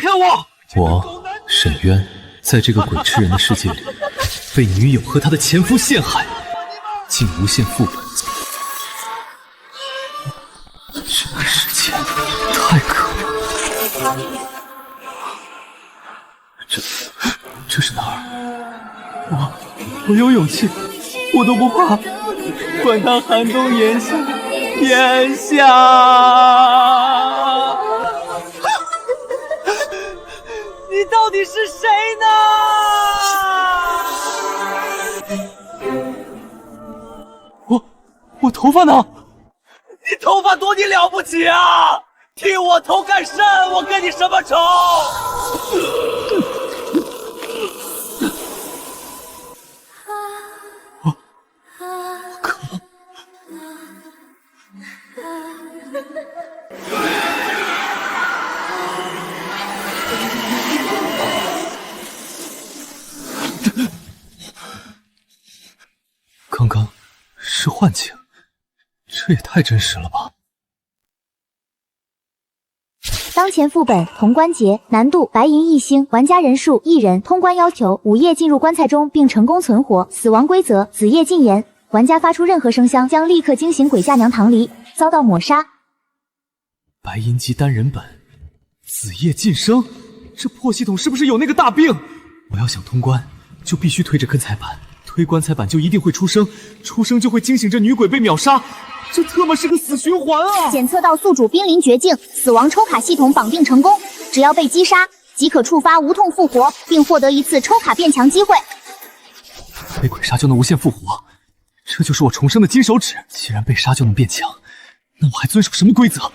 开我！我沈渊在这个鬼吃人的世界里，被女友和她的前夫陷害，竟无限副本。这个世界太可怕了！这是哪儿？我有勇气，我都不怕，管他寒冬炎夏，炎夏。你到底是谁呢？我头发呢？你头发多你了不起啊！替我头干甚？我跟你什么仇？刚刚是幻境，这也太真实了吧！当前副本潼关节，难度白银1星，玩家人数1人，通关要求午夜进入棺材中并成功存活，死亡规则子夜禁言，玩家发出任何声响将立刻惊醒鬼嫁娘唐离，遭到抹杀。白银级单人本，子夜晋升，这破系统是不是有那个大病？我要想通关，就必须推着棺材板，推棺材板就一定会出声，出声就会惊醒这女鬼被秒杀，这特么是个死循环啊！检测到宿主濒临绝境，死亡抽卡系统绑定成功，只要被击杀即可触发无痛复活，并获得1次抽卡变强机会。被鬼杀就能无限复活，这就是我重生的金手指。既然被杀就能变强，那我还遵守什么规则？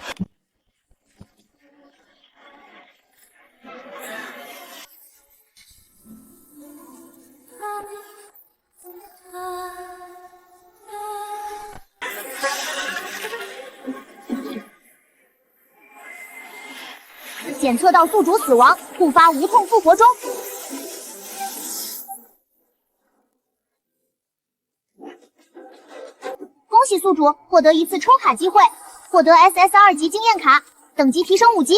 检测到宿主死亡，触发无痛复活中。恭喜宿主获得1次抽卡机会，获得 SSR 级经验卡，等级提升5级。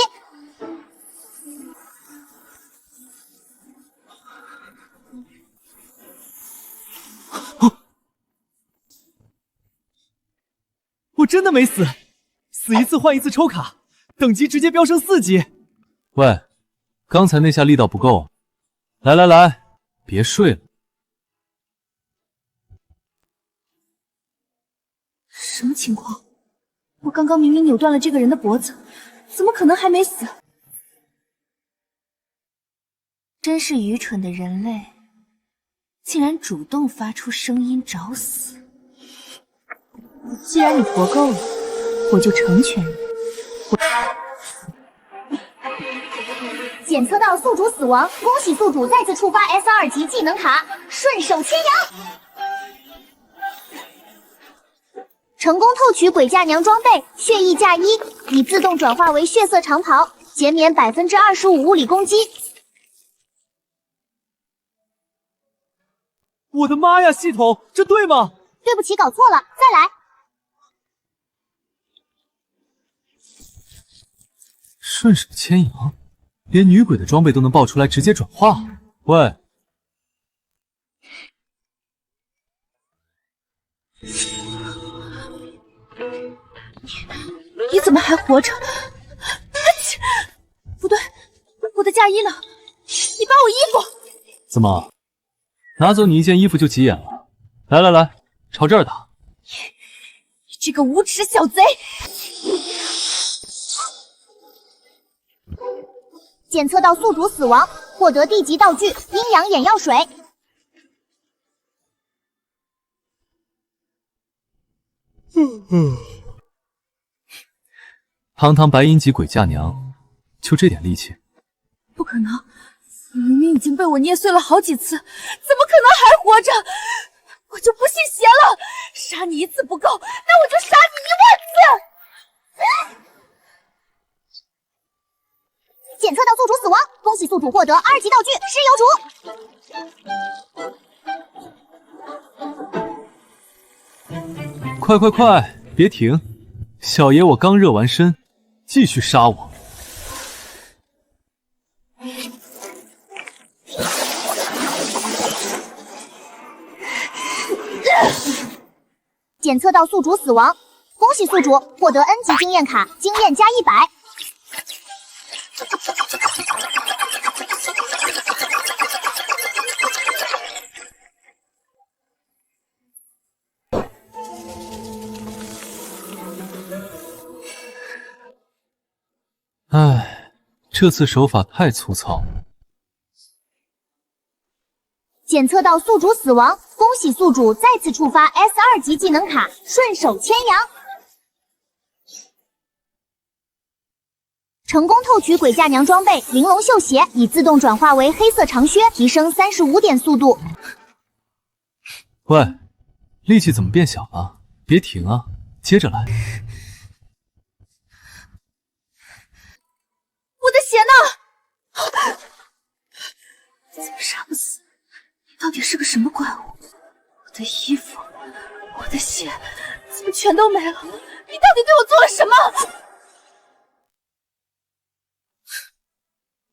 我真的没死，死1次换1次抽卡，等级直接飙升4级。喂，刚才那下力道不够，来，别睡了。什么情况？我刚刚明明扭断了这个人的脖子，怎么可能还没死？真是愚蠢的人类，竟然主动发出声音找死。既然你活够了，我就成全你。检测到宿主死亡，恭喜宿主再次触发 S2 级技能卡顺手牵羊，成功透取鬼嫁娘装备血翼嫁衣，已自动转化为血色长袍，减免25%物理攻击。我的妈呀，系统，这对吗？对不起，搞错了，再来。顺手牵羊，连女鬼的装备都能爆出来直接转化。喂，你怎么还活着？不对，我的嫁衣呢？你把我衣服……怎么，拿走你1件衣服就急眼了？来，朝这儿打！你这个无耻小贼！检测到宿主死亡，获得地级道具阴阳眼药水。堂堂白银级鬼嫁娘，就这点力气？不可能，你明明已经被我捏碎了好几次，怎么可能还活着？我就不信邪了，杀你1次不够，那我就杀你1万次！检测到宿主死亡，恭喜宿主获得2级道具尸油主。快，别停！小爷我刚热完身，继续杀我！检测到宿主死亡，恭喜宿主获得 N 级经验卡，经验加100。唉，这次手法太粗糙了。检测到宿主死亡，恭喜宿主再次触发 S2级技能卡，顺手牵羊。成功透取鬼嫁娘装备玲珑绣鞋，已自动转化为黑色长靴，提升35点速度。喂，力气怎么变小了？别停啊，接着来。我的鞋呢？怎么杀不死？你到底是个什么怪物？我的衣服，我的鞋，怎么全都没了？你到底对我做了什么？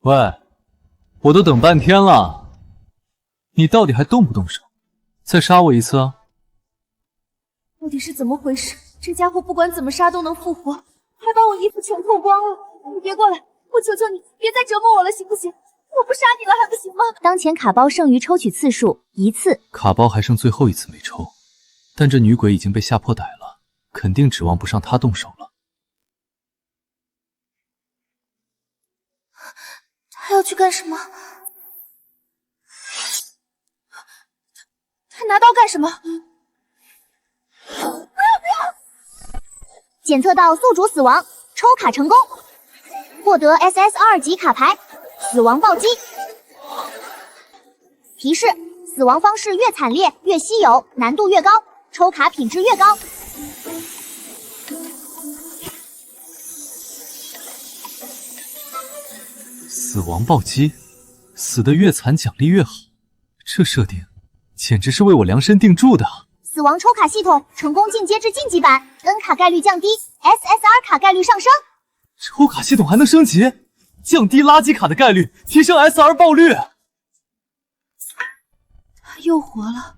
喂，我都等半天了，你到底还动不动手？再杀我一次啊！到底是怎么回事？这家伙不管怎么杀都能复活，还把我衣服全脱光了！你别过来，我求求你，别再折磨我了，行不行？我不杀你了还不行吗？当前卡包剩余抽取次数1次，卡包还剩最后一次没抽，但这女鬼已经被吓破胆了，肯定指望不上她动手了。他要去干什么？他拿刀干什么？不要！检测到宿主死亡，抽卡成功，获得 SS2级卡牌，死亡暴击。提示：死亡方式越惨烈越稀有，难度越高，抽卡品质越高。死亡暴击，死得越惨奖励越好，这设定简直是为我量身定铸的。死亡抽卡系统成功进阶至晋级版 ，N 卡概率降低 ，SSR 卡概率上升。抽卡系统还能升级，降低垃圾卡的概率，提升 SR 爆率。他又活了，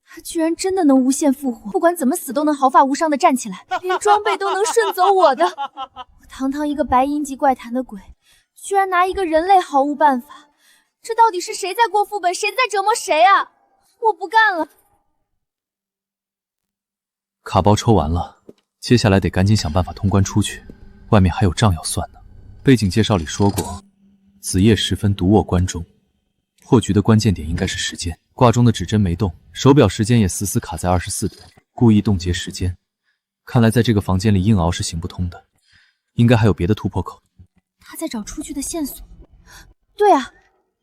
他居然真的能无限复活，不管怎么死都能毫发无伤的站起来，连装备都能顺走我的。我堂堂一个白银级怪谈的鬼，居然拿一个人类毫无办法，这到底是谁在过副本，谁在折磨谁啊？我不干了。卡包抽完了，接下来得赶紧想办法通关出去，外面还有账要算呢。背景介绍里说过，子夜时分独卧关中，破局的关键点应该是时间。挂钟的指针没动，手表时间也死死卡在24点，故意冻结时间。看来在这个房间里硬熬是行不通的，应该还有别的突破口。他在找出去的线索。对啊，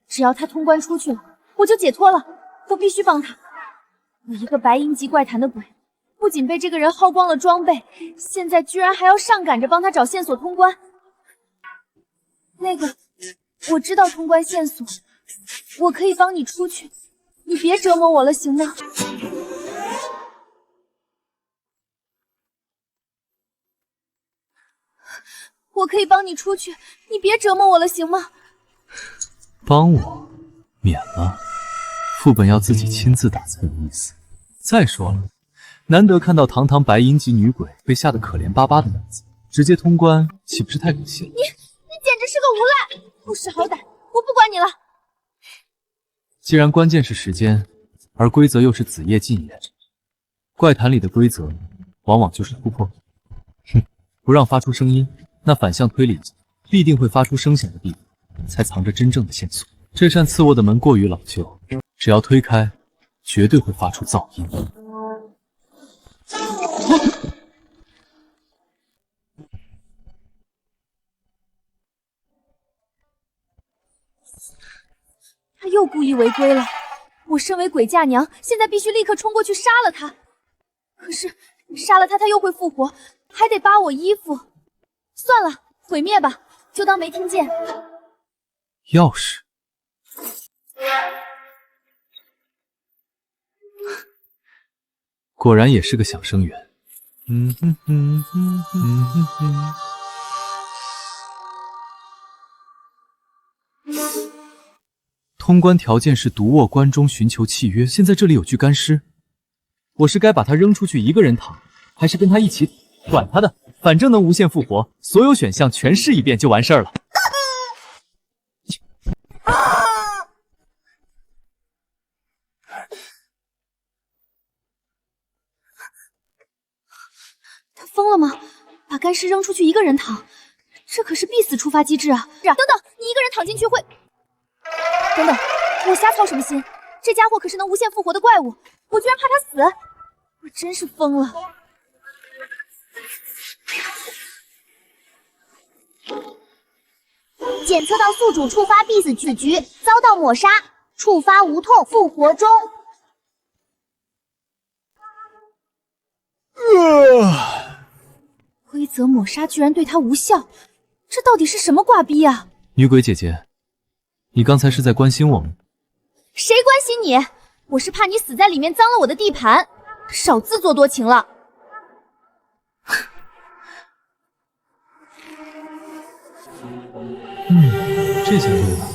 只要他通关出去了，我就解脱了。我必须帮他。我一个白银级怪谈的鬼，不仅被这个人薅光了装备，现在居然还要上赶着帮他找线索通关。那个，我知道通关线索，我可以帮你出去，你别折磨我了，行吗？我可以帮你出去，你别折磨我了，行吗？帮我？免了，副本要自己亲自打才有意思。再说了，难得看到堂堂白银级女鬼被吓得可怜巴巴的样子，直接通关岂不是太可惜了？你简直是个无赖，不识好歹！我不管你了。既然关键是时间，而规则又是子夜禁言，怪谈里的规则往往就是突破口。哼，不让发出声音，那反向推理必定会发出声响的地方，才藏着真正的线索。这扇刺卧的门过于老旧，只要推开，绝对会发出噪音。他又故意违规了。我身为鬼嫁娘，现在必须立刻冲过去杀了他。可是杀了他，他又会复活，还得扒我衣服。算了，毁灭吧，就当没听见。钥匙。果然也是个响声源。通关条件是独卧关中寻求契约，现在这里有具干尸，我是该把他扔出去一个人躺，还是跟他一起？管他的，反正能无限复活，所有选项全试一遍就完事儿了。他疯了吗？把干尸扔出去一个人躺，这可是必死触发机制啊！等等，你一个人躺进去会……等等，我瞎操什么心？这家伙可是能无限复活的怪物，我居然怕他死，我真是疯了。检测到宿主触发必死此局，遭到抹杀，触发无痛复活中。规则抹杀居然对他无效，这到底是什么挂逼啊？女鬼姐姐，你刚才是在关心我吗？谁关心你？我是怕你死在里面脏了我的地盘，少自作多情了。这下对了。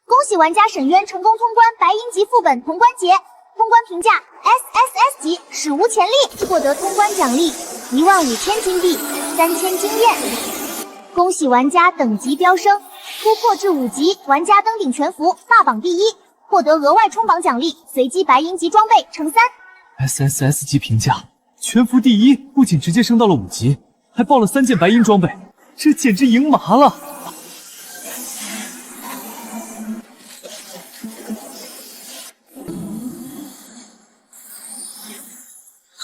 恭喜玩家沈渊成功通关白银级副本潼关节，通关评价 SSS 级，史无前例，获得通关奖励15000金币，3000经验。恭喜玩家等级飙升，突破至5级，玩家登顶全服，霸榜第1，获得额外冲榜奖励，随机白银级装备乘3。SSS 级评价，全服第1，不仅直接升到了5级，还爆了3件白银装备，这简直赢麻了！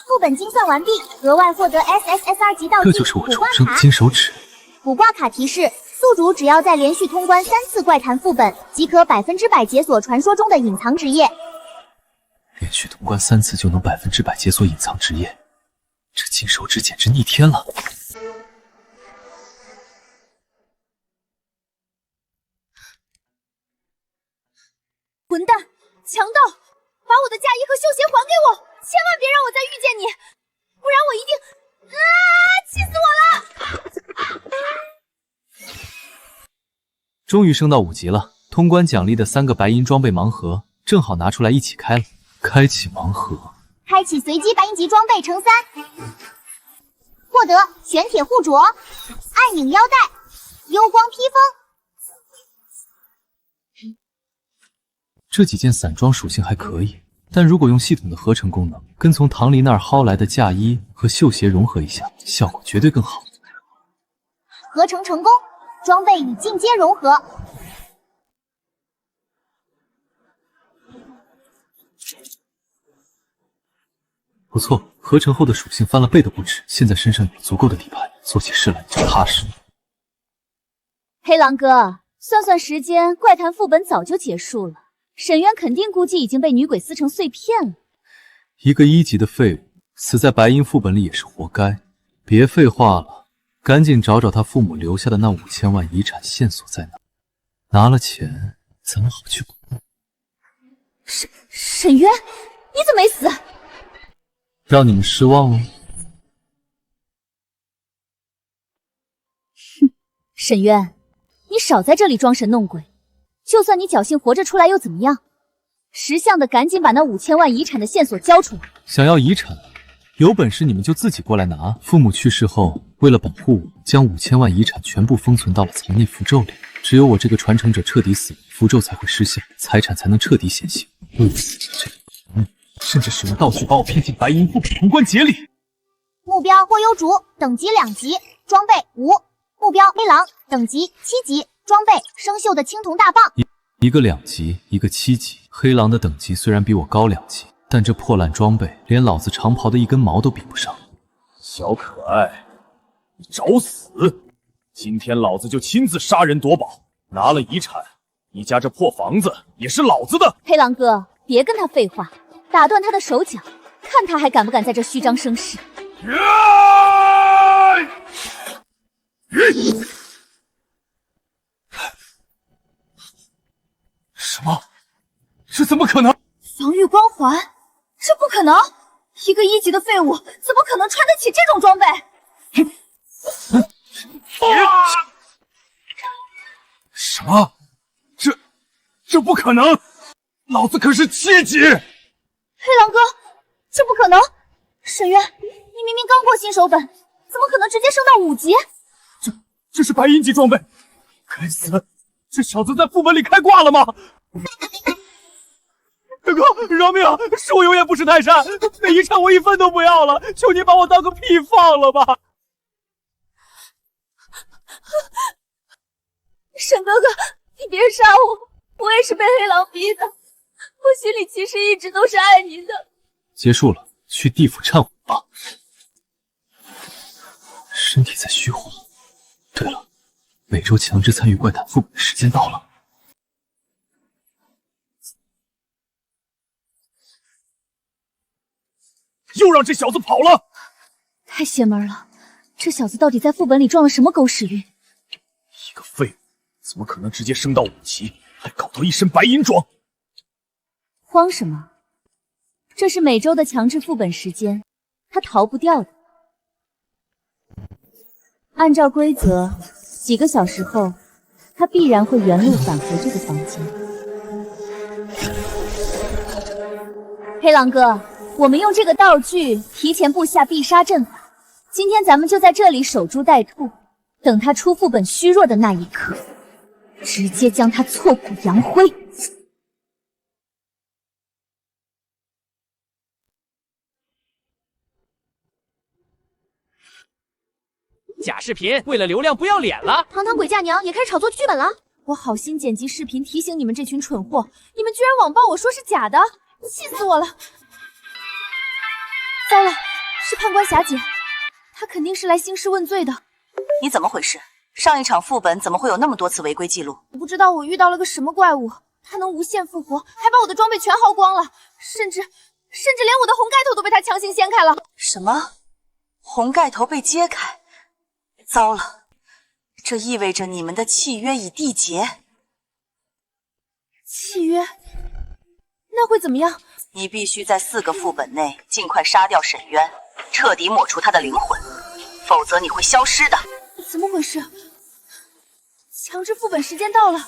副本精算完毕，额外获得 SSSR 级道具这就是我重生的金手指。卜卦卡提示：宿主只要在连续通关3次怪谈副本，即可100%解锁传说中的隐藏职业。连续通关3次就能100%解锁隐藏职业，这金手指简直逆天了！混蛋，强盗，把我的嫁衣和绣鞋还给我！千万别让我再遇见你，不然我一定……气死我了！终于升到5级了，通关奖励的3个白银装备盲盒正好拿出来一起开了。开启盲盒，开启随机白银级装备乘3，获得玄铁护镯、暗影腰带、幽光披风。这几件散装属性还可以，但如果用系统的合成功能，跟从唐离那儿薅来的嫁衣和绣鞋融合一下，效果绝对更好。合成成功，装备与进阶融合。不错，合成后的属性翻了倍都不止，现在身上有足够的底盘，做起事来就踏实。黑狼哥，算算时间，怪谈副本早就结束了，沈渊肯定估计已经被女鬼撕成碎片了。一个1级的废物，死在白银副本里也是活该。别废话了，赶紧找找他父母留下的那5000万遗产线索在哪，拿了钱咱们好去补。沈渊，你怎么没死？让你们失望了。哼，沈渊，你少在这里装神弄鬼，就算你侥幸活着出来又怎么样？识相的赶紧把那5000万遗产的线索交出来。想要遗产，有本事你们就自己过来拿。父母去世后，为了保护我，将5000万遗产全部封存到了藏匿符咒里。只有我这个传承者彻底死，符咒才会失效，财产才能彻底显形。甚至使用道具把我骗进白银副本潼关节里。目标或幽竹，等级2级，装备5。目标黑狼，等级7级，装备生锈的青铜大棒。一个2级，一个7级。黑狼的等级虽然比我高2级，但这破烂装备连老子长袍的一根毛都比不上。小可爱，你找死！今天老子就亲自杀人夺宝，拿了遗产，你家这破房子也是老子的。黑狼哥，别跟他废话，打断他的手脚，看他还敢不敢在这虚张声势。什么？这怎么可能？防御光环？这不可能！一个1级的废物怎么可能穿得起这种装备？什么？这不可能！老子可是7级！黑狼哥，这不可能！沈渊，你明明刚过新手本，怎么可能直接升到5级？这是白银级装备！该死，这小子在副本里开挂了吗？哥哥，饶命啊！是我有眼不识泰山，那一战我1分都不要了，求你把我当个屁放了吧！沈哥哥，你别杀我，我也是被黑狼逼的，我心里其实一直都是爱你的。结束了，去地府忏悔吧。身体在虚火。对了，每周强制参与怪谈副本时间到了。又让这小子跑了！太邪门了，这小子到底在副本里撞了什么狗屎运？一个废物，怎么可能直接升到5级，还搞到一身白银装？慌什么？这是每周的强制副本时间，他逃不掉的。按照规则，几个小时后，他必然会原路返回这个房间。黑狼哥，我们用这个道具提前布下必杀阵法，今天咱们就在这里守株待兔，等他出副本虚弱的那一刻，直接将他挫骨扬灰。假视频为了流量不要脸了，堂堂鬼嫁娘也开始炒作剧本了。我好心剪辑视频提醒你们这群蠢货，你们居然网暴我说是假的，气死我了！糟了，是判官霞姐，她肯定是来兴师问罪的。你怎么回事？上一场副本怎么会有那么多次违规记录？我不知道我遇到了个什么怪物，它能无限复活，还把我的装备全耗光了，甚至连我的红盖头都被它强行掀开了。什么？红盖头被揭开？糟了，这意味着你们的契约已缔结。契约？那会怎么样？你必须在4个副本内尽快杀掉沈渊，彻底抹除他的灵魂，否则你会消失的。怎么回事？强制副本时间到了。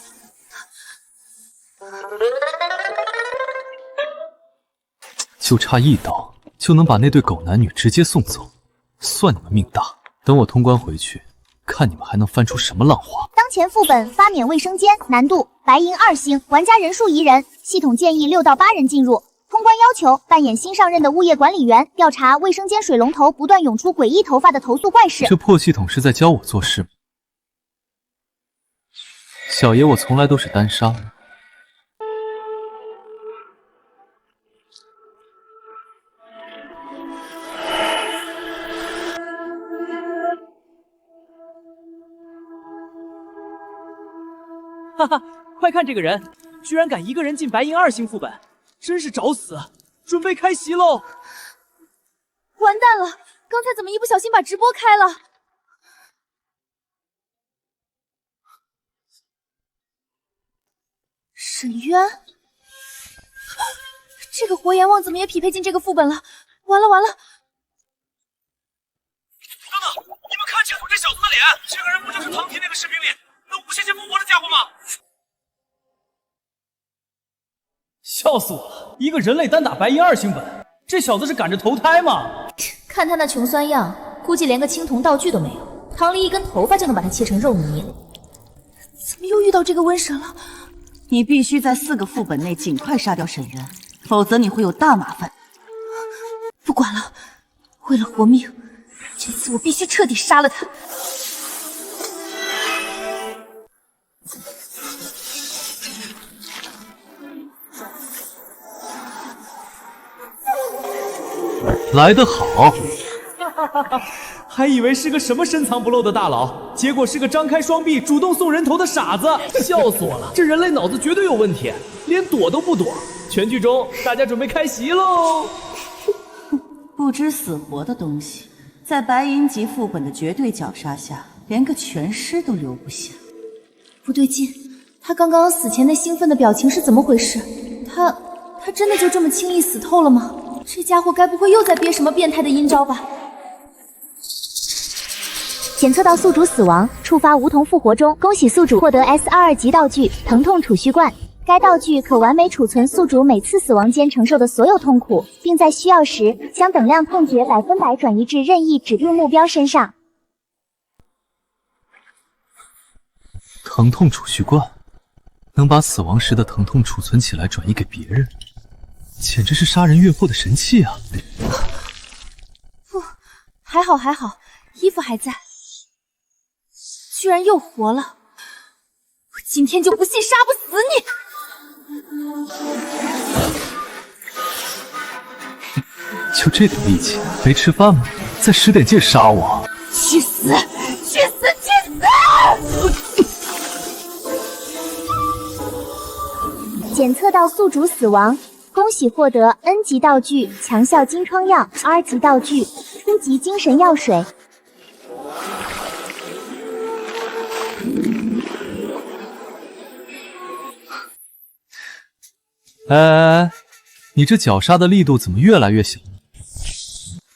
就差一刀，就能把那对狗男女直接送走，算你们命大。等我通关回去，看你们还能翻出什么浪花。当前副本发免卫生间，难度白银2星，玩家人数1人，系统建议6到8人进入。通关要求：扮演新上任的物业管理员，调查卫生间水龙头不断涌出诡异头发的投诉怪事。这破系统是在教我做事吗？小爷我从来都是单杀。哈哈，快看这个人，居然敢一个人进白银2星副本，真是找死！准备开席喽！完蛋了，刚才怎么一不小心把直播开了？沈渊，这个活阎王怎么也匹配进这个副本了？完了完了！等等，你们看清楚这小子的脸，这个人不就是唐提那个视频里能无限期复活的家伙吗？笑死我了！一个人类单打白银2星本，这小子是赶着投胎吗？看他那穷酸样，估计连个青铜道具都没有，唐离一根头发就能把他切成肉泥。怎么又遇到这个瘟神了？你必须在4个副本内尽快杀掉沈渊，否则你会有大麻烦。不管了，为了活命，这次我必须彻底杀了他。来得好！还以为是个什么深藏不露的大佬，结果是个张开双臂主动送人头的傻子，笑死我了！这人类脑子绝对有问题，连躲都不躲。全剧终，大家准备开席喽！不知死活的东西，在白银级副本的绝对绞杀下，连个全尸都留不下。不对劲，他刚刚死前那兴奋的表情是怎么回事？他真的就这么轻易死透了吗？这家伙该不会又在憋什么变态的阴招吧？检测到宿主死亡，触发无痛复活中。恭喜宿主获得 S22级道具疼痛储蓄罐。该道具可完美储存宿主每次死亡间承受的所有痛苦，并在需要时将等量痛觉100%转移至任意指定目标身上。疼痛储蓄罐能把死亡时的疼痛储存起来，转移给别人，简直是杀人越货的神器啊！不，还好，衣服还在，居然又活了！我今天就不信杀不死你！就这点力气，没吃饭吗？再使点劲杀我！去死！去死！去死！检测到宿主死亡，恭喜获得 N 级道具强效金疮药、2级道具初级精神药水。哎，你这绞杀的力度怎么越来越小？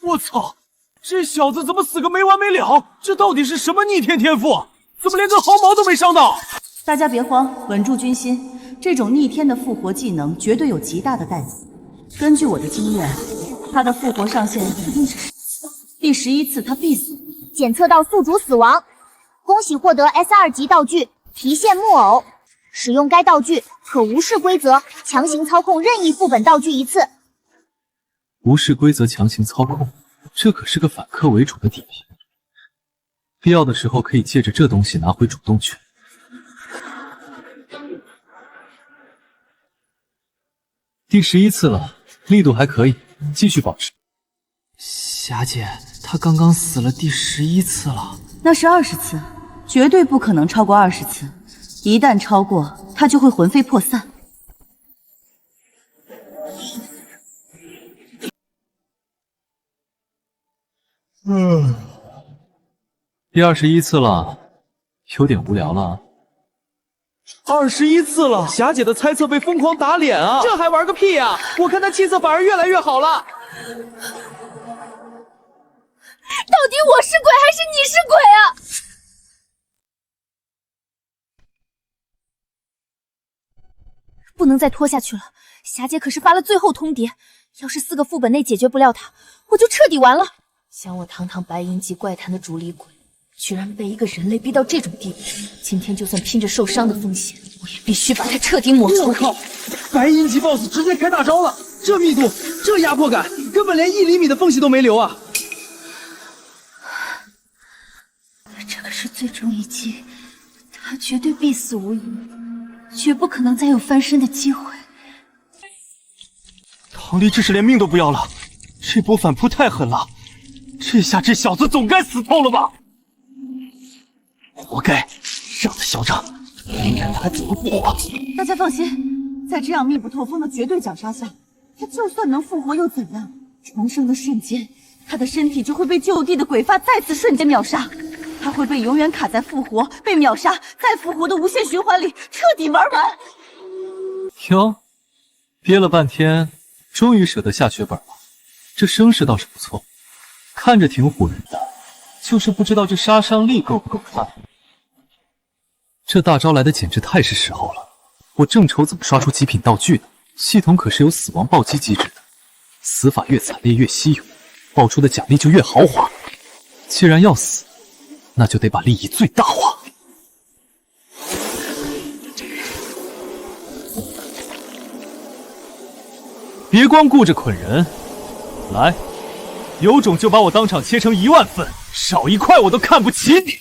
我操，这小子怎么死个没完没了？这到底是什么逆天天赋？怎么连个毫毛都没伤到？大家别慌，稳住军心。这种逆天的复活技能绝对有极大的代价。根据我的经验，他的复活上限一定是10次，第11次他必死。检测到宿主死亡，恭喜获得 S2级道具提线木偶。使用该道具可无视规则，强行操控任意副本道具一次。无视规则强行操控，这可是个反客为主的底牌。必要的时候可以借着这东西拿回主动权。第11次了，力度还可以，继续保持。霞姐，她刚刚死了第11次了。那是20次，绝对不可能超过20次。一旦超过，他就会魂飞魄散。第21次了，有点无聊了啊。21次了，霞姐的猜测被疯狂打脸啊！这还玩个屁呀！我看她气色反而越来越好了。到底我是鬼还是你是鬼啊？不能再拖下去了，霞姐可是发了最后通牒，要是4个副本内解决不了她，我就彻底完了。想我堂堂白银级怪坛的主理鬼，居然被一个人类逼到这种地步，今天就算拼着受伤的风险，我也必须把他彻底抹除。我靠，白银级 BOSS 直接开大招了，这密度，这压迫感，根本连1厘米的缝隙都没留啊！这可是最终一击，他绝对必死无疑，绝不可能再有翻身的机会。唐离这是连命都不要了，这波反扑太狠了，这下这小子总该死透了吧？活该，这样的嚣张，你看他还怎么复活？大家放心，在这样密不透风的绝对绞杀下，他就算能复活又怎样？重生的瞬间，他的身体就会被就地的鬼发再次瞬间秒杀，他会被永远卡在复活、被秒杀、再复活的无限循环里彻底玩完。哟，憋了半天，终于舍得下血本了。这声势倒是不错，看着挺唬人的，就是不知道这杀伤力够不够看。这大招来的简直太是时候了，我正愁怎么刷出极品道具呢。系统可是有死亡暴击机制的，死法越惨烈越稀有，爆出的奖励就越豪华。既然要死，那就得把利益最大化。别光顾着捆人，来，有种就把我当场切成10000份，少一块我都看不起你！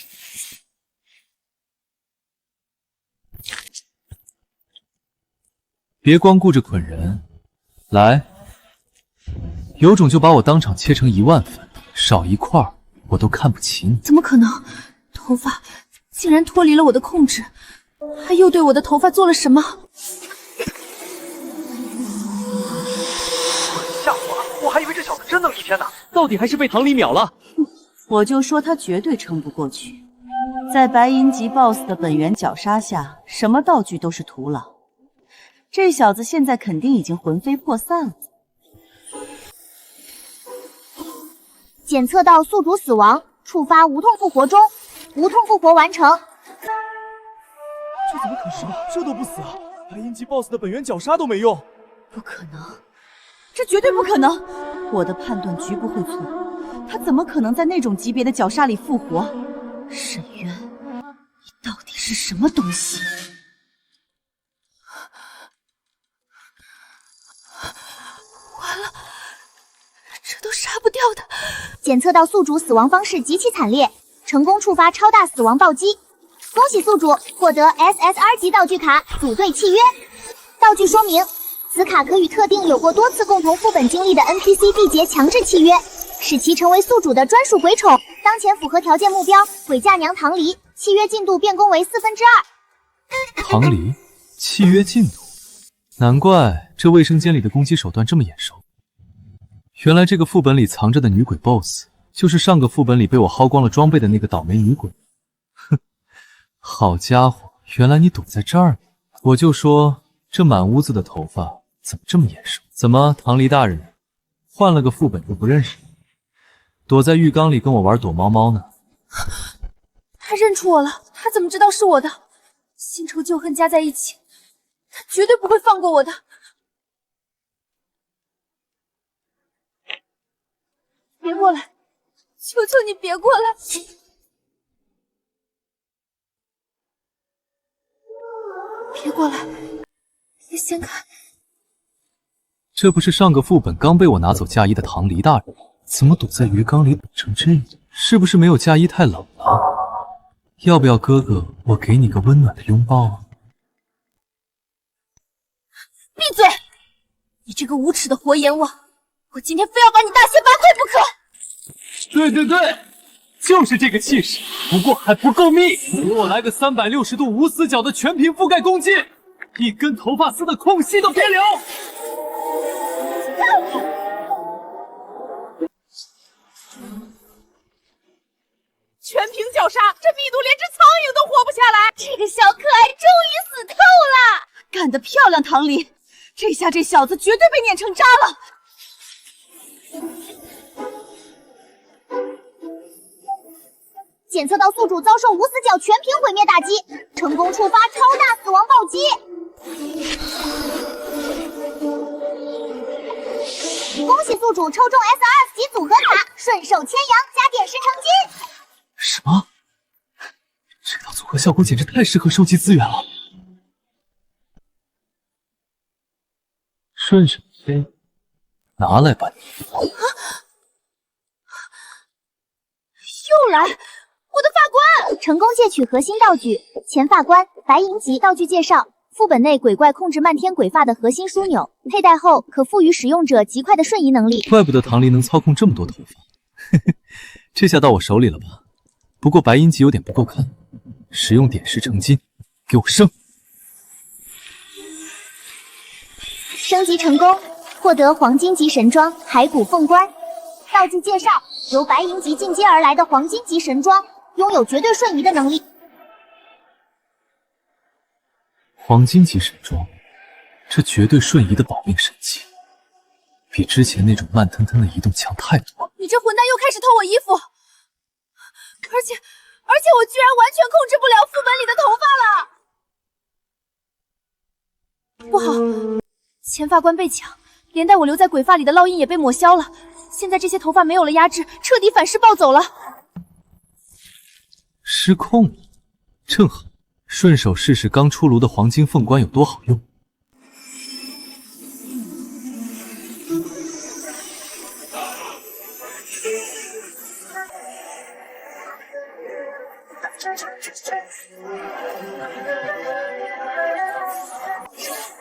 别光顾着捆人，来，有种就把我当场切成10000份，少一块我都看不起你！怎么可能？头发竟然脱离了我的控制，他又对我的头发做了什么？吓死我了！我还以为这小子真能逆天呢，到底还是被唐离秒了。我就说他绝对撑不过去，在白银级 BOSS 的本源绞杀下，什么道具都是徒劳。这小子现在肯定已经魂飞魄散了。检测到宿主死亡，触发无痛复活中。无痛复活完成。这怎么可能？这都不死啊！白银级 BOSS 的本源绞杀都没用。不可能，这绝对不可能！我的判断绝不会错，他怎么可能在那种级别的绞杀里复活？沈渊，你到底是什么东西？完了，这都杀不掉的。检测到宿主死亡方式极其惨烈，成功触发超大死亡暴击。恭喜宿主获得 SSR 级道具卡组队契约。道具说明：此卡可与特定有过多次共同副本经历的 NPC 缔结强制契约，使其成为宿主的专属鬼宠。当前符合条件目标鬼嫁娘唐离，契约进度变更为2/4。唐离，契约进度，难怪这卫生间里的攻击手段这么眼熟。原来这个副本里藏着的女鬼 BOSS， 就是上个副本里被我薅光了装备的那个倒霉女鬼。哼，好家伙，原来你躲在这儿呢！我就说这满屋子的头发怎么这么眼熟？怎么，唐离大人，换了个副本就不认识了？躲在浴缸里跟我玩躲猫猫呢？他认出我了，他怎么知道是我的？新仇旧恨加在一起，他绝对不会放过我的。别过来，求求你别过来！别过来，你先看。这不是上个副本刚被我拿走嫁衣的唐离大人，怎么躲在鱼缸里躲成这样？是不是没有嫁衣太冷了？要不要哥哥我给你个温暖的拥抱啊？闭嘴！你这个无耻的活阎王，我今天非要把你大卸八块不可！对对对，就是这个气势，不过还不够密，给我来个360度无死角的全屏覆盖攻击，一根头发丝的空隙都别留！全屏绞杀，这密度连只苍蝇都活不下来。这个小可爱终于死透了，干得漂亮，唐离！这下这小子绝对被碾成渣了。检测到宿主遭受无死角全屏毁灭打击，成功触发超大死亡暴击。恭喜宿主抽中 SR 级组合卡，顺手牵羊，加点10成金。什么？这套组合效果简直太适合收集资源了。顺手牵，拿来吧你！又来！我的发冠成功借取核心道具前发冠白银级道具介绍。副本内鬼怪控制漫天鬼发的核心枢纽，佩戴后可赋予使用者极快的瞬移能力。怪不得唐离能操控这么多头发，嘿嘿，这下到我手里了吧？不过白银级有点不够看，使用点10成金，给我升！升级成功，获得黄金级神装骸骨凤冠。道具介绍：由白银级进阶而来的黄金级神装，拥有绝对瞬移的能力。黄金级神装，这绝对瞬移的保命神器，比之前那种慢腾腾的移动强太多了。你这混蛋又开始偷我衣服，而且我居然完全控制不了副本里的头发了。不好，前发冠被抢，连带我留在鬼发里的烙印也被抹消了。现在这些头发没有了压制，彻底反噬暴走了。失控了，正好顺手试试刚出炉的黄金凤冠有多好用。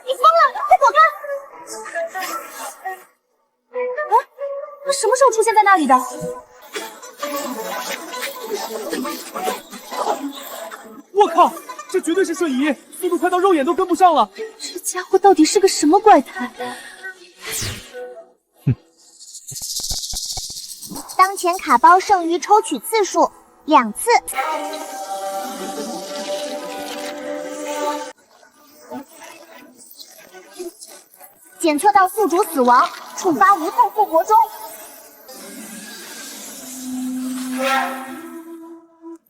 你疯了，快躲开！他什么时候出现在那里的？我靠，这绝对是瞬移，速度快到肉眼都跟不上了。这家伙到底是个什么怪胎？当前卡包剩余抽取次数2次。检测到宿主死亡，触发无痛复活中。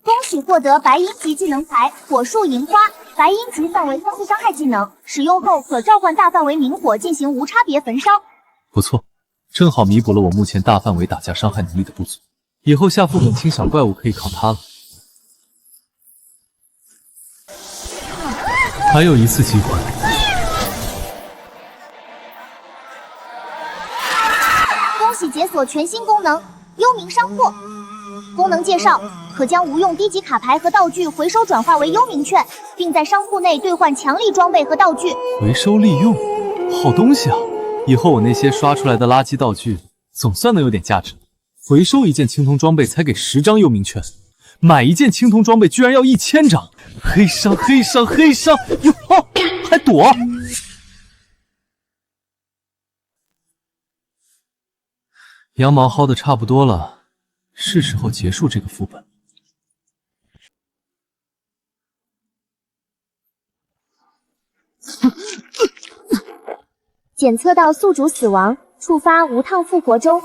恭喜体获得白银级技能牌火树银花，白银级范围3次伤害技能，使用后可召唤大范围明火进行无差别焚烧。不错，正好弥补了我目前大范围打架伤害能力的不足。以后下副本清小怪物可以靠它了。还有一次机会。恭喜解锁全新功能幽冥商铺。功能介绍：可将无用低级卡牌和道具回收转化为幽冥券，并在商铺内兑换强力装备和道具。回收利用，好东西啊！以后我那些刷出来的垃圾道具，总算能有点价值。回收一件青铜装备才给10张幽冥券，买一件青铜装备居然要1000张！黑伤，黑伤，黑伤！哟，还躲！羊毛薅的差不多了，是时候结束这个副本。检测到宿主死亡，触发无烫复活钟。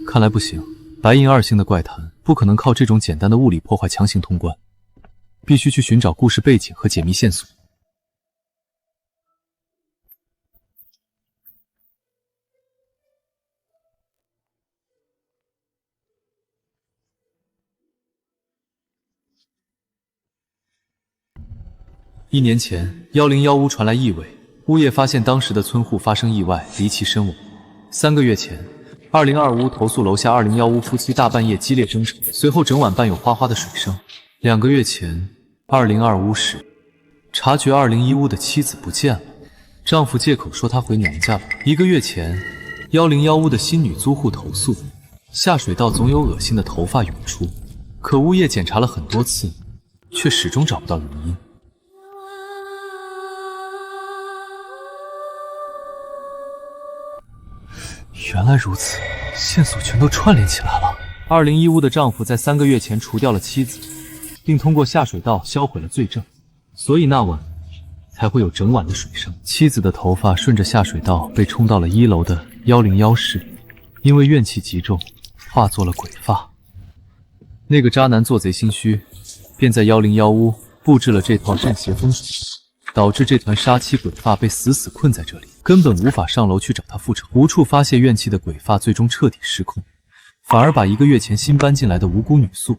看来不行，白银2星的怪谈不可能靠这种简单的物理破坏强行通关，必须去寻找故事背景和解密线索。1年前，101屋传来异味，物业发现当时的村户发生意外，离奇身亡。3个月前，202屋投诉楼下201屋夫妻大半夜激烈争吵，随后整晚伴有哗哗的水声。2个月前，202屋时察觉201屋的妻子不见了，丈夫借口说她回娘家了。1个月前，101屋的新女租户投诉，下水道总有恶心的头发涌出，可物业检查了很多次，却始终找不到原因。原来如此，线索全都串联起来了。201屋的丈夫在3个月前除掉了妻子，并通过下水道销毁了罪证，所以那晚才会有整晚的水声。妻子的头发顺着下水道被冲到了1楼的101室，因为怨气极重，化作了鬼发。那个渣男做贼心虚，便在101屋布置了这套镇邪风水，导致这团杀妻鬼发被死死困在这里，根本无法上楼去找他复仇。无处发泄怨气的鬼发最终彻底失控，反而把1个月前新搬进来的无辜女宿，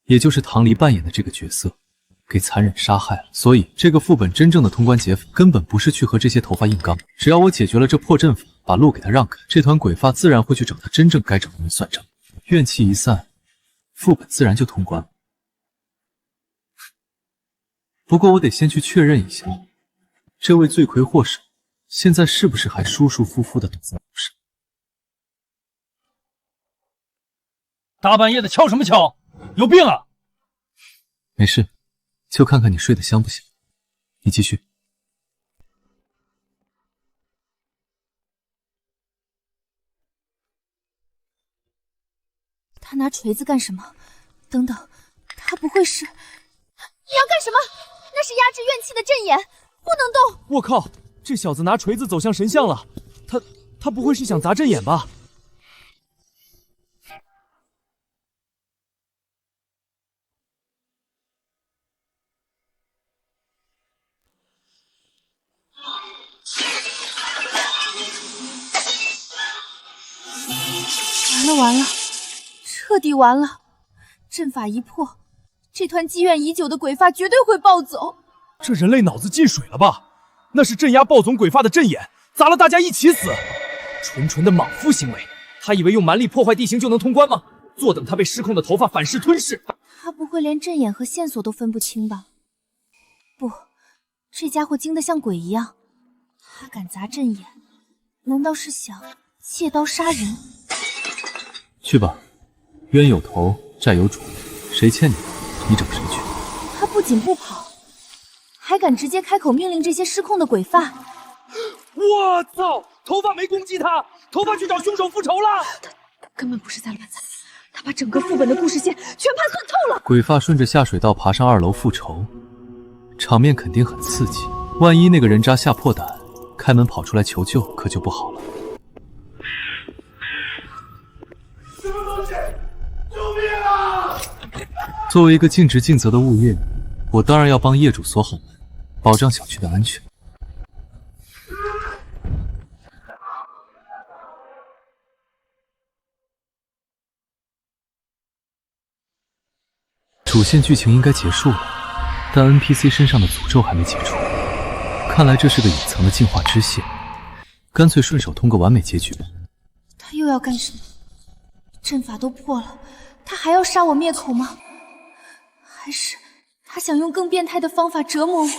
也就是唐离扮演的这个角色，给残忍杀害了。所以这个副本真正的通关解法，根本不是去和这些头发硬刚，只要我解决了这破阵法，把路给他让开，这团鬼发自然会去找他真正该找的人算账。怨气一散，副本自然就通关了。不过我得先去确认一下，这位罪魁祸首现在是不是还舒舒服服的躲在楼上？大半夜的敲什么敲？有病啊！没事，就看看你睡得香不香。你继续。他拿锤子干什么？等等，他不会是……你要干什么？那是压制怨气的阵眼，不能动！我靠，这小子拿锤子走向神像了，他不会是想砸阵眼吧？完了完了，彻底完了！阵法一破，这团积怨已久的鬼发绝对会暴走。这人类脑子进水了吧？那是镇压暴总鬼发的阵眼，砸了大家一起死，纯的莽夫行为。他以为用蛮力破坏地形就能通关吗？坐等他被失控的头发反噬吞噬。他不会连阵眼和线索都分不清吧？不，这家伙精得像鬼一样。他敢砸阵眼，难道是想借刀杀人？去吧，冤有头，债有主，谁欠你，你找谁去。他不仅不跑，还敢直接开口命令这些失控的鬼发。我操！头发没攻击他，头发去找凶手复仇了。他根本不是在乱猜，他把整个副本的故事线全盘算透了。鬼发顺着下水道爬上2楼复仇，场面肯定很刺激。万一那个人渣吓破胆，开门跑出来求救，可就不好了。作为一个尽职尽责的物业，我当然要帮业主锁好门，保障小区的安全。主线剧情应该结束了，但 NPC 身上的诅咒还没解除，看来这是个隐藏的进化支线，干脆顺手通个完美结局吧。他又要干什么？阵法都破了，他还要杀我灭口吗？还是他想用更变态的方法折磨我？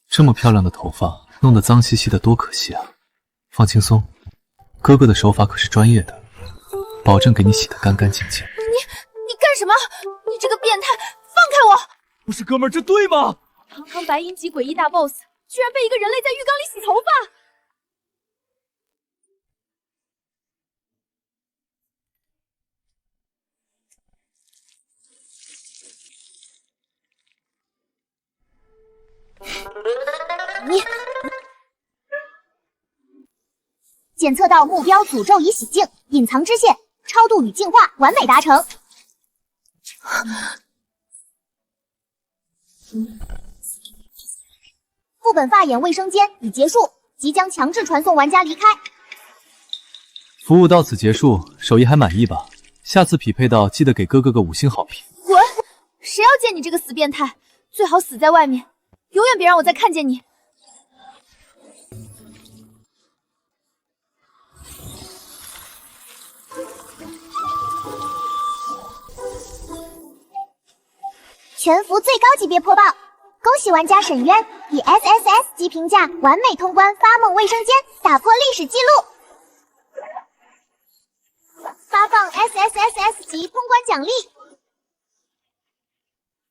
这么漂亮的头发弄得脏兮兮的，多可惜啊！放轻松，哥哥的手法可是专业的，保证给你洗得干干净净。你干什么？你这个变态，放开我！不是哥们儿，这对吗？堂堂白银级诡异大 boss， 居然被一个人类在浴缸里洗头发！你检测到目标诅咒已洗净，隐藏支线超度与净化完美达成。副本发眼卫生间已结束，即将强制传送玩家离开。服务到此结束，手艺还满意吧？下次匹配到记得给哥哥个5星好评。滚！谁要见你这个死变态？最好死在外面，永远别让我再看见你。全服最高级别破报，恭喜玩家沈渊以 SSS 级评价完美通关发梦卫生间，打破历史记录。发放 SSS 级通关奖励：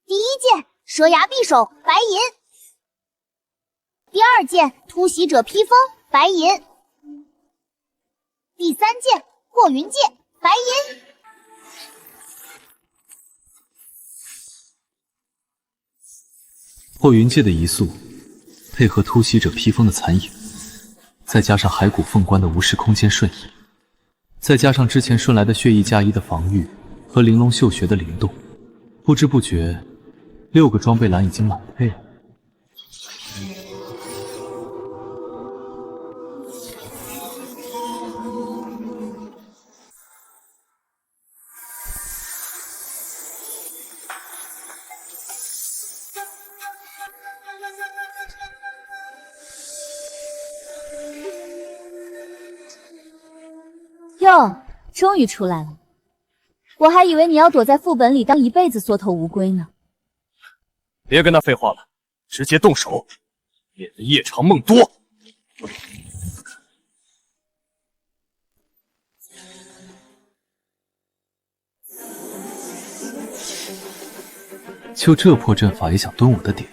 第一件蛇牙匕首白银，第二件突袭者披风白银，第三件破云剑白银。破云界的移速，配合突袭者披风的残影，再加上骸骨凤冠的无视空间瞬移，再加上之前顺来的血翼加1的防御和玲珑嗅穴的灵动，不知不觉6个装备栏已经满配了。哟，终于出来了！我还以为你要躲在副本里当一辈子缩头乌龟呢。别跟他废话了，直接动手，免得夜长梦多。就这破阵法也想蹲我的点？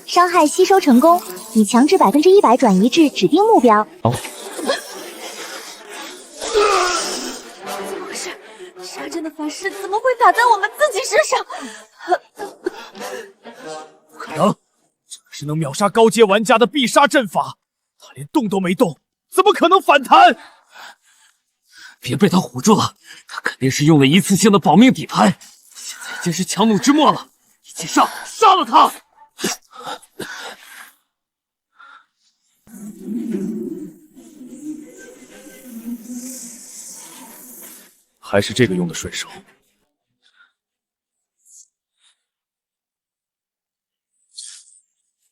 伤害吸收成功，已强制100%转移至指定目标。怎么回事？杀阵的法师怎么会打在我们自己身上？不可能，这是能秒杀高阶玩家的必杀阵法，他连动都没动，怎么可能反弹？别被他唬住了，他肯定是用了一次性的保命底牌，现在已经是强弩之末了，一起上，杀了他！还是这个用的顺手。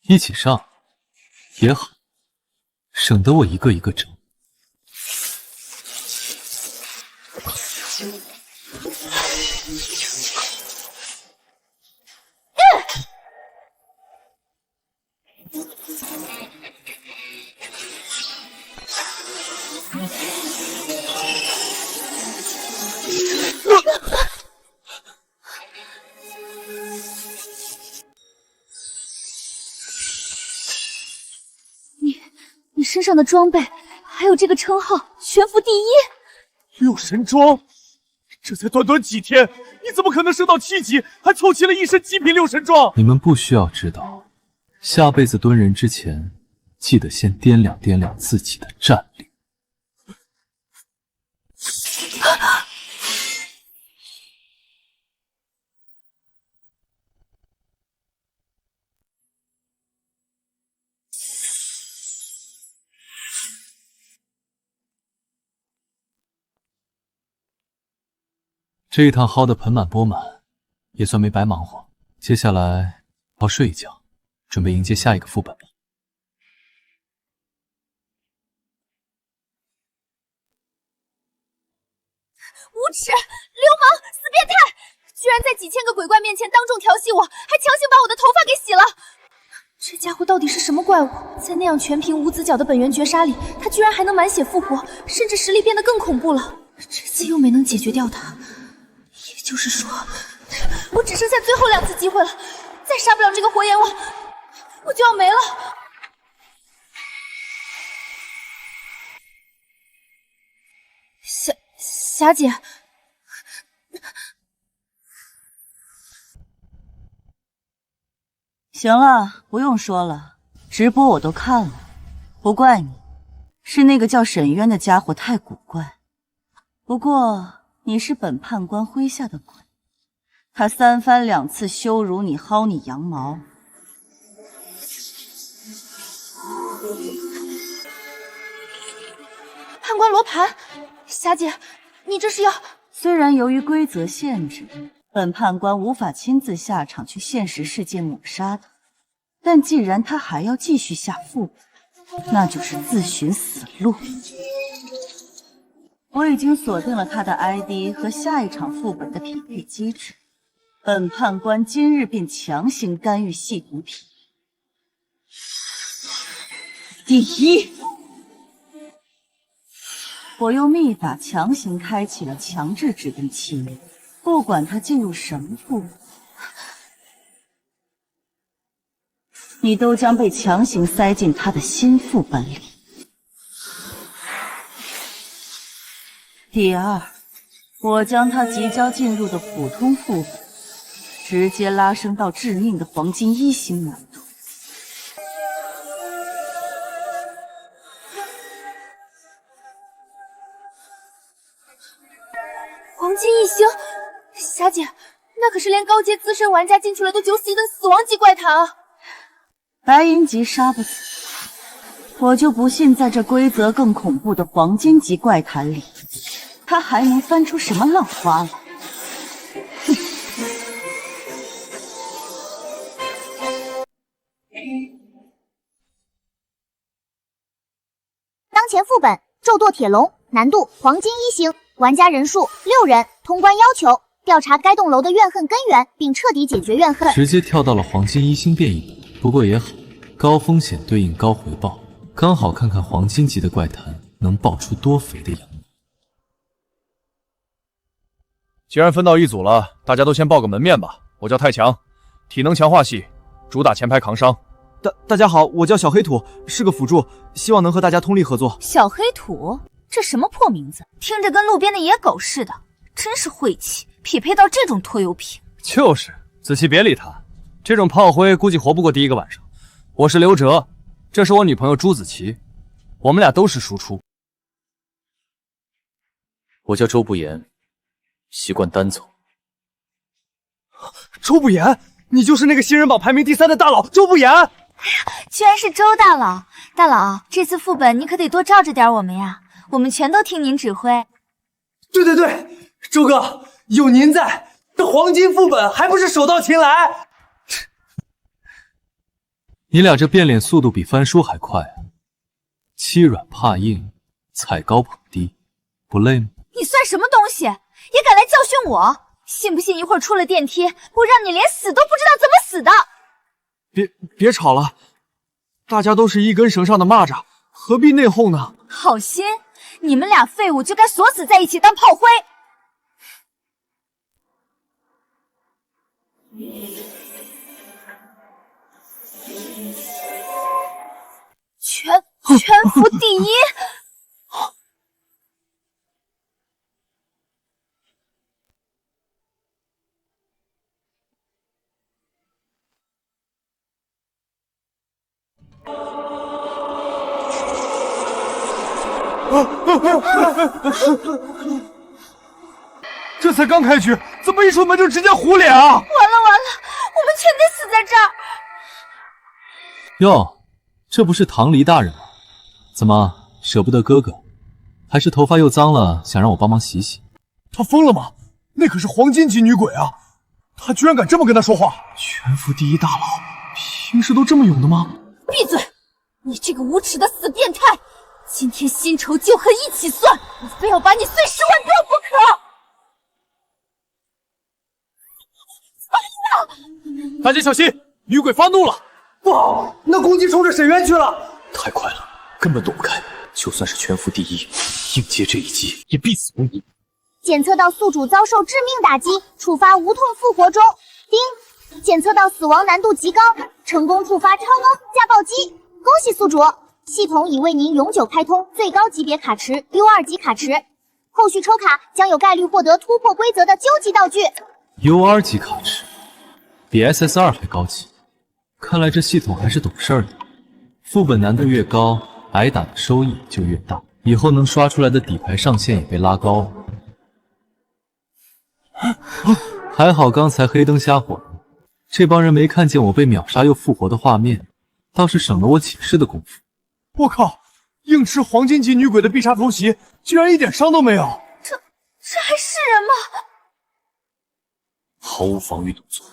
一起上也好，省得我一个一个整。你身上的装备，还有这个称号，全服第一。六神装，这才短短几天，你怎么可能升到7级，还凑齐了一身极品6神装？你们不需要知道，下辈子蹲人之前，记得先掂量掂量自己的战力。这一趟薅得盆满钵满，也算没白忙活。接下来好睡一觉，准备迎接下一个副本吧。无耻、流氓、死变态！居然在几千个鬼怪面前当众调戏我，还强行把我的头发给洗了！这家伙到底是什么怪物？在那样全凭无死角的本源绝杀里，他居然还能满血复活，甚至实力变得更恐怖了。这次又没能解决掉他。也就是说，我只剩下最后2次机会了，再杀不了这个火眼王，我就要没了。霞姐，行了，不用说了，直播我都看了，不怪你，是那个叫沈渊的家伙太古怪。不过你是本判官麾下的鬼，他3番2次羞辱你，薅你羊毛。判官罗盘，霞姐，你这是要……虽然由于规则限制，本判官无法亲自下场去现实世界抹杀他，但既然他还要继续下副本，那就是自寻死路。我已经锁定了他的 ID 和下一场副本的匹配机制，本判官今日便强行干预系毒品。第一，我用秘法强行开启了强制指定契约，不管他进入什么副本，你都将被强行塞进他的新副本里。第二，我将他即将进入的普通副本直接拉升到致命的黄金1星难度。黄金1星，霞姐，那可是连高阶资深玩家进去了都九死一顿死亡级怪谈啊！白银级杀不死，我就不信在这规则更恐怖的黄金级怪谈里，他还能翻出什么浪花来。当前副本咒堕铁笼，难度黄金1星，玩家人数6人，通关要求调查该栋楼的怨恨根源，并彻底解决怨恨。直接跳到了黄金1星变异本，不过也好，高风险对应高回报，刚好看看黄金级的怪谈能爆出多肥的羊。既然分到一组了，大家都先报个门面吧。我叫太强，体能强化系，主打前排扛伤。大家好，我叫小黑土，是个辅助，希望能和大家通力合作。小黑土，这什么破名字，听着跟路边的野狗似的，真是晦气，匹配到这种拖油瓶。就是，子期别理他，这种炮灰估计活不过第一个晚上。我是刘哲，这是我女朋友朱子琪，我们俩都是输出。我叫周不言，习惯单走。周不言，你就是那个新人榜排名第3的大佬周不言。居然是周大佬！大佬，这次副本你可得多罩着点我们呀，我们全都听您指挥。对，周哥，有您在，这黄金副本还不是手到擒来？你俩这变脸速度比翻书还快啊！欺软怕硬，踩高捧低，不累吗？你算什么东西，也敢来教训我？信不信一会儿出了电梯，我让你连死都不知道怎么死的！别吵了，大家都是一根绳上的蚂蚱，何必内讧呢？好心，你们俩废物就该锁死在一起当炮灰。全服第一。这才刚开局，怎么一出门就直接糊脸啊？完了，我们全得死在这儿！哟，这不是唐离大人吗？怎么舍不得哥哥？还是头发又脏了，想让我帮忙洗洗？他疯了吗？那可是黄金级女鬼啊！他居然敢这么跟他说话！全服第一大佬，平时都这么勇的吗？闭嘴！你这个无耻的死变态！今天新仇旧恨一起算，我非要把你碎尸万段不可！大家小心，女鬼发怒了！不好，那攻击冲着沈渊去了！太快了，根本躲不开。就算是全服第一，硬接这一击也必死无疑。检测到宿主遭受致命打击，触发无痛复活中。叮，检测到死亡难度极高，成功触发超高加暴击。恭喜宿主，系统已为您永久开通最高级别卡池 U2 级卡池，后续抽卡将有概率获得突破规则的究极道具。U2 级卡池，比 SSR 还高级。看来这系统还是懂事儿的。副本难度越高，挨打的收益就越大，以后能刷出来的底牌上限也被拉高了。还好刚才黑灯瞎火的，这帮人没看见我被秒杀又复活的画面，倒是省了我起势的功夫。我靠，硬吃黄金级女鬼的必杀偷袭，居然一点伤都没有！这还是人吗？毫无防御动作，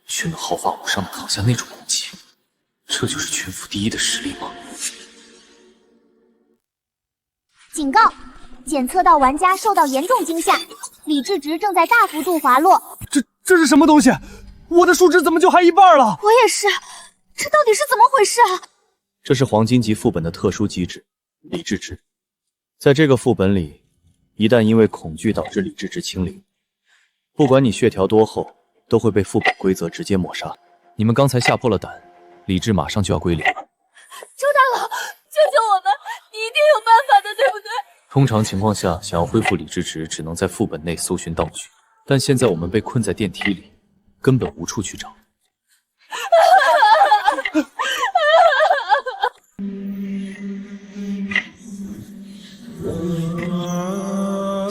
却能毫发无伤的扛下那种攻击，这就是全服第一的实力吗？警告！检测到玩家受到严重惊吓，理智值正在大幅度滑落。这是什么东西？我的数值怎么就还一半了？我也是，这到底是怎么回事啊？这是黄金级副本的特殊机制——理智值。在这个副本里，一旦因为恐惧导致理智值清零，不管你血条多厚，都会被副本规则直接抹杀。你们刚才吓破了胆，理智马上就要归零。周大佬，救救我们！你一定有办法的，对不对？通常情况下，想要恢复理智值，只能在副本内搜寻道具，但现在我们被困在电梯里，根本无处去找。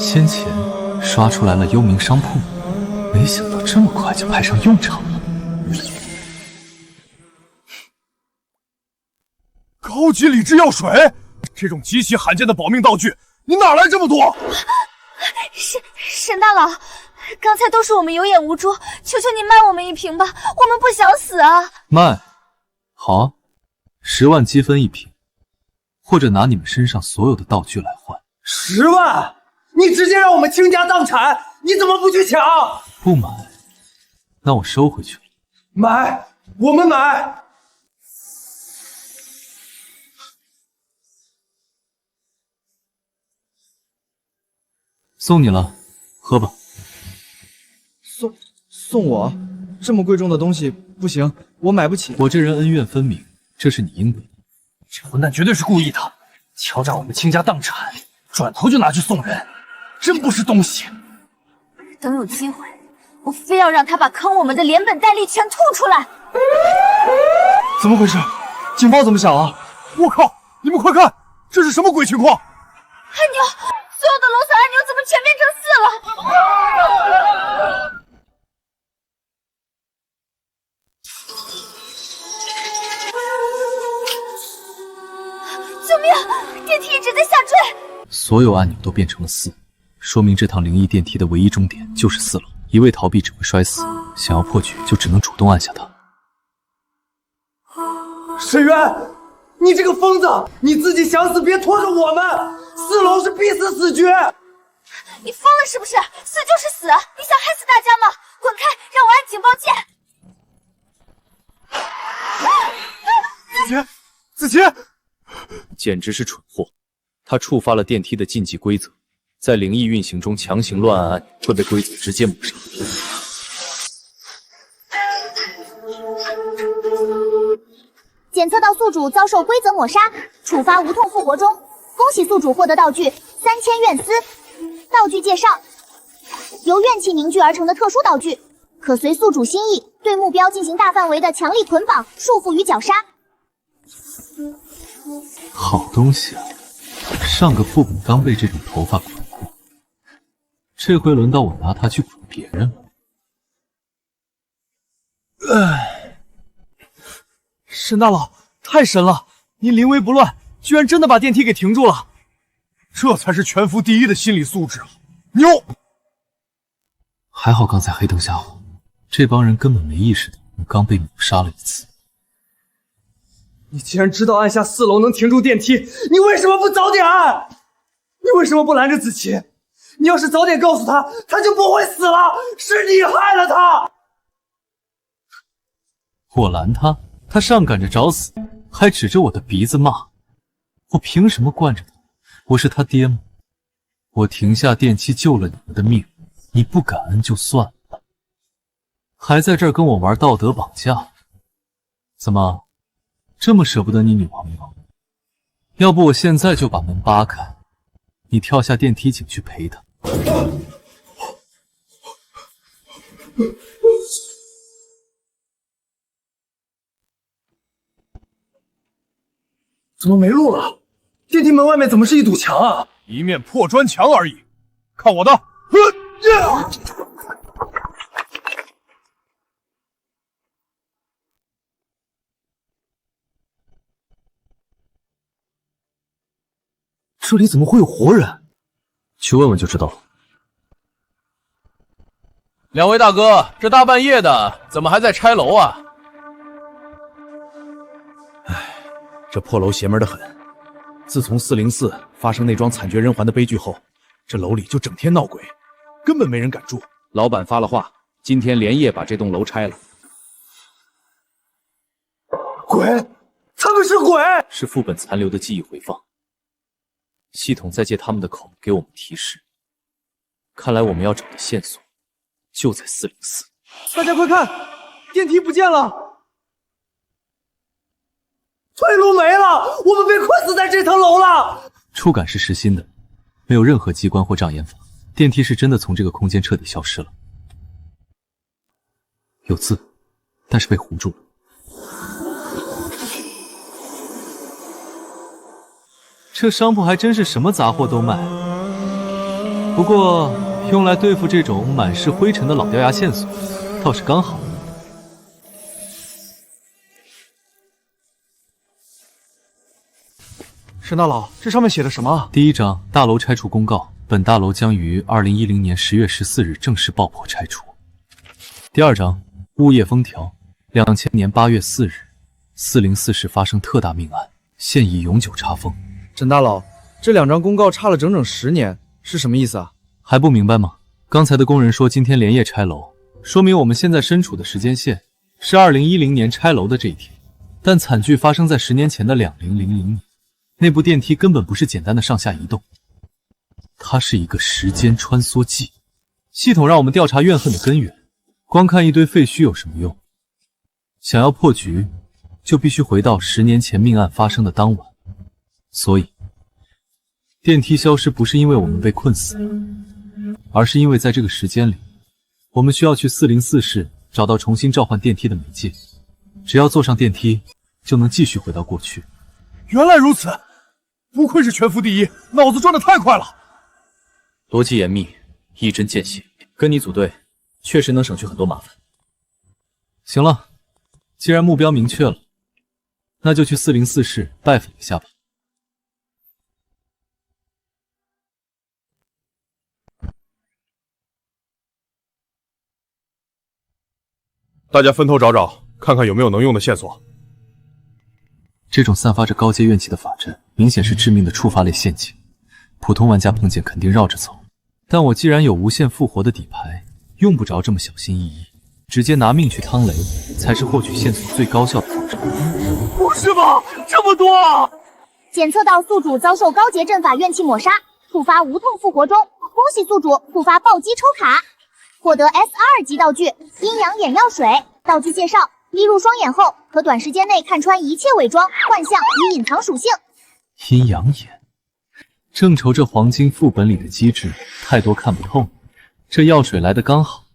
先前刷出来了幽冥商铺，没想到这么快就派上用场了。高级理智药水，这种极其罕见的保命道具，你哪来这么多？沈大佬，刚才都是我们有眼无珠，求求你卖我们一瓶吧，我们不想死啊！卖，好啊，10万积分一瓶，或者拿你们身上所有的道具来换。10万？你直接让我们倾家荡产，你怎么不去抢？不买，那我收回去了。买，我们买。送你了，喝吧。送我？这么贵重的东西不行，我买不起。我这人恩怨分明，这是你应得的。这混蛋绝对是故意的，敲诈我们倾家荡产，转头就拿去送人，真不是东西。等有机会，我非要让他把坑我们的连本带利全吐出来。怎么回事？警报怎么响了？我靠！你们快看，这是什么鬼情况？按钮，所有的楼层按钮怎么全变成4了？救命！电梯一直在下坠。所有按钮都变成了4，说明这趟灵异电梯的唯一终点就是4楼。一味逃避只会摔死，想要破局就只能主动按下它。沈渊，你这个疯子，你自己想死别拖着我们，4楼是必死死局。你疯了是不是？死就是死，你想害死大家吗？滚开，让我按警报键。子琪，简直是蠢货！他触发了电梯的禁忌规则，在灵异运行中强行乱按按钮会被规则直接抹杀。检测到宿主遭受规则抹杀，处罚无痛复活中。恭喜宿主获得道具3000怨丝。道具介绍：由怨气凝聚而成的特殊道具，可随宿主心意对目标进行大范围的强力捆绑、束缚与绞杀。好东西啊！上个副本刚被这种头发捆过，这回轮到我拿它去捆别人了。沈大佬，太神了！您临危不乱，居然真的把电梯给停住了，这才是全服第一的心理素质啊！牛！还好刚才黑灯瞎火，这帮人根本没意识到我刚被秒杀了一次。你既然知道按下4楼能停住电梯，你为什么不早点按？你为什么不拦着子琪？你要是早点告诉他，他就不会死了。是你害了他。我拦他，他上赶着找死，还指着我的鼻子骂。我凭什么惯着他？我是他爹吗？我停下电梯救了你们的命，你不感恩就算了，还在这儿跟我玩道德绑架。怎么这么舍不得你女朋友？要不我现在就把门扒开，你跳下电梯井去陪她。怎么没路了？电梯门外面怎么是一堵墙啊？一面破砖墙而已，看我的！这里怎么会有活人？去问问就知道了。两位大哥，这大半夜的，怎么还在拆楼啊？这破楼邪门的很。自从404发生那桩惨绝人寰的悲剧后，这楼里就整天闹鬼，根本没人敢住。老板发了话，今天连夜把这栋楼拆了。鬼？他们是鬼？是副本残留的记忆回放，系统在借他们的口给我们提示。看来我们要找的线索就在404。大家快看，电梯不见了！退路没了，我们被困死在这层楼了。触感是实心的，没有任何机关或障眼法，电梯是真的从这个空间彻底消失了。有字，但是被糊住了。这商铺还真是什么杂货都卖，不过用来对付这种满是灰尘的老掉牙线索，倒是刚好。沈大佬，这上面写的什么？第一章，大楼拆除公告，本大楼将于2010年10月14日正式爆破拆除。第二章，物业封条，2000年8月4日，404市发生特大命案，现已永久查封。沈大佬，这2张公告差了整整10年，是什么意思啊？还不明白吗？刚才的工人说今天连夜拆楼，说明我们现在身处的时间线是2010年拆楼的这一天，但惨剧发生在10年前的2000年。那部电梯根本不是简单的上下移动，它是一个时间穿梭剂。系统让我们调查怨恨的根源，光看一堆废墟有什么用？想要破局，就必须回到10年前命案发生的当晚。所以，电梯消失不是因为我们被困死，而是因为在这个时间里，我们需要去404市找到重新召唤电梯的媒介。只要坐上电梯，就能继续回到过去。原来如此，不愧是全服第一，脑子转得太快了。逻辑严密，一针见血，跟你组队确实能省去很多麻烦。行了，既然目标明确了，那就去404市拜访一下吧。大家分头找找，看看有没有能用的线索。这种散发着高阶怨气的法阵，明显是致命的触发类陷阱，普通玩家碰见肯定绕着走。但我既然有无限复活的底牌，用不着这么小心翼翼，直接拿命去趟雷，才是获取线索最高效的方式。不是吧，这么多啊！检测到宿主遭受高阶阵法怨气抹杀，触发无痛复活中，恭喜宿主触发暴击抽卡，获得 S2级道具阴阳眼药水。道具介绍：滴入双眼后，可短时间内看穿一切伪装、幻象与隐藏属性。阴阳眼，正愁这黄金副本里的机制太多看不透，这药水来得刚好。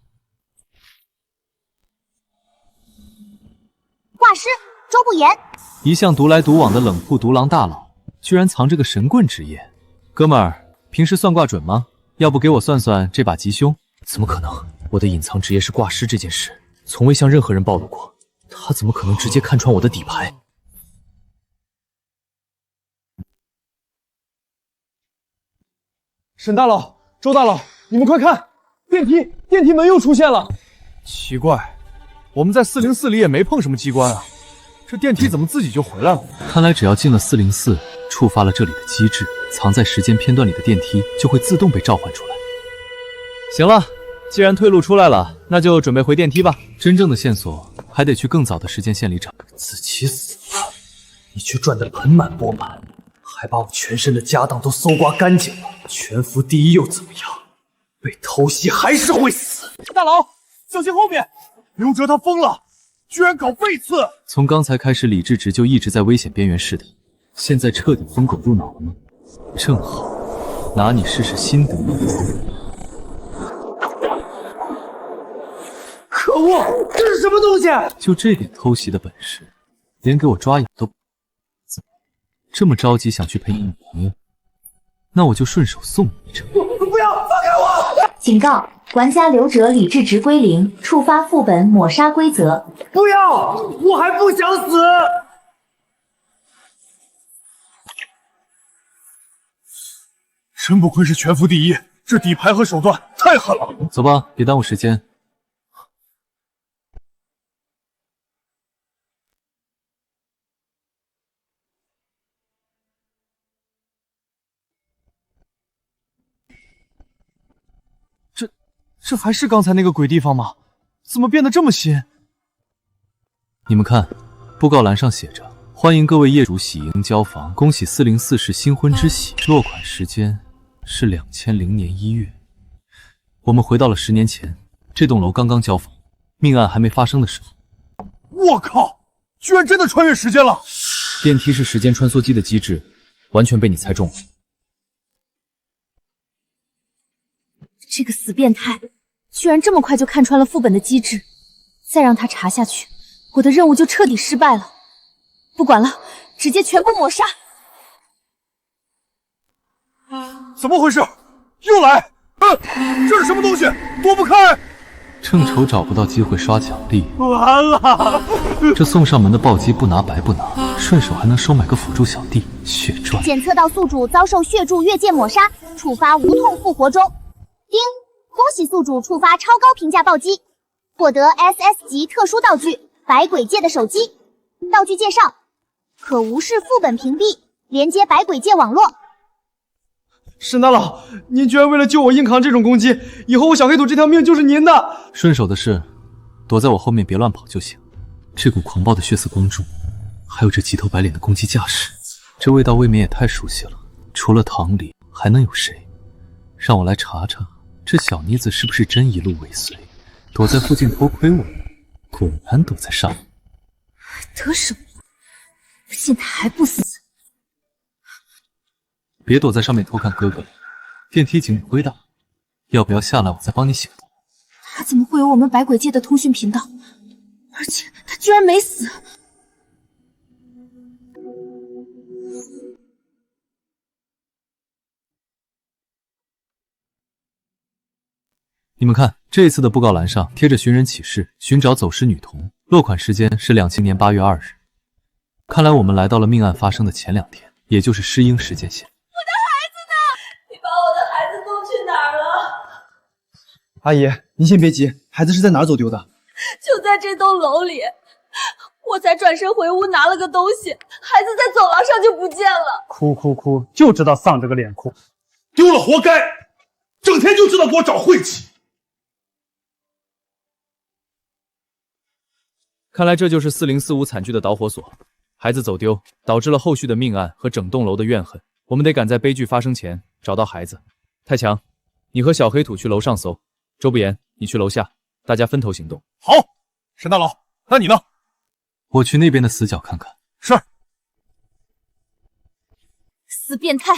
画师周不言，一向独来独往的冷酷独狼大佬，居然藏着个神棍职业，哥们儿，平时算卦准吗？要不给我算算这把吉凶？怎么可能？我的隐藏职业是卦师这件事，从未向任何人暴露过。他怎么可能直接看穿我的底牌？沈大佬、周大佬，你们快看，电梯门又出现了。奇怪，我们在404里也没碰什么机关啊，这电梯怎么自己就回来了？看来只要进了404，触发了这里的机制，藏在时间片段里的电梯就会自动被召唤出来。行了，既然退路出来了，那就准备回电梯吧。真正的线索还得去更早的时间线里找。子期死了，你却赚得盆满钵满，还把我全身的家当都搜刮干净了。全服第一又怎么样？被偷袭还是会死。大佬，小心后面！刘哲他疯了，居然搞背刺！从刚才开始，李志直就一直在危险边缘试探，现在彻底疯狗入脑了吗？正好，拿你试试心得。可恶，这是什么东西？就这点偷袭的本事，连给我抓痒都不……这么着急想去陪你女朋友，那我就顺手送你一程。不要放开我！警告：玩家刘哲理智值归零，触发副本抹杀规则。不要，我还不想死。真不愧是全服第一，这底牌和手段太狠了。走吧，别耽误时间。这还是刚才那个鬼地方吗？怎么变得这么新？你们看，布告栏上写着：欢迎各位业主喜迎交房，恭喜404是新婚之喜，落款时间是2000年1月。我们回到了10年前，这栋楼刚刚交房，命案还没发生的时候。我靠，居然真的穿越时间了！电梯是时间穿梭机的机制，完全被你猜中了。这个死变态，居然这么快就看穿了副本的机制，再让他查下去，我的任务就彻底失败了。不管了，直接全部抹杀！怎么回事？又来！这是什么东西？躲不开！正愁找不到机会刷奖励，完了！这送上门的暴击不拿白不拿，顺手还能收买个辅助小弟。血赚！检测到宿主遭受血柱越界抹杀，触发无痛复活中。叮！恭喜宿主触发超高评价暴击，获得 SS 级特殊道具百鬼界的手机。道具介绍：可无视副本屏蔽，连接百鬼界网络。沈大佬，您居然为了救我硬扛这种攻击，以后我小黑土这条命就是您的。顺手的事，躲在我后面别乱跑就行。这股狂暴的血色光柱，还有这急头白脸的攻击架势，这味道未免也太熟悉了。除了唐离，还能有谁？让我来查查，这小妮子是不是真一路尾随，躲在附近偷窥我？果然躲在上面。得手了，现在还不死？别躲在上面偷看哥哥，电梯警徽的，要不要下来我再帮你醒？他怎么会有我们百鬼界的通讯频道？而且他居然没死！你们看，这次的布告栏上贴着寻人启事，寻找走失女童，落款时间是2000年8月2日。看来我们来到了命案发生的前2天，也就是失婴时间线。我的孩子呢？你把我的孩子弄去哪儿了？阿姨，您先别急，孩子是在哪儿走丢的？就在这栋楼里。我才转身回屋拿了个东西，孩子在走廊上就不见了。哭，就知道丧着个脸哭，丢了活该，整天就知道给我找晦气。看来这就是4045惨剧的导火索，孩子走丢导致了后续的命案和整栋楼的怨恨。我们得赶在悲剧发生前找到孩子。太强，你和小黑土去楼上搜，周不言，你去楼下，大家分头行动。好，沈大佬，那你呢？我去那边的死角看看。是。死变态，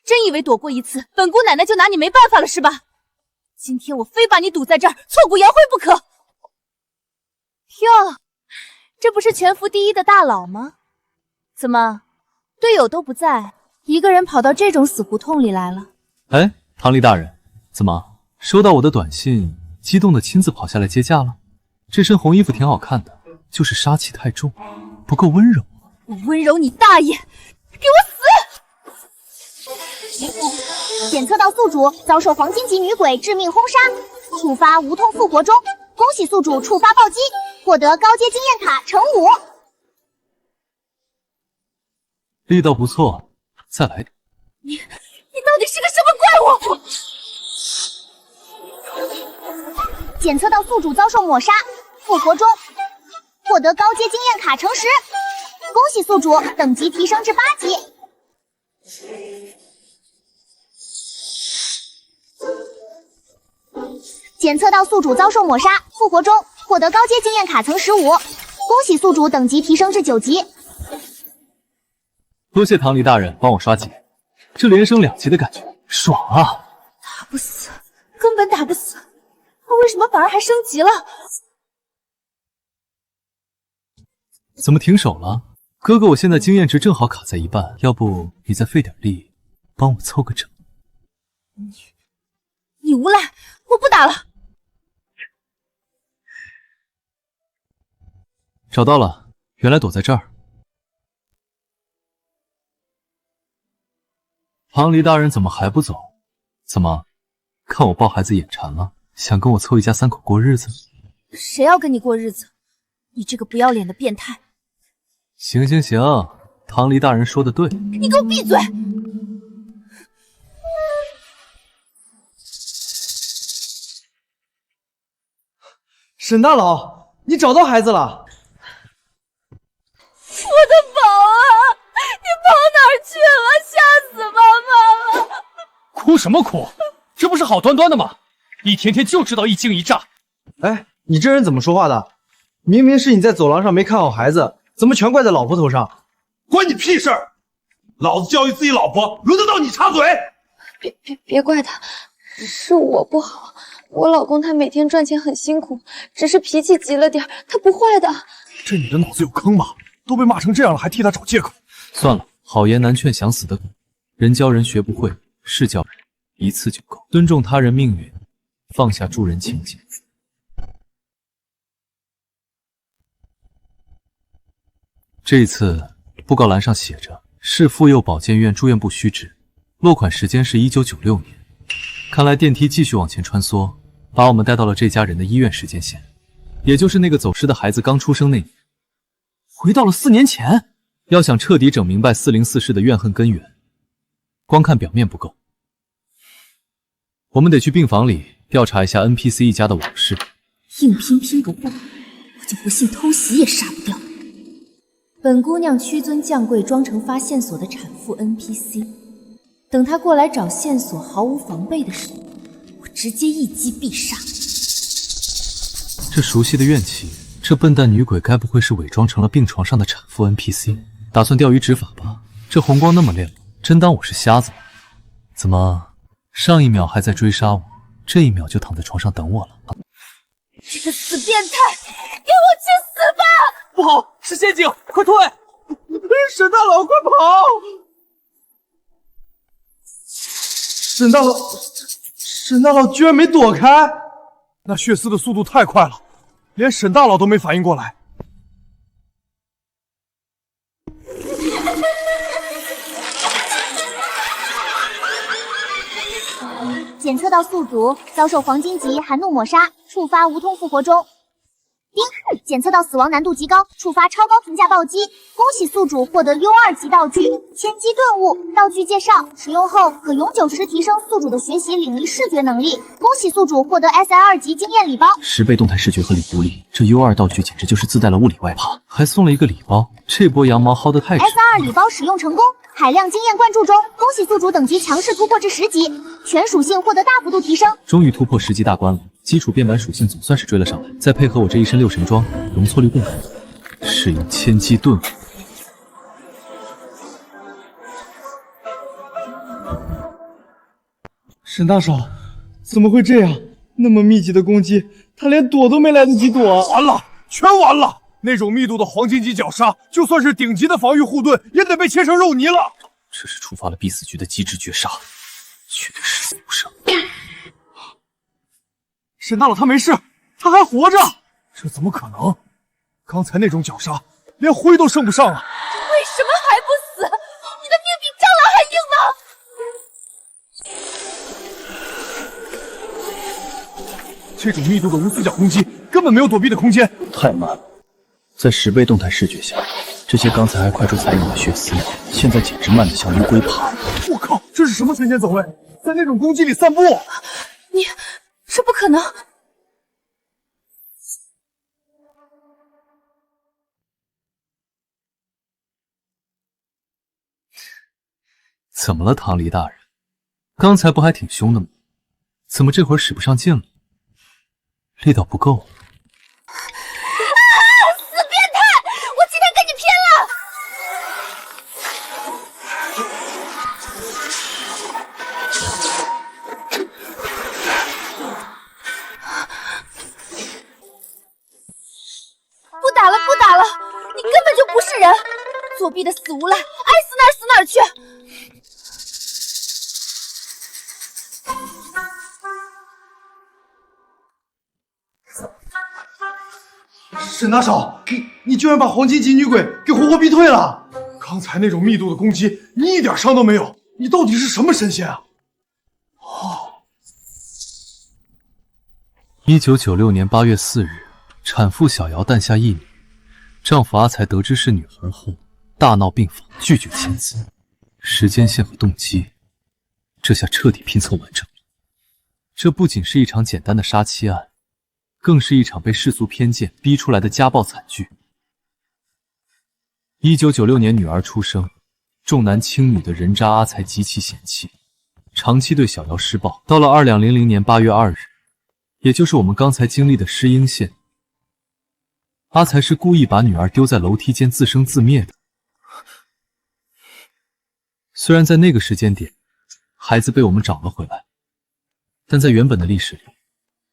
真以为躲过一次，本姑奶奶就拿你没办法了是吧？今天我非把你堵在这儿，挫骨扬灰不可！哟，这不是全服第一的大佬吗？怎么，队友都不在，一个人跑到这种死胡同里来了。哎，唐离大人，怎么收到我的短信，激动的亲自跑下来接驾了？这身红衣服挺好看的，就是杀气太重，不够温柔。我温柔你大爷！给我死！检测到宿主遭受黄金级女鬼致命轰杀，触发无痛复活中。恭喜宿主触发暴击，获得高阶经验卡乘5。力道不错，再来点。你到底是个什么怪物？检测到宿主遭受抹杀，复活中，获得高阶经验卡乘10。恭喜宿主等级提升至8级。检测到宿主遭受抹杀，复活中，获得高阶经验卡层15。恭喜宿主等级提升至9级。多谢唐离大人帮我刷级，这连升2级的感觉爽啊！打不死，根本打不死，他为什么反而还升级了？怎么停手了？哥哥，我现在经验值正好卡在一半，要不你再费点力，帮我凑个整。你无赖，我不打了。找到了，原来躲在这儿。唐离大人怎么还不走？怎么，看我抱孩子眼馋了，想跟我凑一家3口过日子？谁要跟你过日子？你这个不要脸的变态！行行行，唐离大人说的对。你给我闭嘴！沈大佬，你找到孩子了？我的宝啊，你跑哪儿去了？吓死妈妈了！哭什么哭？这不是好端端的吗？一天天就知道一惊一乍。哎，你这人怎么说话的？明明是你在走廊上没看好孩子，怎么全怪在老婆头上？关你屁事儿！老子教育自己老婆，轮得到你插嘴？别怪他，是我不好。我老公他每天赚钱很辛苦，只是脾气急了点，他不坏的。这女的脑子有坑吧？都被骂成这样了，还替她找借口。算了，好言难劝想死的狗，人教人学不会，是教人一次就够。尊重他人命运，放下助人情节。这一次布告栏上写着市妇幼保健院住院部须知，落款时间是1996年。看来电梯继续往前穿梭，把我们带到了这家人的医院时间线，也就是那个走失的孩子刚出生那年，回到了4年前。要想彻底整明白404市的怨恨根源，光看表面不够，我们得去病房里调查一下 NPC 一家的往事。硬拼拼不过，我就不信偷袭也杀不掉。本姑娘屈尊降贵，装成发线索的产妇 NPC， 等她过来找线索毫无防备的时候，我直接一击必杀。这熟悉的怨气，这笨蛋女鬼该不会是伪装成了病床上的产妇 NPC， 打算钓鱼执法吧？这红光那么亮，真当我是瞎子吗？怎么上一秒还在追杀我，这一秒就躺在床上等我了？这个死变态，给我去死吧！不好，是陷阱，快退！沈大佬，快跑！沈大佬居然没躲开！那血丝的速度太快了，连沈大佬都没反应过来。检测到宿主遭受黄金级寒怒抹杀，触发无痛复活中。丁，检测到死亡难度极高，触发超高评价暴击。恭喜宿主获得 U2 级道具千机顿悟。道具介绍：使用后可永久时提升宿主的学习领力视觉能力。恭喜宿主获得 SI2 级经验礼包，10倍动态视觉和领悟力。这 U2 道具简直就是自带了物理外趴，还送了一个礼包。这波羊毛薅得太值。SI2 礼包使用成功，海量经验灌注中。恭喜宿主等级强势突破至10级，全属性获得大幅度提升。终于突破10级大关了。基础变版属性总算是追了上来，再配合我这一身6神装，容错率更高。使用千机顿悟。沈大少，怎么会这样？那么密集的攻击，他连躲都没来得及躲。完了，全完了！那种密度的黄金级绞杀，就算是顶级的防御护盾，也得被切成肉泥了。这是触发了必死局的机制绝杀，绝对是死无生。沈大佬他没事，他还活着，这怎么可能？刚才那种绞杀，连灰都升不上啊！为什么还不死？你的命比蟑螂还硬呢！这种密度的无死角攻击，根本没有躲避的空间。太慢了，在10倍动态视觉下，这些刚才还快速采用的血丝，现在简直慢得像乌龟爬。我靠，这是什么神仙走位？在那种攻击里散步？这不可能！怎么了，唐离大人？刚才不还挺凶的吗？怎么这会儿使不上劲了？力道不够。死变态！我今天跟你拼了！不打了，不打了！你根本就不是人，作弊的死无赖，爱死哪儿死哪儿去！沈大少，你居然把黄金级女鬼给活活逼退了！刚才那种密度的攻击，你一点伤都没有，你到底是什么神仙啊！1996年8月4日，产妇小瑶诞下一女，丈夫阿才得知是女孩后，大闹病房，拒绝签字。时间线和动机，这下彻底拼凑完整了。这不仅是一场简单的杀妻案，更是一场被世俗偏见逼出来的家暴惨剧。1996年女儿出生，重男轻女的人渣阿才极其嫌弃，长期对小瑶施暴。到了2000年8月2日，也就是我们刚才经历的诗英县，阿才是故意把女儿丢在楼梯间自生自灭的。虽然在那个时间点，孩子被我们找了回来，但在原本的历史里，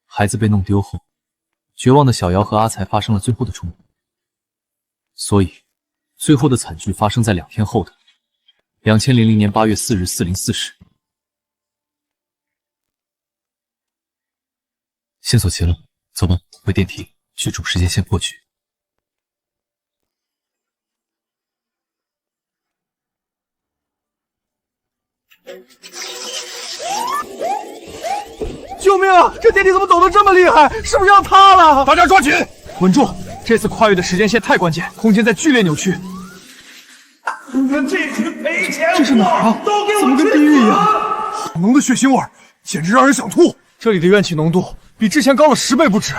孩子被弄丢后，绝望的小瑶和阿才发生了最后的冲突，所以最后的惨剧发生在2天后的2000年8月4日4:04时。线索齐了，走吧，回电梯去主时间线破局。救命啊！这电梯怎么抖得这么厉害？是不是要塌了？大家抓紧，稳住！这次跨越的时间线太关键，空间在剧烈扭曲。你们这群赔钱货！这是哪儿啊？怎么跟地狱一样？好浓的血腥味，简直让人想吐！这里的怨气浓度比之前高了10倍不止。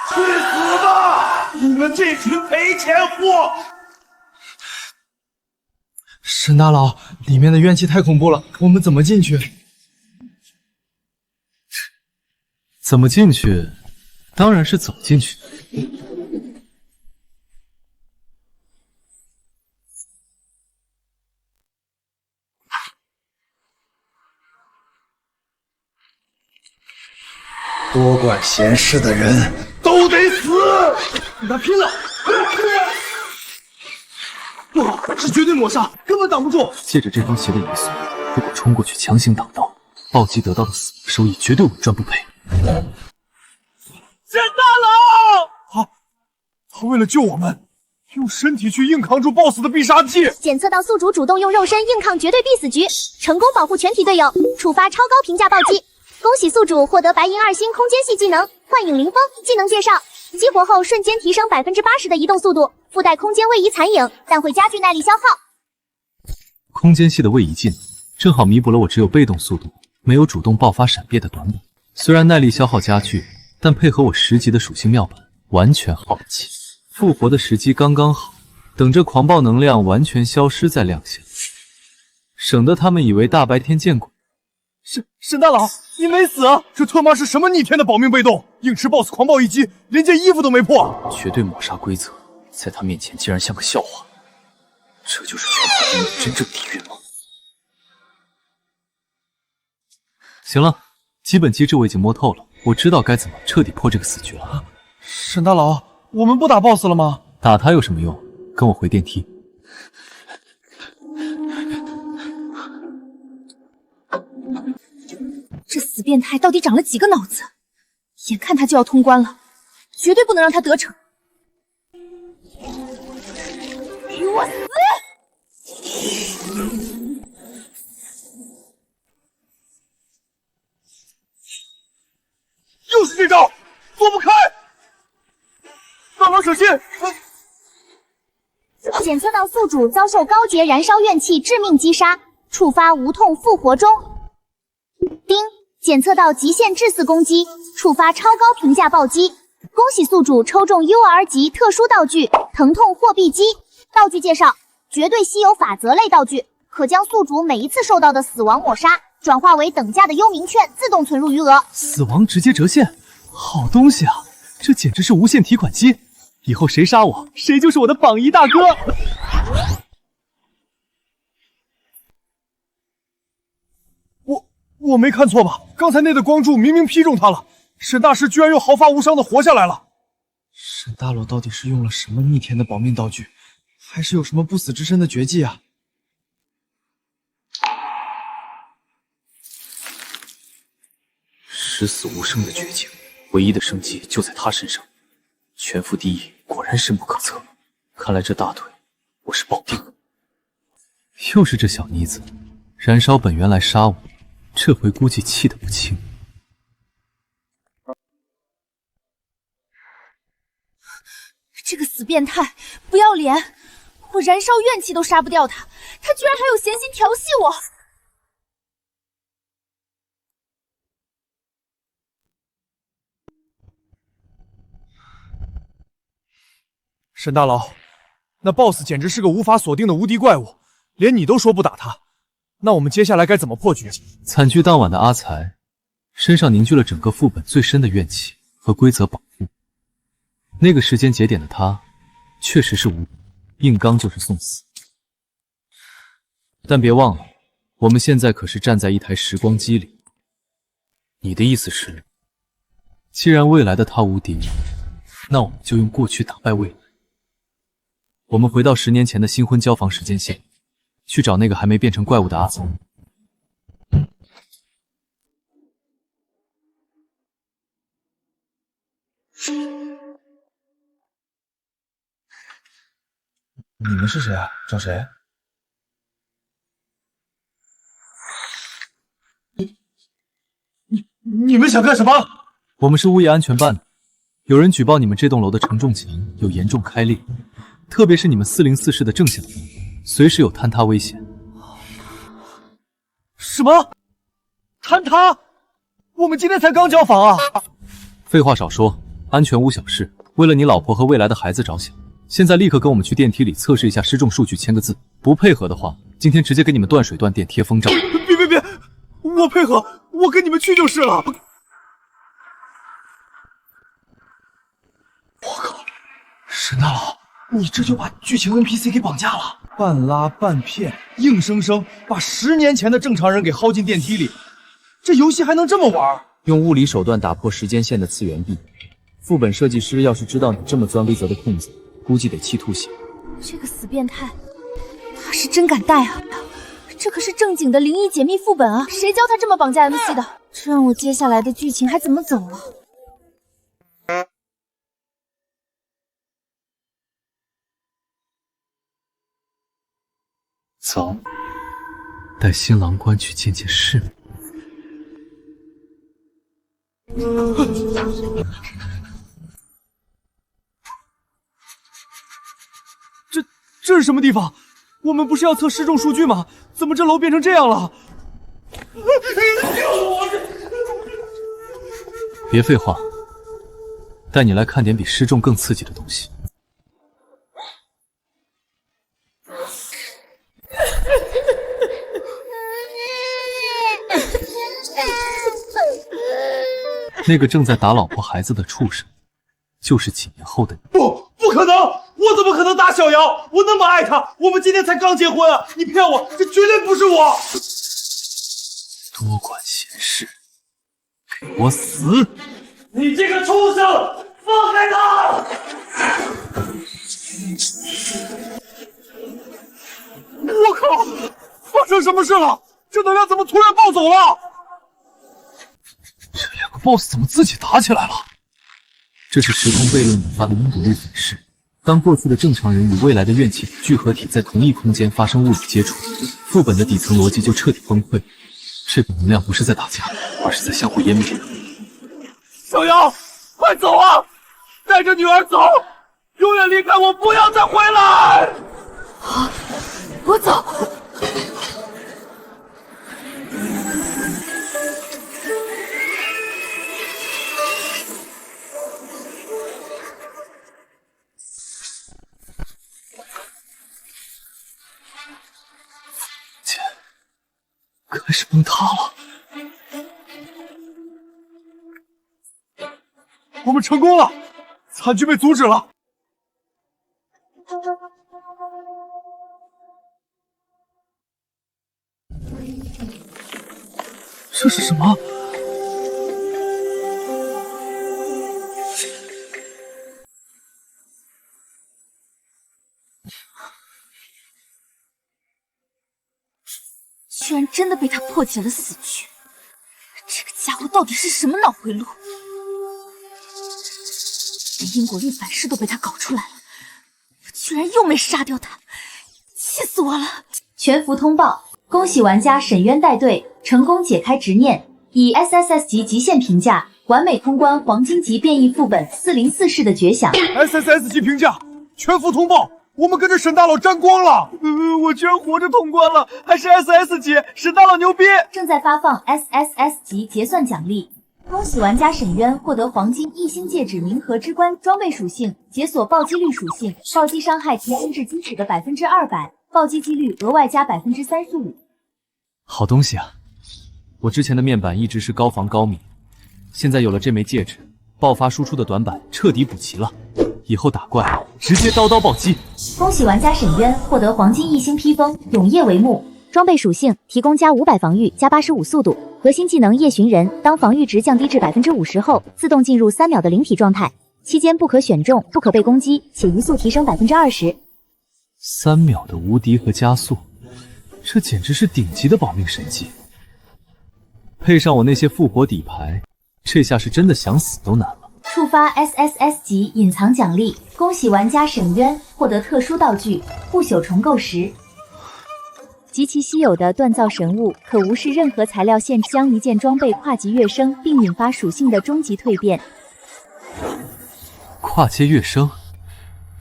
去死吧！你们这群赔钱货！沈大佬，里面的怨气太恐怖了，我们怎么进去？怎么进去？当然是走进去。多管闲事的人都得死！跟他拼了！不好，是绝对抹杀，根本挡不住。借着这双鞋的移速，如果冲过去强行挡道，暴击得到的死亡收益绝对稳赚不赔。沈大佬，他为了救我们，用身体去硬扛住 BOSS 的必杀技。检测到宿主主动用肉身硬抗绝对必死局，成功保护全体队友，触发超高评价暴击。恭喜宿主获得白银2星空间系技能幻影凌风。技能介绍：激活后瞬间提升80%的移动速度，附带空间位移残影，但会加剧耐力消耗。空间系的位移技能正好弥补了我只有被动速度，没有主动爆发闪避的短板。虽然耐力消耗加剧，但配合我10级的属性妙板，完全耗得起。复活的时机刚刚好，等着狂暴能量完全消失再亮相，省得他们以为大白天见鬼。沈大佬，你没死啊？这他妈是什么逆天的保命被动？硬吃 BOSS 狂暴一击，连件衣服都没破。绝对抹杀规则，在他面前竟然像个笑话。这就是拳法中的真正底蕴吗？行了，基本机制我已经摸透了，我知道该怎么彻底破这个死局了。沈大佬，我们不打 BOSS 了吗？打他有什么用？跟我回电梯。这死变态到底长了几个脑子？眼看他就要通关了，绝对不能让他得逞！给我死！又是这招，躲不开！大佬小心！检测到宿主遭受高阶燃烧怨气致命击杀，触发无痛复活中。丁，检测到极限致死攻击，触发超高评价暴击。恭喜宿主抽中 UR 级特殊道具疼痛货币机。道具介绍：绝对稀有法则类道具，可将宿主每一次受到的死亡抹杀转化为等价的幽冥券，自动存入余额。死亡直接折现，好东西啊！这简直是无限提款机。以后谁杀我，谁就是我的榜一大哥。我没看错吧？刚才那的光柱明明劈中他了，沈大师居然又毫发无伤的活下来了。沈大佬到底是用了什么逆天的保命道具，还是有什么不死之身的绝技啊？十死无生的绝境，唯一的生机就在他身上。全副第一，果然深不可测。看来这大腿我是保定了。又是这小妮子，燃烧本源来杀我，这回估计气得不轻。这个死变态，不要脸！我燃烧怨气都杀不掉他，他居然还有闲心调戏我！沈大佬，那 BOSS 简直是个无法锁定的无敌怪物，连你都说不打他，那我们接下来该怎么破局？惨剧当晚的阿才，身上凝聚了整个副本最深的怨气和规则保护。那个时间节点的他，确实是无敌，硬刚就是送死。但别忘了，我们现在可是站在一台时光机里。你的意思是，既然未来的他无敌，那我们就用过去打败未来。我们回到10年前的新婚交房时间线，去找那个还没变成怪物的阿才。你们是谁啊？找谁？你们想干什么？我们是物业安全办的，有人举报你们这栋楼的承重墙有严重开裂，特别是你们404室的正下方，随时有坍塌危险。什么？坍塌？我们今天才刚交房啊！废话少说，安全无小事。为了你老婆和未来的孩子着想，现在立刻跟我们去电梯里测试一下失重数据，签个字。不配合的话，今天直接给你们断水断电贴封罩。别！我配合，我跟你们去就是了。我靠，沈大佬，你这就把剧情 NPC 给绑架了，半拉半骗，硬生生把10年前的正常人给薅进电梯里，这游戏还能这么玩？用物理手段打破时间线的次元壁，副本设计师要是知道你这么钻规则的空子，估计得气吐血。这个死变态，他是真敢带啊！这可是正经的灵异解密副本啊，谁教他这么绑架 MC 的？这让我接下来的剧情还怎么走啊？走，带新郎官去见见世面。这是什么地方？我们不是要测失重数据吗？怎么这楼变成这样了？别废话，带你来看点比失重更刺激的东西。那个正在打老婆孩子的畜生，就是几年后的你。不可能！我怎么可能打小瑶？我那么爱她，我们今天才刚结婚啊！你骗我，这绝对不是我！多管闲事，给我死！你这个畜生，放开他！我靠！发生什么事了？这能量怎么突然暴走了？这两个 BOSS 怎么自己打起来了？这是时空悖论引发的因果律反噬。当过去的正常人与未来的怨气聚合体在同一空间发生物理接触，副本的底层逻辑就彻底崩溃。这股能量不是在打架，而是在相互湮灭。小瑶，快走啊！带着女儿走，永远离开我，不要再回来！好，我走。开始崩塌了。我们成功了，惨剧被阻止了。这是什么？居然真的被他破解了死局，这个家伙到底是什么脑回路？连因果律反噬都被他搞出来了，我居然又没杀掉他，气死我了！全服通报，恭喜玩家沈渊带队成功解开执念，以 SSS 级极限评价完美通关黄金级变异副本404式的绝响。SSS 级评价，全服通报。我们跟着沈大佬沾光了，我居然活着通关了，还是 SS 级，沈大佬牛逼！正在发放 SSS 级结算奖励，恭喜玩家沈渊获得黄金一星戒指冥河之冠装备属性，解锁暴击率属性，暴击伤害提升至基础的200%，暴击几率额外加35%。好东西啊！我之前的面板一直是高防高敏，现在有了这枚戒指，爆发输出的短板彻底补齐了。以后打怪直接刀刀暴击！恭喜玩家沈渊获得黄金一星披风，永夜为幕。装备属性提供加500防御，加85速度。核心技能夜巡人，当防御值降低至50%后，自动进入3秒的灵体状态，期间不可选中，不可被攻击，且移速提升20%。3秒的无敌和加速，这简直是顶级的保命神技。配上我那些复活底牌，这下是真的想死都难了。触发 SSS 级隐藏奖励，恭喜玩家沈渊获得特殊道具不朽重构石，极其稀有的锻造神物，可无视任何材料限制，将一件装备跨级跃升，并引发属性的终极蜕变。跨阶跃升，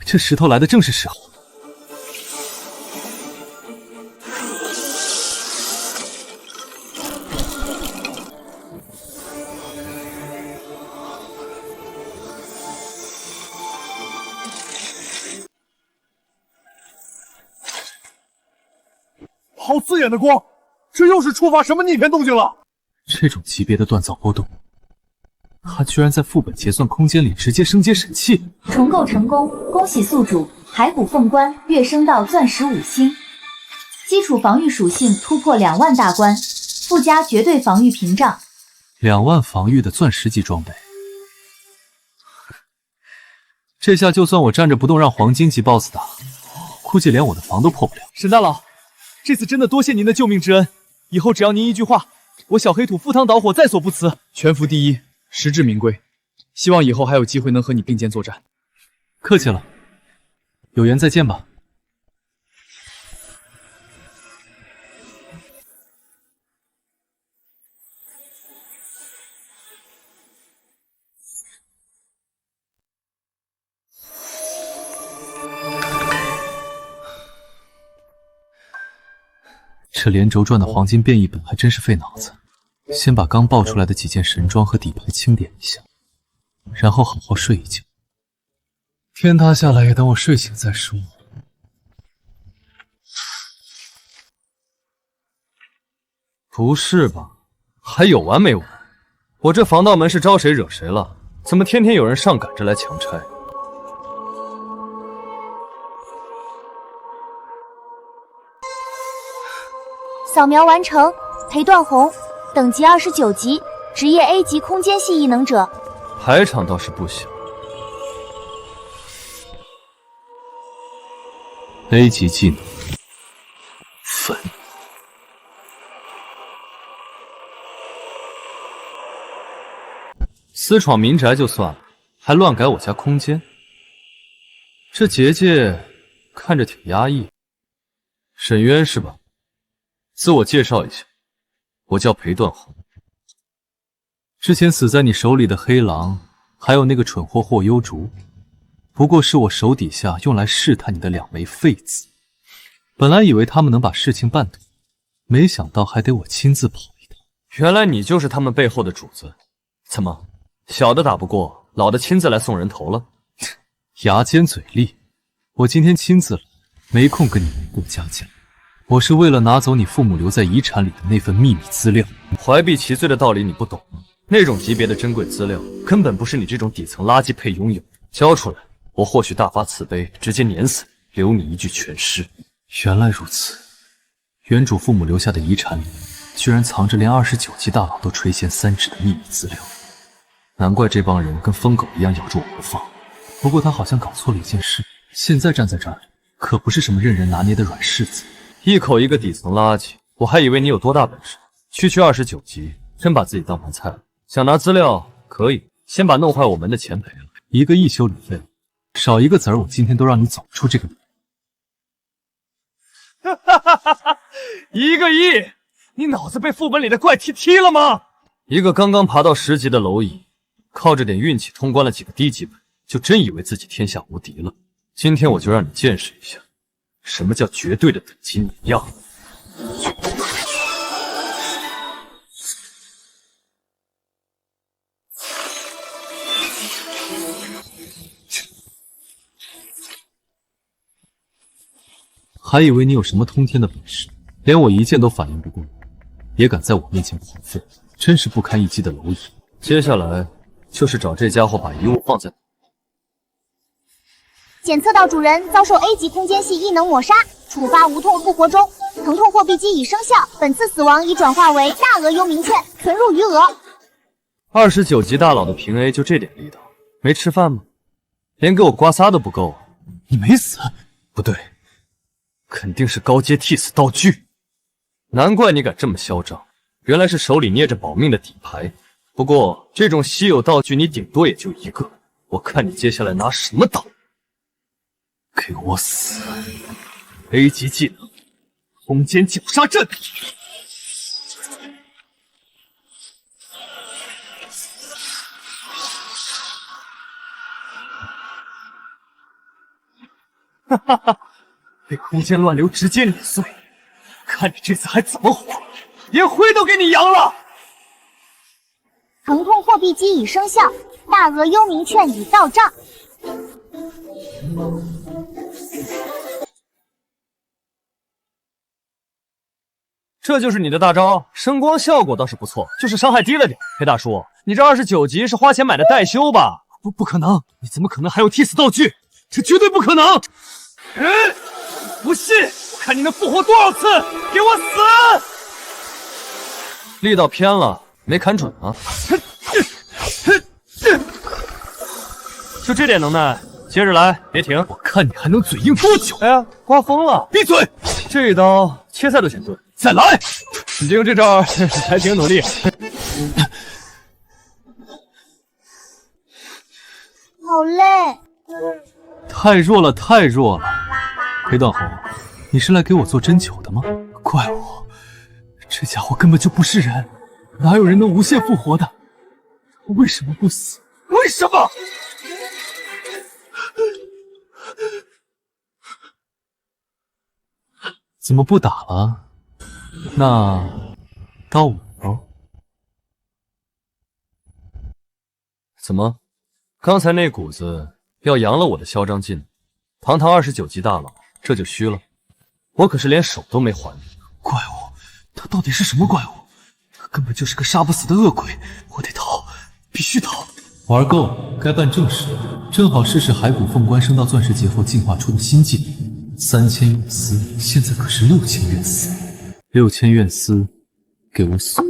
这石头来的正是时候。好刺眼的光，这又是触发什么逆天动静了？这种级别的锻造波动，他居然在副本结算空间里直接升阶神器，重构成功！恭喜宿主骸骨凤冠跃升到钻石5星，基础防御属性突破2万大关，附加绝对防御屏障，2万防御的钻石级装备。这下就算我站着不动让黄金级 BOSS 打，估计连我的防都破不了。沈大佬，这次真的多谢您的救命之恩，以后只要您一句话，我小黑土赴汤蹈火在所不辞。全服第一，实至名归。希望以后还有机会能和你并肩作战。客气了，有缘再见吧。这连轴转的黄金变异本还真是费脑子。先把刚爆出来的几件神装和底牌清点一下，然后好好睡一觉。天塌下来也等我睡醒再说。不是吧？还有完没完？我这防盗门是招谁惹谁了？怎么天天有人上赶着来强拆？扫描完成，裴段宏，等级29级，职业 A 级空间系异能者。排场倒是不小。A 级技能，粉。私闯民宅就算了，还乱改我家空间，这结界看着挺压抑。沈渊是吧？自我介绍一下，我叫裴断红。之前死在你手里的黑狼，还有那个蠢货霍幽竹，不过是我手底下用来试探你的2枚废子。本来以为他们能把事情办妥，没想到还得我亲自跑一趟。原来你就是他们背后的主子。怎么，小的打不过，老的亲自来送人头了？牙尖嘴利，我今天亲自来，没空跟你们过家家。我是为了拿走你父母留在遗产里的那份秘密资料。怀璧其罪的道理你不懂吗？那种级别的珍贵资料，根本不是你这种底层垃圾配拥有。交出来，我或许大发慈悲，直接碾死你，留你一具全尸。原来如此，原主父母留下的遗产里，居然藏着连29级大佬都垂涎3尺的秘密资料。难怪这帮人跟疯狗一样咬住我不放。不过他好像搞错了一件事，现在站在这儿，可不是什么任人拿捏的软柿子。一口一个底层垃圾，我还以为你有多大本事。区29级，真把自己当盘菜了。想拿资料可以，先把弄坏我门的钱赔了，1个亿修理费，少一个子儿，我今天都让你走不出这个门。1个亿，你脑子被副本里的怪踢了吗？一个刚刚爬到10级的蝼蚁，靠着点运气通关了几个低级本，就真以为自己天下无敌了。今天我就让你见识一下，什么叫绝对的等级碾压。还以为你有什么通天的本事，连我一剑都反应不过来，也敢在我面前狂吠，真是不堪一击的蝼蚁。接下来就是找这家伙把遗物放在。检测到主人遭受 A 级空间系异能抹杀，处罚无痛复活中，疼痛货币机已生效，本次死亡已转化为大额幽冥券，存入余额。29级大佬的平 A 就这点力道，没吃饭吗？连给我刮痧都不够。你没死？不对，肯定是高阶替死道具。难怪你敢这么嚣张，原来是手里捏着保命的底牌。不过这种稀有道具你顶多也就1个，我看你接下来拿什么挡？给我死 ！A 级技能，空间绞杀阵。哈哈哈！被空间乱流直接碾碎，看你这次还怎么活！连灰都给你扬了！疼痛货币机已生效，大额幽冥券已到账。这就是你的大招，声光效果倒是不错，就是伤害低了点。裴大叔，你这29级是花钱买的代修吧？不可能，你怎么可能还有替死道具？这绝对不可能！不信，我看你能复活多少次！给我死！力道偏了，没砍准啊！就这点能耐，接着来，别停！我看你还能嘴硬多久！哎呀，刮风了！闭嘴！这一刀切菜都嫌钝，再来！你就用这招还挺努力。好累。太弱了，太弱了！裴断红，你是来给我做针灸的吗？怪物，这家伙根本就不是人，哪有人能无限复活的？为什么不死？为什么？怎么不打了？那到我喽。怎么，刚才那股子要扬了我的嚣张劲？堂堂29级大佬，这就虚了？我可是连手都没还你。怪物，他到底是什么怪物？他根本就是个杀不死的恶鬼！我得逃，必须逃！玩够，该办正事。正好试试骸骨凤冠升到钻石劫后进化出的新技能，3000怨丝，现在可是6000怨丝。6000怨丝，给我死！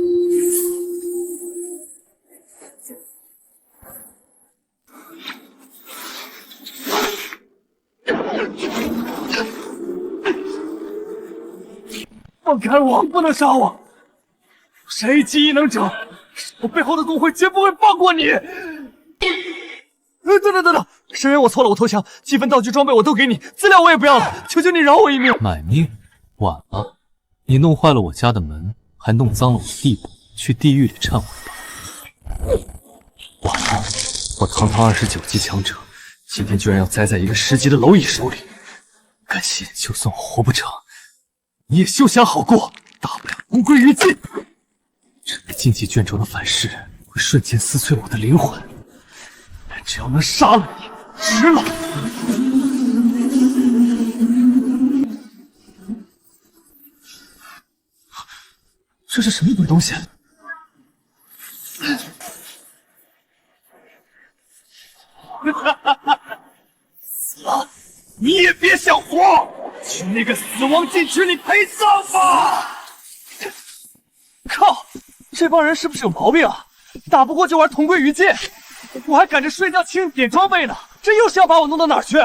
放开我！不能杀我！我是 A 级异能者，我背后的公会绝不会放过你！等，沈渊，我错了，我投降，积分、道具、装备我都给你，资料我也不要了，求求你饶我一命！买命？晚了，你弄坏了我家的门，还弄脏了我的地板，去地狱里忏悔吧！晚了，我堂堂29级强者，今天居然要栽在一个10级的蝼蚁手里，甘心就算我活不成，你也休想好过，大不了物归于尽。这个禁忌卷轴的反噬会瞬间撕碎我的灵魂，但只要能杀了你，值了。这是什么鬼东西？死了，你也别想活，去那个死亡禁区里陪葬吧！靠，这帮人是不是有毛病啊？打不过就玩同归于尽，我还赶着睡觉清点装备呢，这又是要把我弄到哪儿去？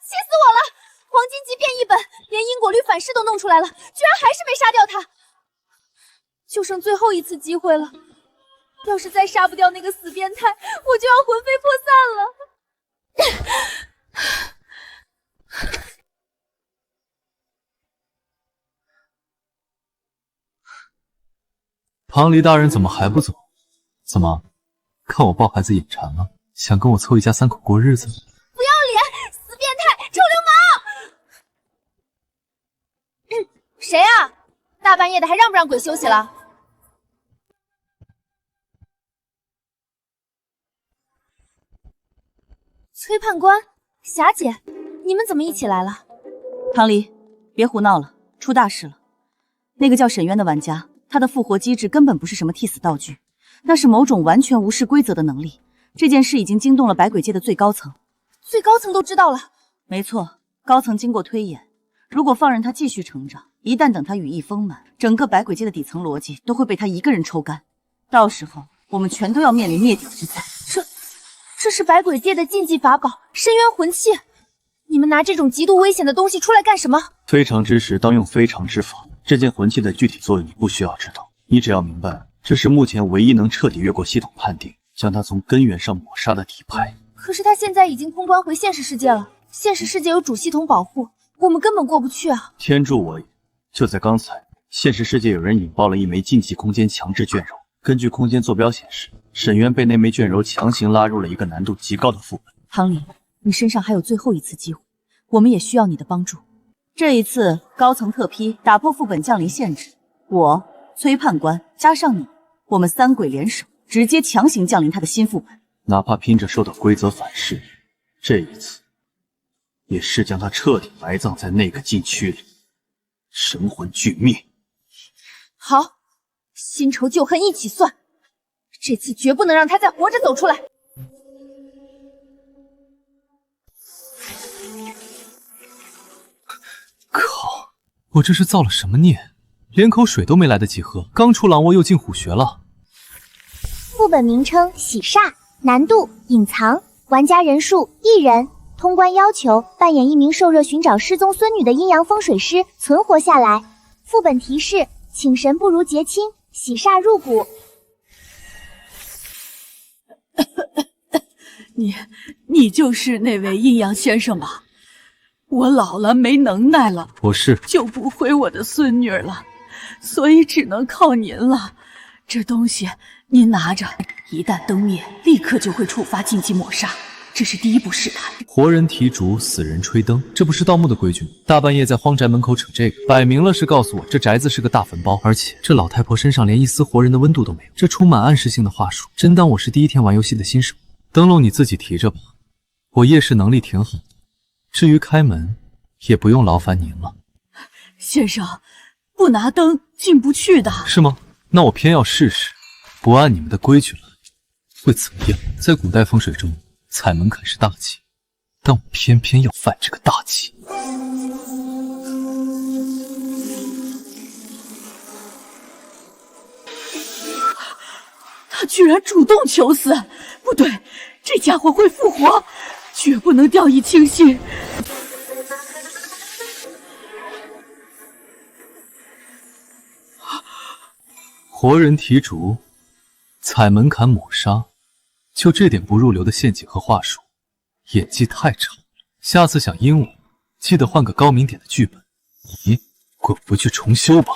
气死我了！黄金级变异本，连因果律反噬都弄出来了，居然还是没杀掉他，就剩最后一次机会了。要是再杀不掉那个死变态，我就要魂飞魄散了。庞离大人怎么还不走？怎么，看我抱孩子眼馋了，想跟我凑一家3口过日子？不要脸，死变态，臭流氓！谁啊？大半夜的还让不让鬼休息了？崔判官，霞姐，你们怎么一起来了？唐离，别胡闹了，出大事了。那个叫沈渊的玩家，他的复活机制根本不是什么替死道具，那是某种完全无视规则的能力。这件事已经惊动了百鬼界的最高层，最高层都知道了。没错，高层经过推演，如果放任他继续成长，一旦等他羽翼丰满，整个百鬼界的底层逻辑都会被他一个人抽干，到时候我们全都要面临灭顶之灾。这是百鬼界的禁忌法宝深渊魂器，你们拿这种极度危险的东西出来干什么？非常之时当用非常之法，这件魂器的具体作用你不需要知道，你只要明白，这是目前唯一能彻底越过系统判定，将它从根源上抹杀的底牌。可是他现在已经通关回现实世界了，现实世界有主系统保护，我们根本过不去啊！天助我也！就在刚才，现实世界有人引爆了一枚禁忌空间强制卷轴。根据空间坐标显示，沈渊被那枚卷轴强行拉入了一个难度极高的副本。唐离，你身上还有最后一次机会，我们也需要你的帮助。这一次高层特批打破副本降临限制，我崔判官加上你，我们3鬼联手，直接强行降临他的新副本。哪怕拼着受到规则反噬，这一次也是将他彻底埋葬在那个禁区里，神魂俱灭。好，新仇旧恨一起算，这次绝不能让他再活着走出来。靠！我这是造了什么孽？连口水都没来得及喝，刚出狼窝又进虎穴了。副本名称：洗煞，难度：隐藏，玩家人数1人，通关要求：扮演一名受热寻找失踪孙女的阴阳风水师，存活下来。副本提示：请神不如结亲，洗煞入骨。你就是那位阴阳先生吧？我老了没能耐了，我是救不回我的孙女了，所以只能靠您了。这东西您拿着，一旦灯灭，立刻就会触发禁忌抹杀，这是第一步试探。活人提烛，死人吹灯，这不是盗墓的规矩吗？大半夜在荒宅门口扯这个，摆明了是告诉我这宅子是个大坟包，而且这老太婆身上连一丝活人的温度都没有，这充满暗示性的话术，真当我是第一天玩游戏的新手？灯笼你自己提着吧，我夜视能力挺好的，至于开门，也不用劳烦您了。先生，不拿灯进不去的。是吗？那我偏要试试，不按你们的规矩来，会怎么样？在古代风水中，踩门槛是大忌，但我偏偏要犯这个大忌。他居然主动求死，不对，这家伙会复活，绝不能掉以轻心。活人提烛，踩门槛抹杀，就这点不入流的陷阱和话术，演技太差。下次想阴我，记得换个高明点的剧本。你滚回去重修吧。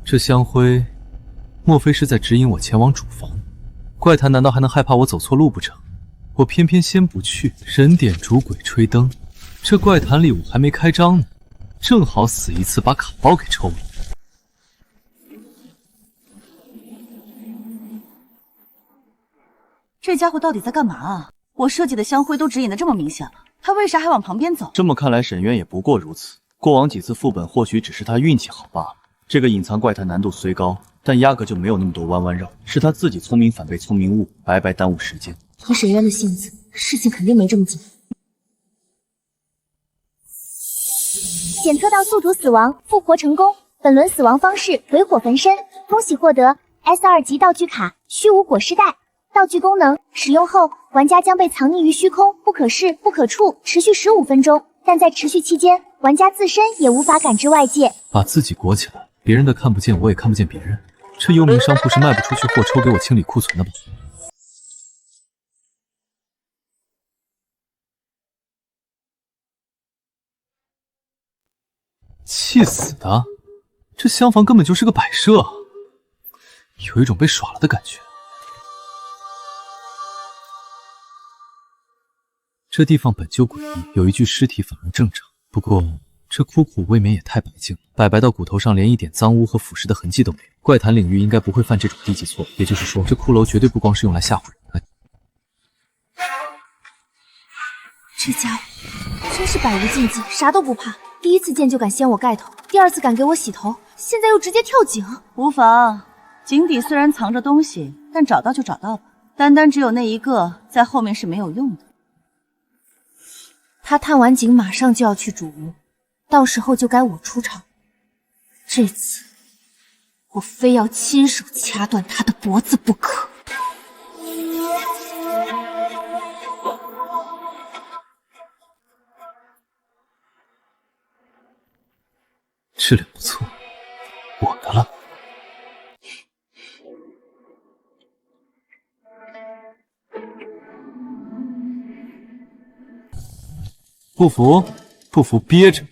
这香灰，莫非是在指引我前往主房？怪谈难道还能害怕我走错路不成？我偏偏先不去，人点烛，鬼吹灯，这怪谈礼物还没开张呢，正好死一次把卡包给抽了。这家伙到底在干嘛啊？我设计的香灰都指引的这么明显了，他为啥还往旁边走？这么看来，沈渊也不过如此。过往几次副本或许只是他运气好罢了。这个隐藏怪谈难度虽高，但压根就没有那么多弯弯绕，是他自己聪明反被聪明误，白白耽误时间。以沈渊的性子，事情肯定没这么简单。检测到宿主死亡，复活成功。本轮死亡方式鬼火焚身，恭喜获得 S2级道具卡虚无果实袋。道具功能使用后，玩家将被藏匿于虚空，不可视、不可触，持续15分钟。但在持续期间，玩家自身也无法感知外界。把自己裹起来，别人的看不见，我也看不见别人。这幽冥商铺是卖不出去货，抽给我清理库存的吧？气死的！这厢房根本就是个摆设，有一种被耍了的感觉。这地方本就诡异，有一具尸体反而正常。不过这枯骨未免也太白净了，白白到骨头上连一点脏污和腐蚀的痕迹都没有。怪谈领域应该不会犯这种低级错误，也就是说，这骷髅绝对不光是用来吓唬人的。这家伙真是百无禁忌，啥都不怕。第一次见就敢掀我盖头，第二次敢给我洗头，现在又直接跳井。无妨，井底虽然藏着东西，但找到就找到吧。单单只有那一个，在后面是没有用的。他探完井马上就要去主屋，到时候就该我出场。这次我非要亲手掐断他的脖子不可。质量不错，我的了。不服，不服憋着。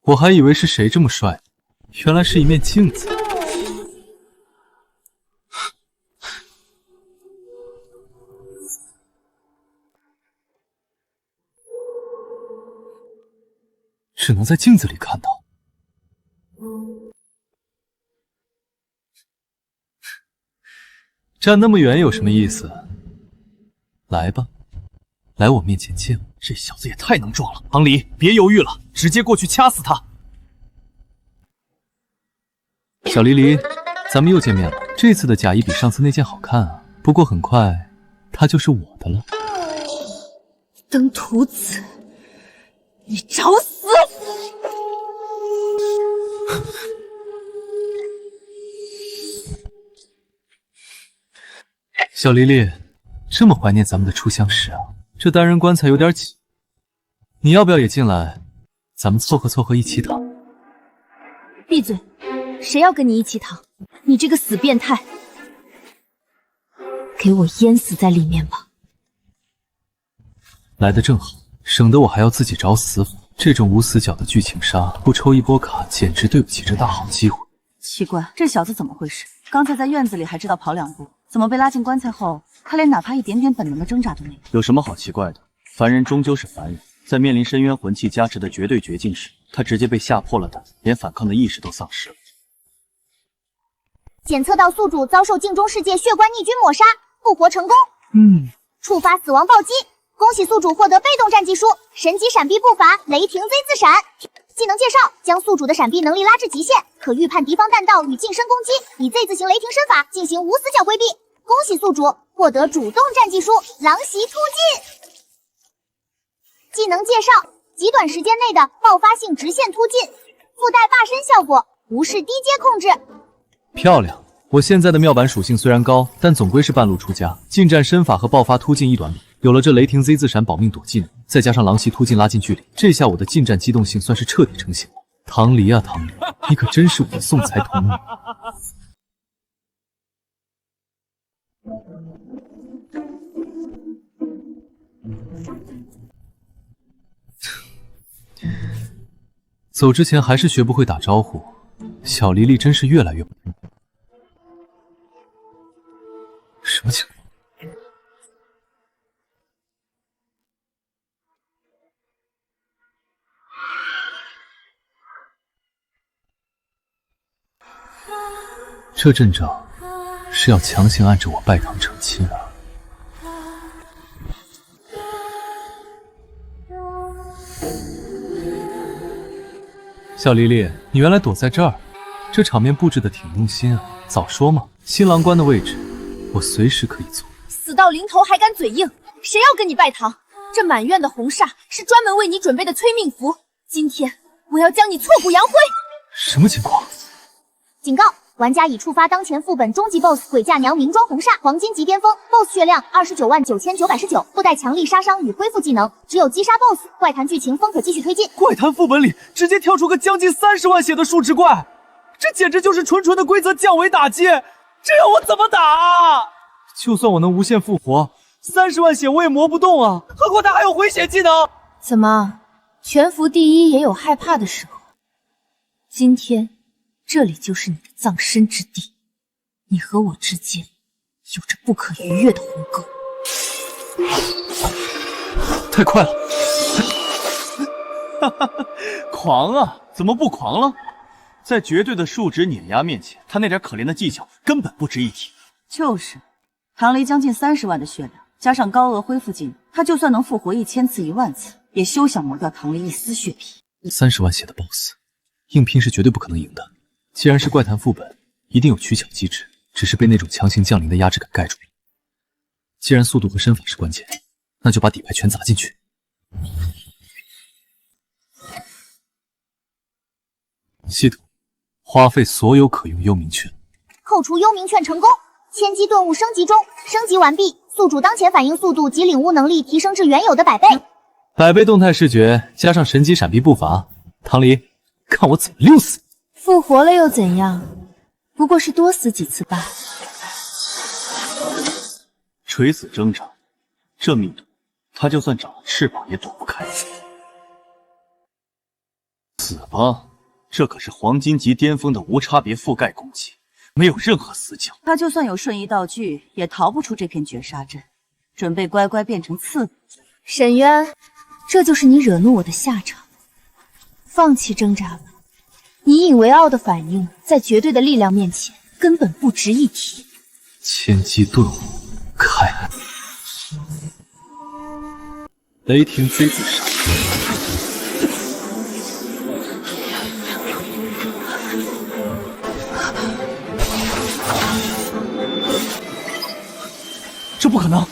我还以为是谁这么帅，原来是一面镜子。只能在镜子里看到。站那么远有什么意思？来吧，来我面前见我。这小子也太能撞了！唐离，别犹豫了，直接过去掐死他！小黎黎，咱们又见面了。这次的甲衣比上次那件好看啊，不过很快它就是我的了。登徒子，你找死！小黎黎，这么怀念咱们的初相识啊！这单人棺材有点挤，你要不要也进来？咱们凑合凑合一起躺。闭嘴！谁要跟你一起躺？你这个死变态！给我淹死在里面吧！来得正好，省得我还要自己找死法。这种无死角的剧情杀，不抽一波卡，简直对不起这大好机会。奇怪，这小子怎么回事？刚才在院子里还知道跑2步，怎么被拉进棺材后，他连哪怕一点点本能的挣扎都没有？有什么好奇怪的？凡人终究是凡人，在面临深渊魂器加持的绝对绝境时，他直接被吓破了胆，连反抗的意识都丧失了。检测到宿主遭受镜中世界血棺逆君抹杀，复活成功。触发死亡暴击，恭喜宿主获得被动战技书神级闪避步伐雷霆 Z 字闪。技能介绍：将宿主的闪避能力拉至极限，可预判敌方弹道与近身攻击，以 Z 字形雷霆身法进行无死角规避。恭喜宿主获得主动战技书狼袭突进。技能介绍：极短时间内的爆发性直线突进，附带霸身效果，无视低阶控制。漂亮！我现在的妙板属性虽然高，但总归是半路出家，近战身法和爆发突进一短比。有了这雷霆 Z 字闪保命躲技能，再加上狼袭突进拉近距离，这下我的近战机动性算是彻底成型了。唐离啊唐离，你可真是我的送财童女。走之前还是学不会打招呼，小黎黎真是越来越不听话。什么情况？这阵仗是要强行按着我拜堂成亲啊！小黎黎，你原来躲在这儿，这场面布置的挺用心啊！早说嘛，新郎官的位置我随时可以坐。死到临头还敢嘴硬，谁要跟你拜堂？这满院的红煞是专门为你准备的催命符，今天我要将你挫骨扬灰！什么情况？警告！玩家已触发当前副本终极 BOSS 鬼嫁娘明装红煞黄金级巅峰 ，BOSS 血量299999，附带强力杀伤与恢复技能，只有击杀 BOSS， 怪谈剧情方可继续推进。怪谈副本里直接跳出个将近30万血的数值怪，这简直就是纯纯的规则降维打击，这要我怎么打啊？就算我能无限复活，30万血我也磨不动啊，何况他还有回血技能。怎么，全服第一也有害怕的时候？今天这里就是你的葬身之地，你和我之间有着不可逾越的鸿沟。太快了！哈哈，狂啊！怎么不狂了？在绝对的数值碾压面前，他那点可怜的技巧根本不值一提。就是，唐离将近30万的血量，加上高额恢复技能，他就算能复活1000次、10000次，也休想磨掉唐离一丝血皮。30万血的 BOSS， 硬拼是绝对不可能赢的。既然是怪谈副本，一定有取巧机制，只是被那种强行降临的压制感盖住了。既然速度和身法是关键，那就把底牌全砸进去。系统花费所有可用幽冥券，扣除幽冥券成功。千机顿悟升级中，升级完毕，宿主当前反应速度及领悟能力提升至原有的100倍。100倍动态视觉加上神级闪避步伐，唐离，看我怎么溜死你！复活了又怎样？不过是多死几次罢了。垂死挣扎，这密度，他就算长了翅膀也躲不开。死吧！这可是黄金级巅峰的无差别覆盖攻击，没有任何死角。他就算有瞬移道具，也逃不出这片绝杀阵。准备乖乖变成刺骨。沈渊，这就是你惹怒我的下场。放弃挣扎吧。你引为傲的反应，在绝对的力量面前根本不值一提。千机顿悟开，雷霆 Z 字闪，这不可能，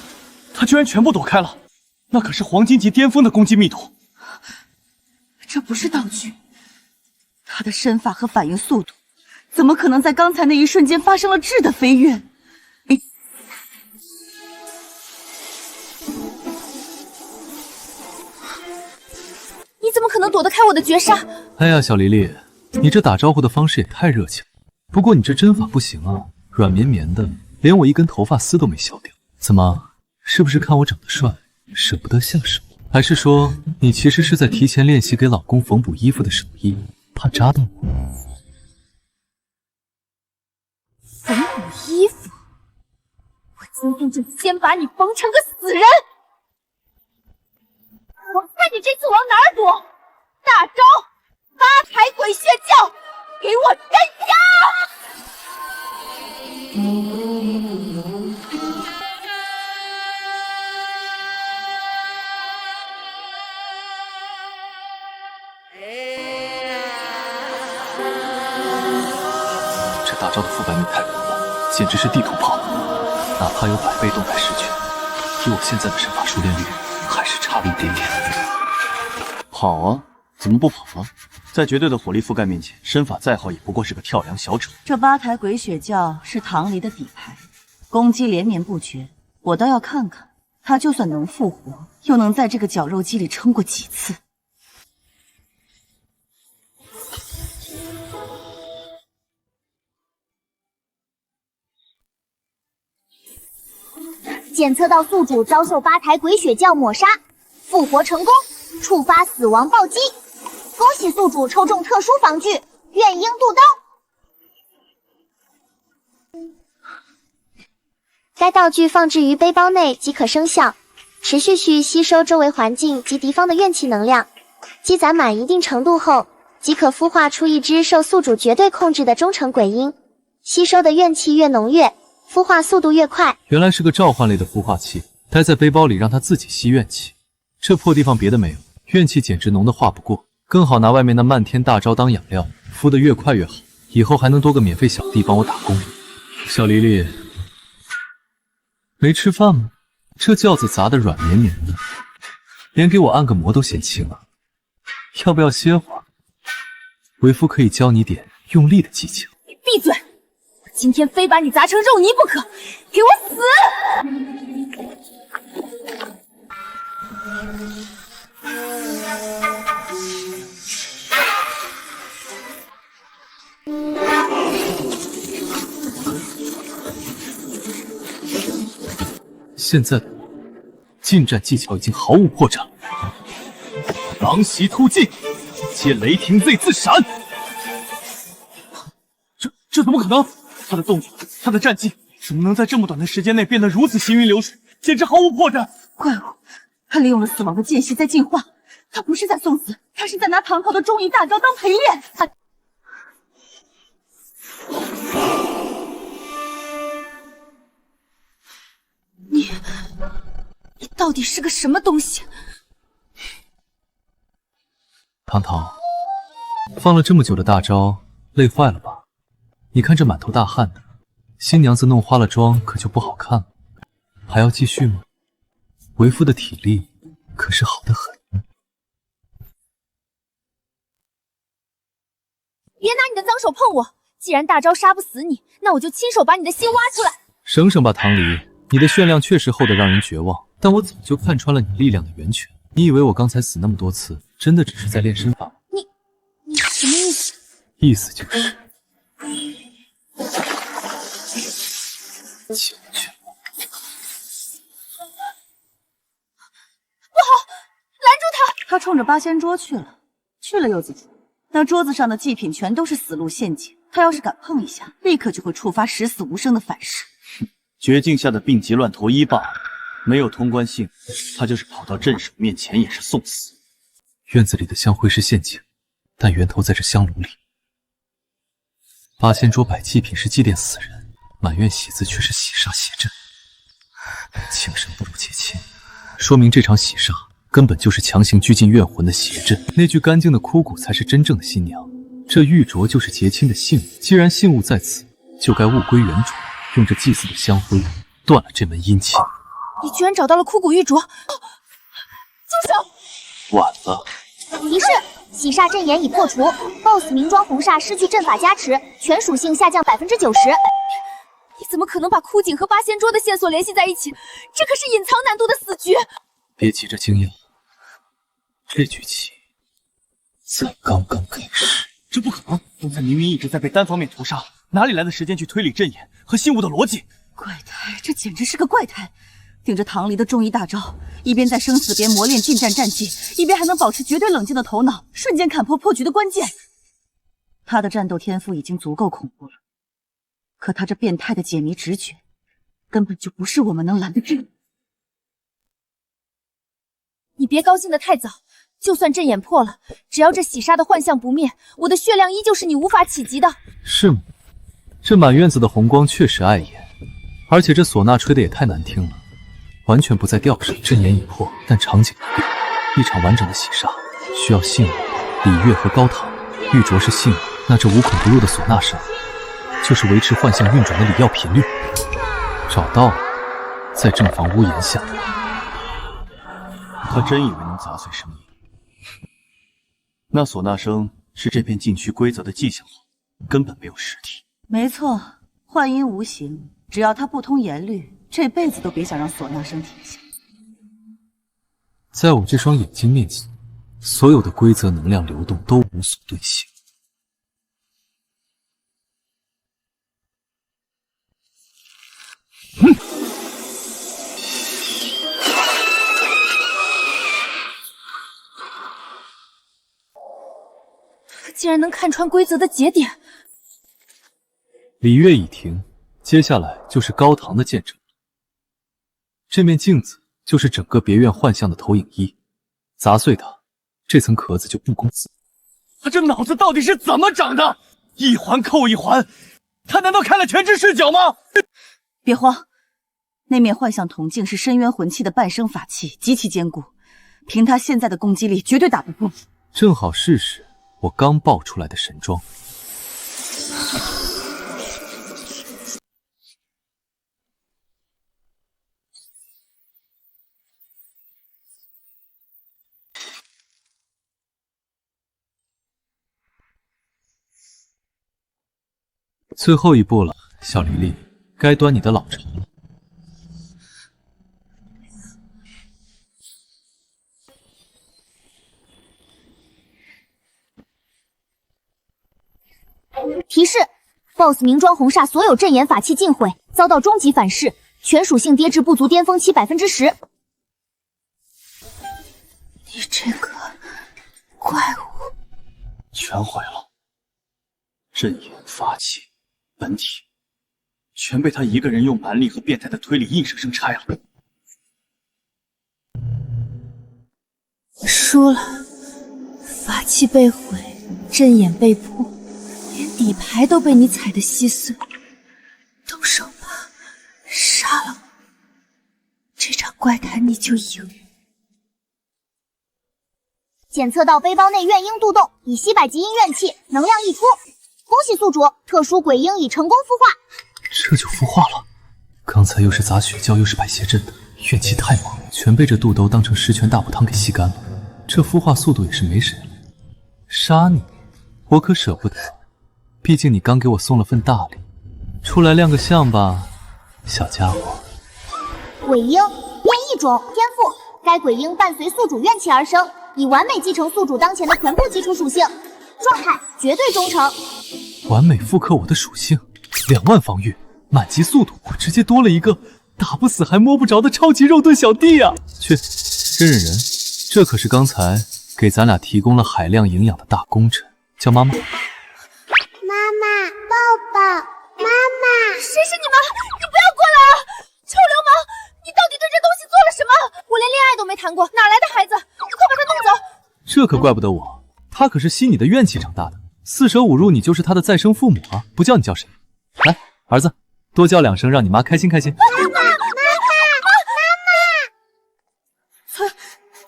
他居然全部躲开了，那可是黄金级巅峰的攻击密度。这不是道具。他的身法和反应速度，怎么可能在刚才那一瞬间发生了质的飞跃？你怎么可能躲得开我的绝杀？哎呀，小黎黎，你这打招呼的方式也太热情了。不过你这针法不行啊，软绵绵的，连我一根头发丝都没削掉。怎么，是不是看我长得帅，舍不得下手？还是说你其实是在提前练习给老公缝补衣服的手艺？怕扎到我。缝补衣服，我今天就先把你缝成个死人！我看你这次往哪儿躲！大招8排鬼血教，给我镇压！招的副百米太恐怖，简直是地图炮，哪怕有100倍动态视觉，以我现在的身法熟练率，还是差了一点点。跑啊，怎么不跑啊？在绝对的火力覆盖面前，身法再好也不过是个跳梁小丑。这8台鬼血教是唐离的底牌，攻击连绵不绝，我倒要看看他就算能复活，又能在这个绞肉机里撑过几次。检测到宿主遭受8台鬼血教抹杀，复活成功，触发死亡暴击。恭喜宿主抽中特殊防具怨鹰渡刀。该道具放置于背包内即可生效，持续吸收周围环境及敌方的怨气能量，积攒满一定程度后，即可孵化出一只受宿主绝对控制的忠诚鬼鹰。吸收的怨气越浓越，孵化速度越快。原来是个召唤类的孵化器，待在背包里让它自己吸怨气。这破地方别的没有，怨气简直浓得化不过，更好拿外面那漫天大招当养料，孵得越快越好，以后还能多个免费小弟帮我打工。小黎黎，没吃饭吗？这轿子砸得软绵绵的，连给我按个摩都嫌轻啊！要不要歇会儿？为夫可以教你点用力的技巧。你闭嘴！我今天非把你砸成肉泥不可！给我死！现在的我近战技巧已经毫无破绽，狼袭突进，借雷霆 Z 自闪。这怎么可能？他的动作，他的战绩，怎么能在这么短的时间内变得如此行云流水，简直毫无破绽？怪物，他利用了死亡的间隙在进化，他不是在送死，他是在拿唐昊的中移大招当陪练。他。你到底是个什么东西？糖糖，放了这么久的大招，累坏了吧？你看这满头大汗的，新娘子弄花了妆可就不好看了。还要继续吗？为夫的体力可是好得很。别拿你的脏手碰我！既然大招杀不死你，那我就亲手把你的心挖出来。省省吧，唐离，你的炫亮确实厚得让人绝望，但我早就看穿了你力量的源泉。你以为我刚才死那么多次，真的只是在练身法吗？你什么意思？意思就是进去。不好，拦住他！他冲着八仙桌去了又怎么？那桌子上的祭品全都是死路陷阱，他要是敢碰一下，立刻就会触发十死无生的反噬。绝境下的病急乱投医罢了，没有通关性，他就是跑到镇守面前也是送死。院子里的香灰是陷阱，但源头在这香炉里。八仙桌摆祭品是祭奠死人，满院喜字却是洗煞邪阵。情深不如结亲，说明这场喜煞根本就是强行拘禁怨魂的邪阵。那具干净的枯骨才是真正的新娘，这玉镯就是结亲的信物。既然信物在此，就该物归原主，用这祭祀的香灰断了这门阴气。你居然找到了枯骨玉镯！住手！晚了。提示：喜煞阵眼已破除 ，BOSS 名装红煞失去阵法加持，全属性下降90%。你怎么可能把枯井和八仙桌的线索联系在一起？这可是隐藏难度的死局！别急着惊讶，这局棋才刚刚开始。这不可能！刚才明明一直在被单方面屠杀，哪里来的时间去推理阵眼和信物的逻辑？怪胎，这简直是个怪胎！顶着唐离的中移大招，一边在生死边磨练近战战技，一边还能保持绝对冷静的头脑，瞬间砍破破局的关键。他的战斗天赋已经足够恐怖了，可他这变态的解谜直觉，根本就不是我们能拦得住。你别高兴得太早，就算阵眼破了，只要这喜煞的幻象不灭，我的血量依旧是你无法企及的。是吗？这满院子的红光确实碍眼，而且这唢呐吹得也太难听了。完全不在调上，阵眼已破，但场景不变。一场完整的喜煞需要信物、礼乐和高堂。玉镯是信物，那这无孔不入的唢呐声，就是维持幻象运转的理药频率。找到了，在正房屋檐下。他真以为能砸碎声音？那唢呐声是这片禁区规则的迹象化，根本没有实体。没错，幻音无形，只要它不通言律，这辈子都别想让唢呐声停下。在我这双眼睛面前，所有的规则能量流动都无所遁形。他竟然能看穿规则的节点。礼乐已停，接下来就是高堂的见证。这面镜子就是整个别院幻象的投影仪，砸碎它，这层壳子就不攻自破。他这脑子到底是怎么长的？一环扣一环，他难道开了全知视角吗？别慌，那面幻象铜镜是深渊魂器的半生法器，极其坚固，凭他现在的攻击力，绝对打不破。正好试试我刚爆出来的神装。最后一步了，小黎黎，该端你的老巢了。提示 ：BOSS 明装红煞所有阵眼法器尽毁，遭到终极反噬，全属性跌至不足巅峰期10%。你这个怪物，全毁了，阵眼法器。本体全被他一个人用蛮力和变态的推理硬生生拆了。输了，法器被毁，阵眼被破，连底牌都被你踩得稀碎。动手吧，杀了我，这场怪谈你就赢。检测到背包内怨婴渡动，已吸百极阴怨气，能量溢出。恭喜宿主，特殊鬼婴已成功孵化。这就孵化了。刚才又是砸血窖，又是摆邪阵的，怨气太猛，全被这肚兜当成十全大补汤给吸干了。这孵化速度也是没谁了。杀你，我可舍不得，毕竟你刚给我送了份大礼。出来亮个相吧，小家伙。鬼婴，变异种，天赋。该鬼婴伴随宿主怨气而生，已完美继承宿主当前的全部基础属性。状态绝对忠诚，完美复刻我的属性，2万防御，满级速度，我直接多了一个打不死还摸不着的超级肉盾小弟啊！去，忍忍人，这可是刚才给咱俩提供了海量营养的大功臣，叫妈妈。妈妈，抱抱，妈妈，谁是你妈？你不要过来啊！臭流氓，你到底对这东西做了什么？我连恋爱都没谈过，哪来的孩子？你快把他弄走！这可怪不得我。他可是吸你的怨气长大的，四舍五入你就是他的再生父母啊！不叫你叫谁？来，儿子，多叫2声，让你妈开心开心。妈妈，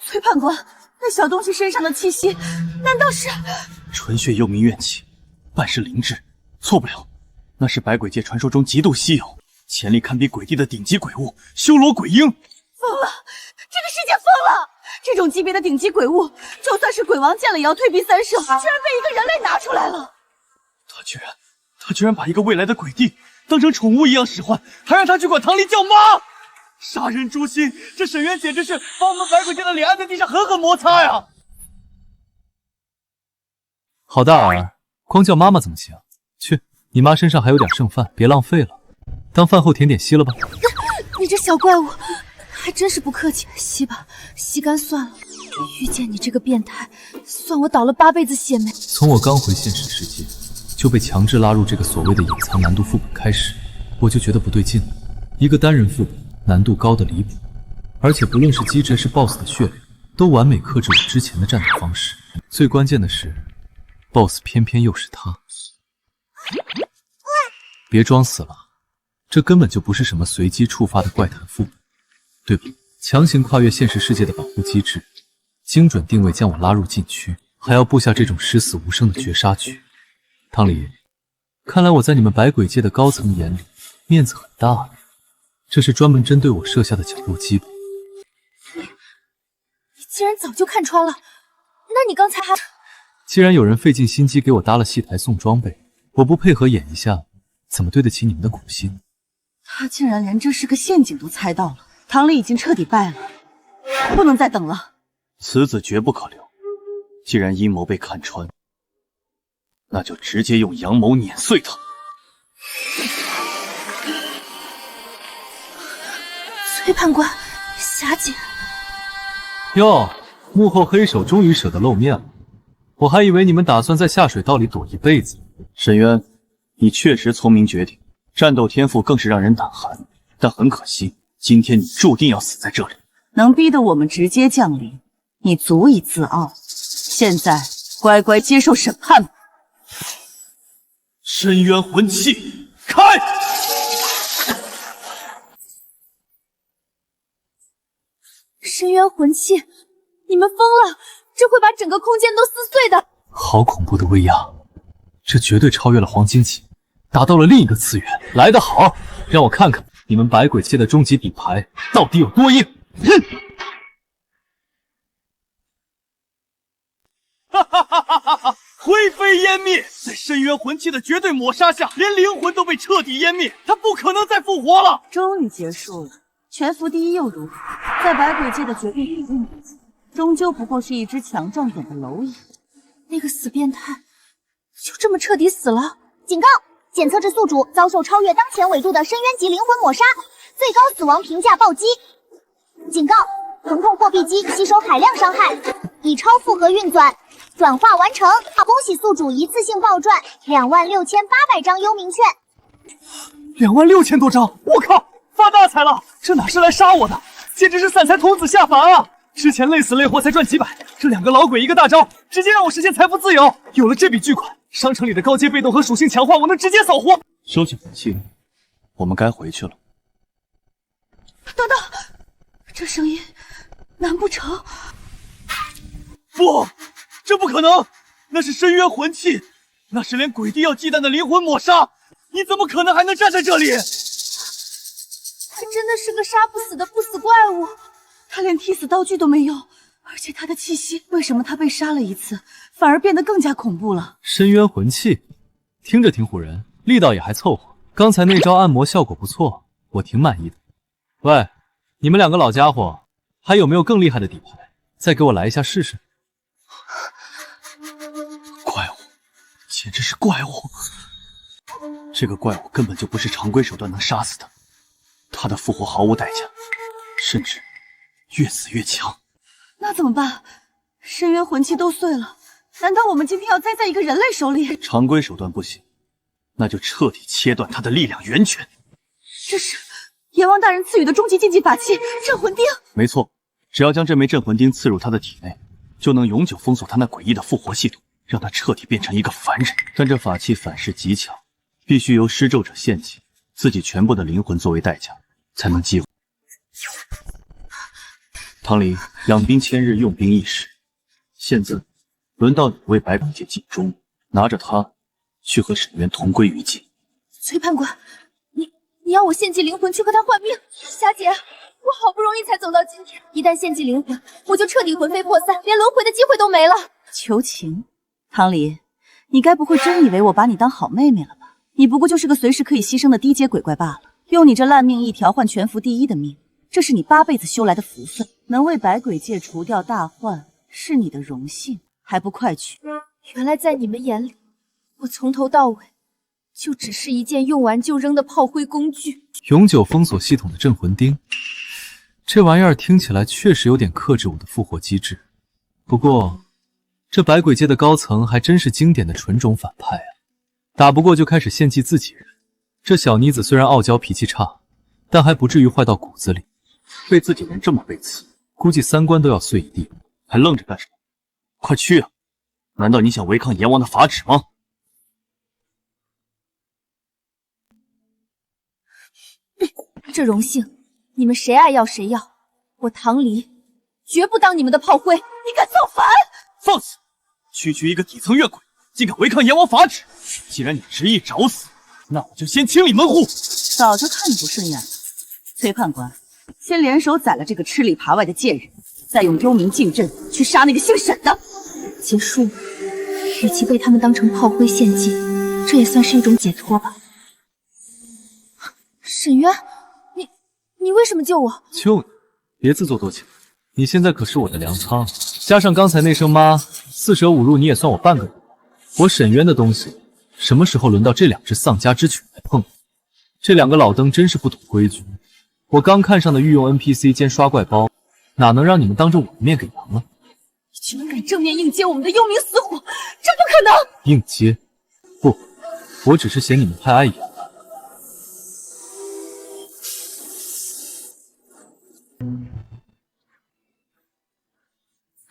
崔判官，那小东西身上的气息，难道是纯血幽冥怨气，半是灵智，错不了，那是百鬼界传说中极度稀有、潜力堪比鬼帝的顶级鬼物——修罗鬼婴。疯了！这个世界疯了！这种级别的顶级鬼物，就算是鬼王见了也要退避三舍，居然被一个人类拿出来了。他居然把一个未来的鬼帝当成宠物一样使唤，还让他去管唐离叫妈，杀人诛心！这沈渊简直是把我们百鬼界的脸按在地上狠狠摩擦呀！好大儿，光叫妈妈怎么行？去，你妈身上还有点剩饭，别浪费了，当饭后甜点吸了吧。你这小怪物！还真是不客气，吸吧，吸干算了。遇见你这个变态，算我倒了8辈子血霉。从我刚回现实世界，就被强制拉入这个所谓的隐藏难度副本开始，我就觉得不对劲了。一个单人副本难度高的离谱，而且不论是机制还是 BOSS 的血量，都完美克制我之前的战斗方式。最关键的是 ，BOSS 偏偏又是他。别装死了，这根本就不是什么随机触发的怪谈副本。对吧？强行跨越现实世界的保护机制，精准定位将我拉入禁区，还要布下这种十死无生的绝杀局。汤离，看来我在你们百鬼界的高层眼里面子很大了，这是专门针对我设下的绞肉机吧？你竟然早就看穿了，那你刚才还……既然有人费尽心机给我搭了戏台送装备，我不配合演一下，怎么对得起你们的苦心？他竟然连这是个陷阱都猜到了，唐离已经彻底败了，不能再等了。此子绝不可留。既然阴谋被看穿，那就直接用阳谋碾碎他。崔判官，霞姐，哟，幕后黑手终于舍得露面了，我还以为你们打算在下水道里躲一辈子。沈渊，你确实聪明绝顶，战斗天赋更是让人胆寒，但很可惜，今天你注定要死在这里。能逼得我们直接降临，你足以自傲。现在乖乖接受审判吧。深渊魂器开！深渊魂器，你们疯了！这会把整个空间都撕碎的。好恐怖的威压，这绝对超越了黄金级，达到了另一个次元。来得好，让我看看你们百鬼界的终极底牌到底有多硬！哼！哈哈哈哈哈！灰飞烟灭，在深渊魂器的绝对抹杀下，连灵魂都被彻底湮灭，他不可能再复活了。终于结束了，全服第一又如何？在百鬼界的绝对底蕴面前，终究不过是一只强壮点的蝼蚁。那个死变态，就这么彻底死了？警告！检测至宿主遭受超越当前纬度的深渊级灵魂抹杀，最高死亡评价暴击。警告！疼痛破壁机吸收海量伤害，已超负荷运转，转化完成。恭喜宿主一次性暴赚26800张幽冥券，26000多张！我靠，发大财了！这哪是来杀我的，简直是散财童子下凡啊！之前累死累活才赚几百，这两个老鬼一个大招，直接让我实现财富自由。有了这笔巨款，商城里的高阶被动和属性强化，我能直接扫货。收起魂器，我们该回去了。等等，这声音，难不成？不，这不可能！那是深渊魂器，那是连鬼帝要忌惮的灵魂抹杀，你怎么可能还能站在这里？他真的是个杀不死的不死怪物。他连替死道具都没有，而且他的气息，为什么他被杀了一次，反而变得更加恐怖了？深渊魂器，听着挺唬人，力道也还凑合。刚才那招按摩效果不错，我挺满意的。喂，你们两个老家伙，还有没有更厉害的底牌？再给我来一下试试。怪物，简直是怪物！这个怪物根本就不是常规手段能杀死的，他的复活毫无代价，甚至越死越强。那怎么办？深渊魂器都碎了，难道我们今天要栽在一个人类手里？常规手段不行，那就彻底切断他的力量源泉。这是阎王大人赐予的终极禁忌法器镇魂钉。没错，只要将这枚镇魂钉刺入他的体内，就能永久封锁他那诡异的复活系统，让他彻底变成一个凡人。但这法器反噬极强，必须由施咒者献祭自己全部的灵魂作为代价，才能激活。唐离，养兵千日，用兵一时。现在轮到你为百鬼界尽忠，拿着它去和沈渊同归于尽。崔判官，你要我献祭灵魂去和他换命？霞姐，我好不容易才走到今天，一旦献祭灵魂，我就彻底魂飞魄散，连轮回的机会都没了。求情，唐离，你该不会真以为我把你当好妹妹了吧？你不过就是个随时可以牺牲的低阶鬼怪罢了。用你这烂命一条换全服第一的命，这是你8辈子修来的福分。能为百鬼界除掉大患，是你的荣幸，还不快去！原来在你们眼里，我从头到尾就只是一件用完就扔的炮灰工具。永久封锁系统的镇魂钉，这玩意儿听起来确实有点克制我的复活机制。不过，这百鬼界的高层还真是经典的纯种反派啊！打不过就开始献祭自己人。这小妮子虽然傲娇脾气差，但还不至于坏到骨子里。被自己人这么背刺，估计3观都要碎一地。还愣着干什么？快去啊！难道你想违抗阎王的法旨吗？这荣幸，你们谁爱要谁要。我唐离绝不当你们的炮灰！你敢造反！放肆！区区一个底层怨鬼，竟敢违抗阎王法旨！既然你执意找死，那我就先清理门户。早就看你不顺眼了，崔判官，先联手宰了这个吃里扒外的贱人，再用幽冥禁阵去杀那个姓沈的。结束了，与其被他们当成炮灰献祭，这也算是一种解脱吧。沈渊，你为什么救我？救你，别自作多情。你现在可是我的粮仓，加上刚才那声妈，四舍五入你也算我半个人。我沈渊的东西，什么时候轮到这两只丧家之犬来碰？这两个老登真是不懂规矩。我刚看上的御用 NPC 兼刷怪包，哪能让你们当着我的面给扬了？你居然敢正面硬接我们的幽冥死虎，这不可能！硬接？不，我只是嫌你们太碍眼。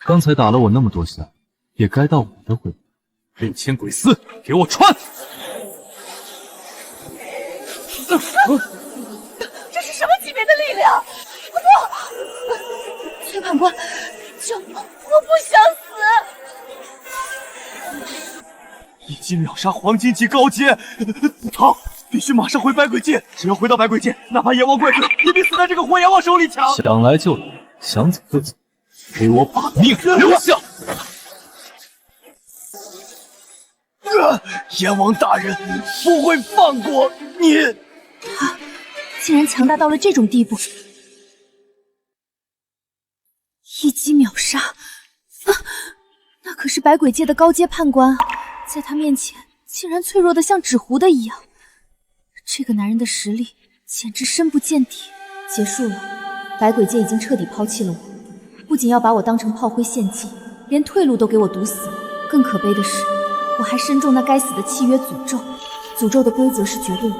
刚才打了我那么多下，也该到我的回。六千鬼丝，给我穿！这是什么级别的力量？不，崔判官，救我！我不想死！一击秒杀黄金级高阶，好，必须马上回百鬼界。只要回到百鬼界，哪怕阎王怪罪，也比死在这个活阎王手里强。想来就来，想走就走，给我把命留下！阎王大人不会放过你！他竟然强大到了这种地步，一击秒杀！那可是百鬼界的高阶判官啊，在他面前竟然脆弱的像纸糊的一样。这个男人的实力简直深不见底。结束了，百鬼界已经彻底抛弃了我，不仅要把我当成炮灰献祭，连退路都给我堵死了。更可悲的是，我还身中那该死的契约诅咒。诅咒的规则是绝对的，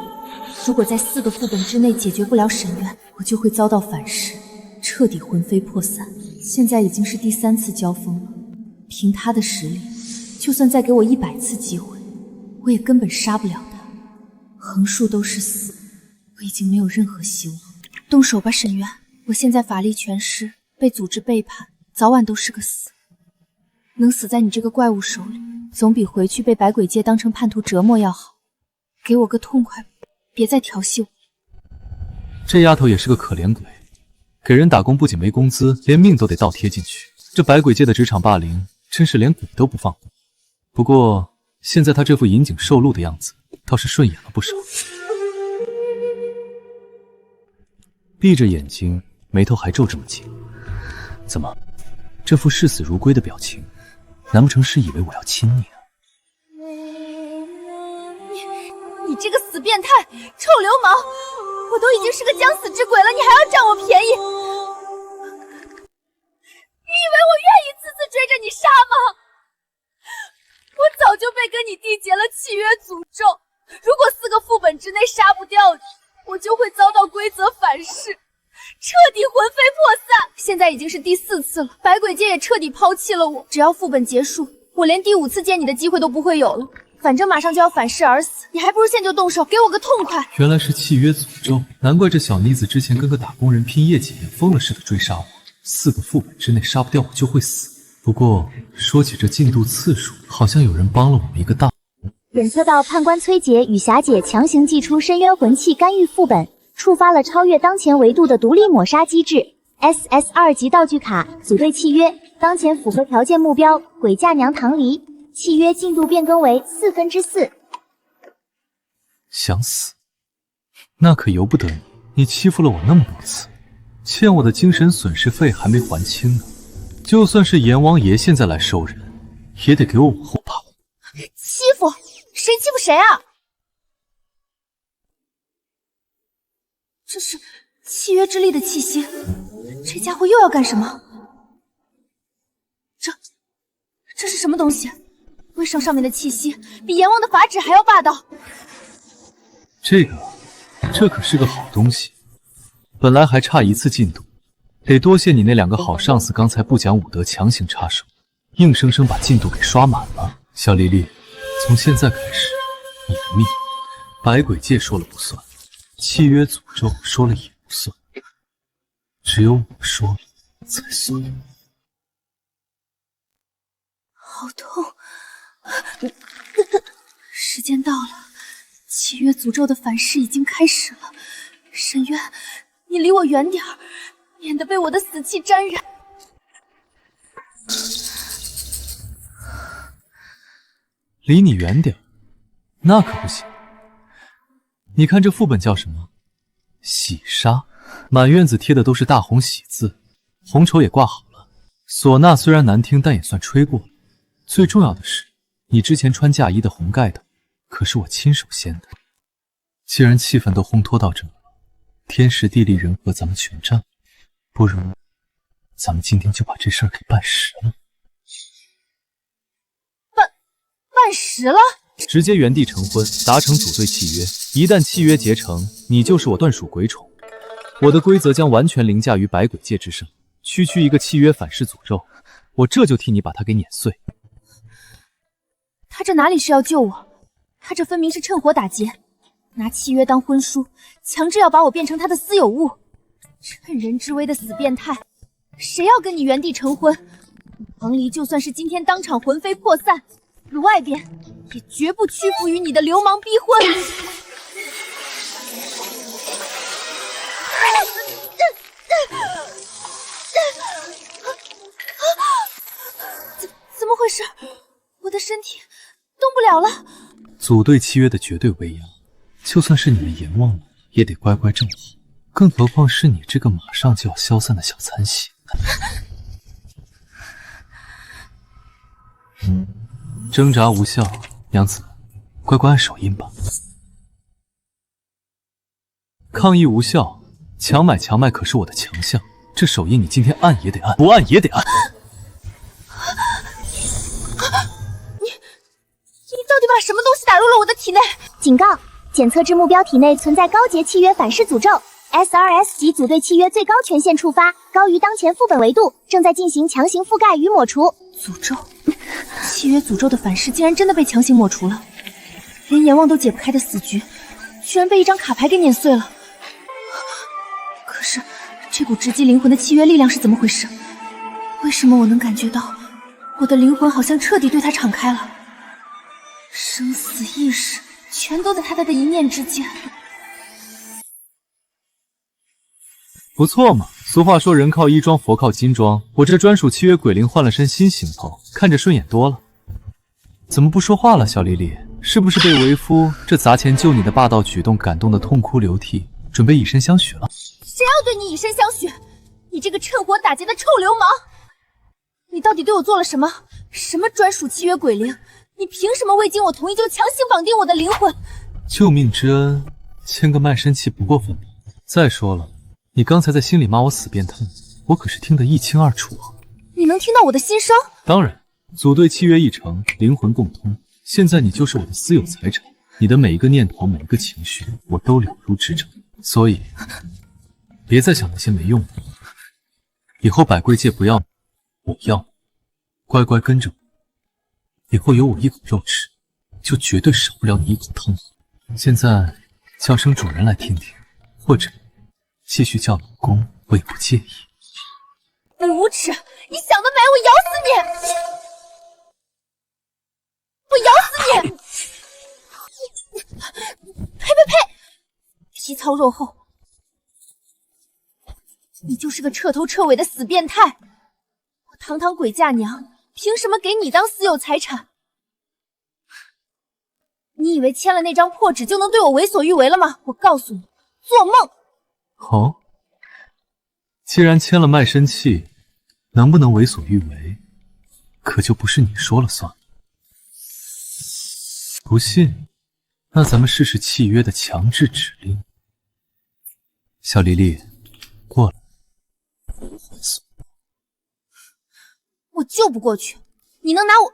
如果在4个副本之内解决不了沈渊，我就会遭到反噬，彻底魂飞魄散。现在已经是第3次交锋了，凭他的实力，就算再给我100次机会，我也根本杀不了他。横竖都是死，我已经没有任何希望。动手吧，沈渊！我现在法力全失，被组织背叛，早晚都是个死。能死在你这个怪物手里，总比回去被百鬼界当成叛徒折磨要好。给我个痛快，别再调戏我。这丫头也是个可怜鬼，给人打工不仅没工资，连命都得倒贴进去。这百鬼界的职场霸凌，真是连鬼都不放过。不过现在她这副引颈受戮的样子，倒是顺眼了不少。闭着眼睛，眉头还皱这么紧，怎么，这副视死如归的表情，难不成是以为我要亲你啊？你这个死变态，臭流氓！我都已经是个将死之鬼了，你还要占我便宜？你以为我愿意次次追着你杀吗？我早就被跟你缔结了契约诅咒，如果4个副本之内杀不掉你，我就会遭到规则反噬，彻底魂飞魄散。现在已经是第4次了，百鬼界也彻底抛弃了我。只要副本结束，我连第5次见你的机会都不会有了。反正马上就要反噬而死，你还不如现就动手，给我个痛快！原来是契约诅咒，难怪这小妮子之前跟个打工人拼业绩一样疯了似的追杀我。4个副本之内杀不掉我就会死。不过说起这进度次数，好像有人帮了我们一个大忙。检测到判官崔杰与霞姐强行祭出深渊魂器干预副本，触发了超越当前维度的独立抹杀机制。SS2级道具卡组队契约，当前符合条件目标鬼嫁娘唐离，契约进度变更为4/4。想死？那可由不得你！你欺负了我那么多次，欠我的精神损失费还没还清呢。就算是阎王爷现在来收人，也得给我往后跑。欺负？谁欺负谁啊？这是契约之力的气息，这家伙又要干什么？这是什么东西？为上面的气息比阎王的法旨还要霸道。这可是个好东西，本来还差1次进度，得多谢你那2个好上司刚才不讲武德，强行插手，硬生生把进度给刷满了。小丽丽，从现在开始，你的命，百鬼界说了不算，契约诅咒说了也不算，只有我说了才算。好痛！时间到了，契约诅咒的反噬已经开始了。沈渊，你离我远点儿，免得被我的死气沾染。离你远点，那可不行。你看这副本叫什么？喜杀，满院子贴的都是大红喜字，红绸也挂好了。唢呐虽然难听，但也算吹过了。最重要的是，你之前穿嫁衣的红盖头，可是我亲手掀的。既然气氛都烘托到这了，天时地利人和咱们全占，不如咱们今天就把这事儿给办实了。办实了？直接原地成婚，达成组队契约。一旦契约结成，你就是我断属鬼宠。我的规则将完全凌驾于百鬼界之上。区区一个契约反噬诅咒，我这就替你把它给碾碎。他这哪里是要救我？他这分明是趁火打劫，拿契约当婚书，强制要把我变成他的私有物。趁人之危的死变态，谁要跟你原地成婚？黄离就算是今天当场魂飞魄散，外边也绝不屈服于你的流氓逼婚。怎么回事？我的身体动不了了。组队契约的绝对威压，就算是你们阎王们也得乖乖正好，更何况是你这个马上就要消散的小残血。挣扎无效，娘子，乖乖按手印吧。抗议无效，强买可是我的强项，这手印你今天按也得按，不按也得按。你到底把什么东西打入了我的体内？警告：检测至目标体内存在高阶契约反噬诅咒 ，SRS 级组队契约最高权限触发，高于当前副本维度，正在进行强行覆盖与抹除。诅咒，契约诅咒的反噬竟然真的被强行抹除了，连阎王都解不开的死局，居然被一张卡牌给碾碎了。可是，这股直击灵魂的契约力量是怎么回事？为什么我能感觉到我的灵魂好像彻底对他敞开了？生死意识全都在他的一念之间。不错嘛，俗话说人靠衣装，佛靠金装，我这专属契约鬼灵换了身新行头，看着顺眼多了。怎么不说话了，小丽丽？是不是被为夫这砸钱救你的霸道举动感动得痛哭流涕，准备以身相许了？谁要对你以身相许？你这个趁火打劫的臭流氓！你到底对我做了什么？什么专属契约鬼灵？你凭什么未经我同意就强行绑定我的灵魂？救命之恩，签个卖身契不过分吧？再说了，你刚才在心里骂我死变态，我可是听得一清二楚啊！你能听到我的心声？当然，组队契约一成，灵魂共通，现在你就是我的私有财产，你的每一个念头，每一个情绪，我都了如指掌。所以，别再想那些没用的，以后百贵界不要，我要，乖乖跟着我。以后有我一口肉吃，就绝对少不了你一口汤。现在叫声主人来听听，或者继续叫老公，我也不介意。无耻！你想得美！我咬死你！我咬死你！呸！皮糙肉厚，你就是个彻头彻尾的死变态！我堂堂鬼嫁娘，凭什么给你当私有财产？你以为签了那张破纸就能对我为所欲为了吗？我告诉你，做梦！好，既然签了卖身契，能不能为所欲为，可就不是你说了算了。不信，那咱们试试契约的强制指令。小丽丽，过来。我就不过去，你能拿我？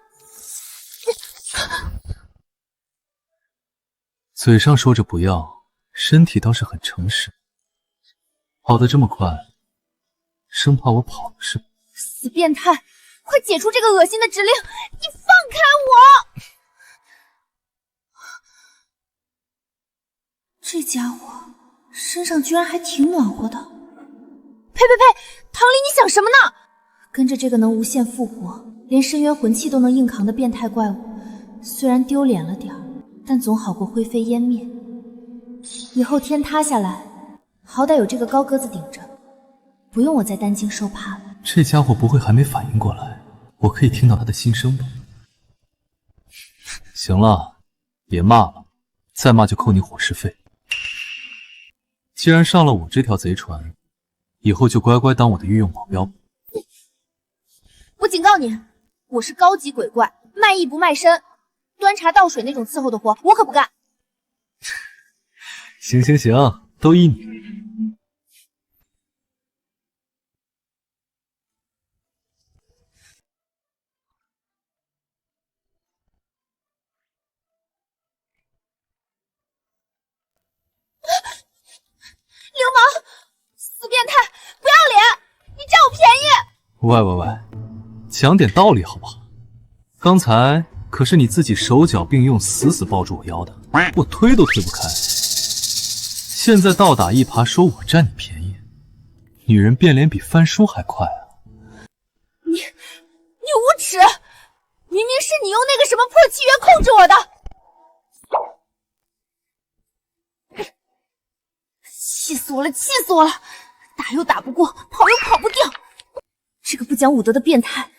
嘴上说着不要，身体倒是很诚实。跑得这么快，生怕我跑了是吧？死变态，快解除这个恶心的指令！你放开我！这家伙身上居然还挺暖和的。呸！唐离，你想什么呢？跟着这个能无限复活，连深渊魂器都能硬扛的变态怪物，虽然丢脸了点儿，但总好过灰飞烟灭。以后天塌下来，好歹有这个高个子顶着，不用我再担惊受怕了。这家伙不会还没反应过来，我可以听到他的心声吧？行了，别骂了，再骂就扣你伙食费。既然上了我这条贼船，以后就乖乖当我的御用保镖吧。我警告你，我是高级鬼怪，卖艺不卖身，端茶倒水那种伺候的活，我可不干。行行行，都依你。流氓，死变态，不要脸，你占我便宜！喂喂喂，讲点道理好不好？刚才可是你自己手脚并用，死死抱住我腰的，我推都推不开。现在倒打一耙，说我占你便宜，女人变脸比翻书还快啊！你无耻！明明是你用那个什么破契约控制我的！气死我了！气死我了！打又打不过，跑又跑不掉，这个不讲武德的变态！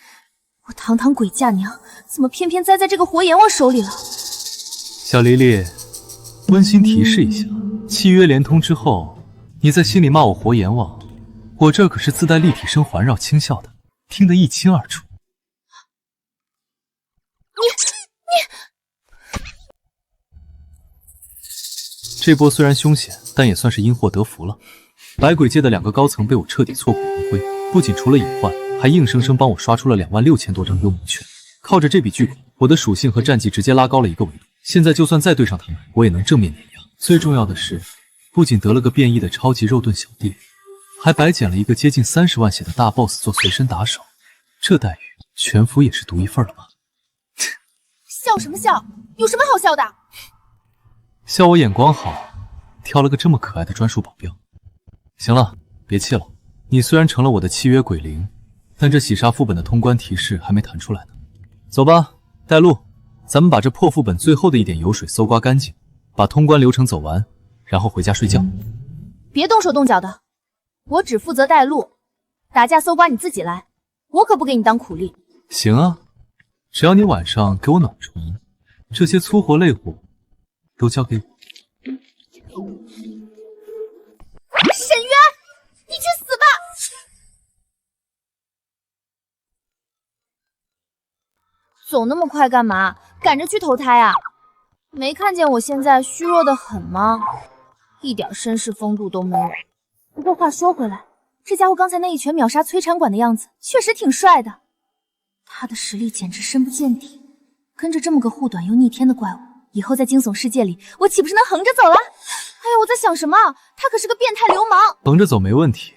我堂堂鬼嫁娘，怎么偏偏栽在这个活阎王手里了？小黎黎，温馨提示一下，契约连通之后，你在心里骂我活阎王，我这可是自带立体声环绕轻笑的，听得一清二楚。你，这波虽然凶险，但也算是因祸得福了。百鬼界的2个高层被我彻底挫骨扬灰，不仅除了隐患，还硬生生帮我刷出了26000多张幽冥券。靠着这笔巨款，我的属性和战绩直接拉高了1个维度。现在就算再对上他们，我也能正面碾压。最重要的是，不仅得了个变异的超级肉盾小弟，还白捡了一个接近30万血的大 boss 做随身打手。这待遇，全服也是独一份了吧？笑什么笑？有什么好笑的？笑我眼光好，挑了个这么可爱的专属保镖。行了，别气了。你虽然成了我的契约鬼灵，但这洗杀副本的通关提示还没弹出来呢。走吧，带路，咱们把这破副本最后的一点油水搜刮干净，把通关流程走完，然后回家睡觉。别动手动脚的，我只负责带路，打架搜刮你自己来，我可不给你当苦力。行啊，只要你晚上给我暖床，这些粗活累活都交给我。沈渊，你去死吧！走那么快干嘛？赶着去投胎啊？没看见我现在虚弱的很吗？一点绅士风度都没有。不过话说回来，这家伙刚才那一拳秒杀摧残馆的样子，确实挺帅的。他的实力简直深不见底，跟着这么个护短又逆天的怪物，以后在惊悚世界里，我岂不是能横着走了？哎呀，我在想什么？他可是个变态流氓。横着走没问题，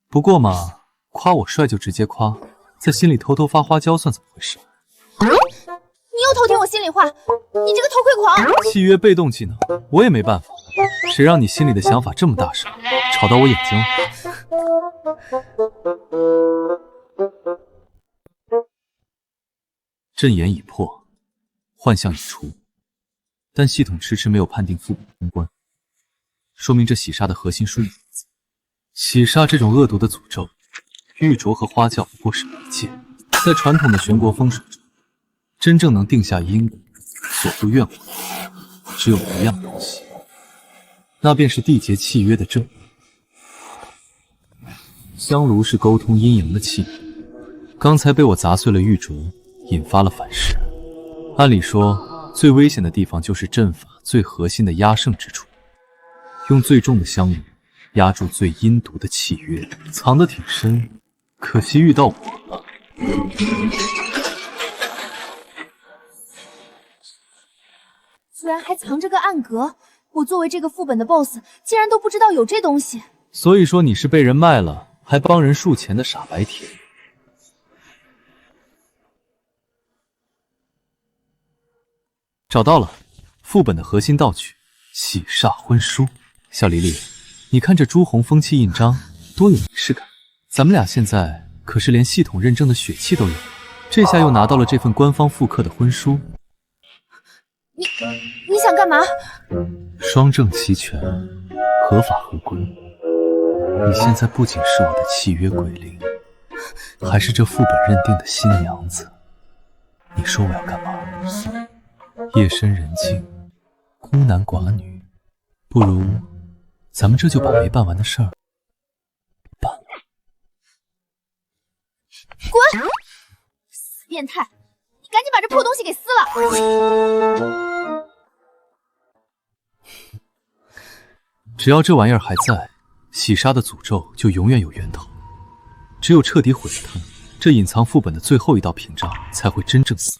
不过嘛，夸我帅就直接夸，在心里偷偷发花椒算怎么回事？你又偷听我心里话，你这个偷窥狂！契约被动技能，我也没办法。谁让你心里的想法这么大声，吵到我眼睛了？阵眼已破，幻象已除，但系统迟迟没有判定副本通关，说明这洗杀的核心输入洗杀这种恶毒的诅咒，玉镯和花轿不过是媒介。在传统的玄国风水中，真正能定下因果、所负怨魂，只有一样东西，那便是缔结契约的证。香炉是沟通阴阳的器皿，刚才被我砸碎了玉镯，引发了反噬。按理说，最危险的地方就是阵法最核心的压胜之处，用最重的香炉压住最阴毒的契约，藏得挺深，可惜遇到我了。居然还藏着个暗格，我作为这个副本的 BOSS， 竟然都不知道有这东西。所以说你是被人卖了，还帮人数钱的傻白甜。找到了，副本的核心道具——洗煞婚书。小黎黎，你看这朱红风气印章多有仪式感。咱们俩现在可是连系统认证的血气都有了，这下又拿到了这份官方复刻的婚书。你想干嘛？双证齐全，合法合规。你现在不仅是我的契约鬼灵，还是这副本认定的新娘子。你说我要干嘛？夜深人静，孤男寡女，不如咱们这就把没办完的事儿办了。滚！死变态！你赶紧把这破东西给撕了！只要这玩意儿还在，洗杀的诅咒就永远有源头。只有彻底毁了它，这隐藏副本的最后一道屏障才会真正死。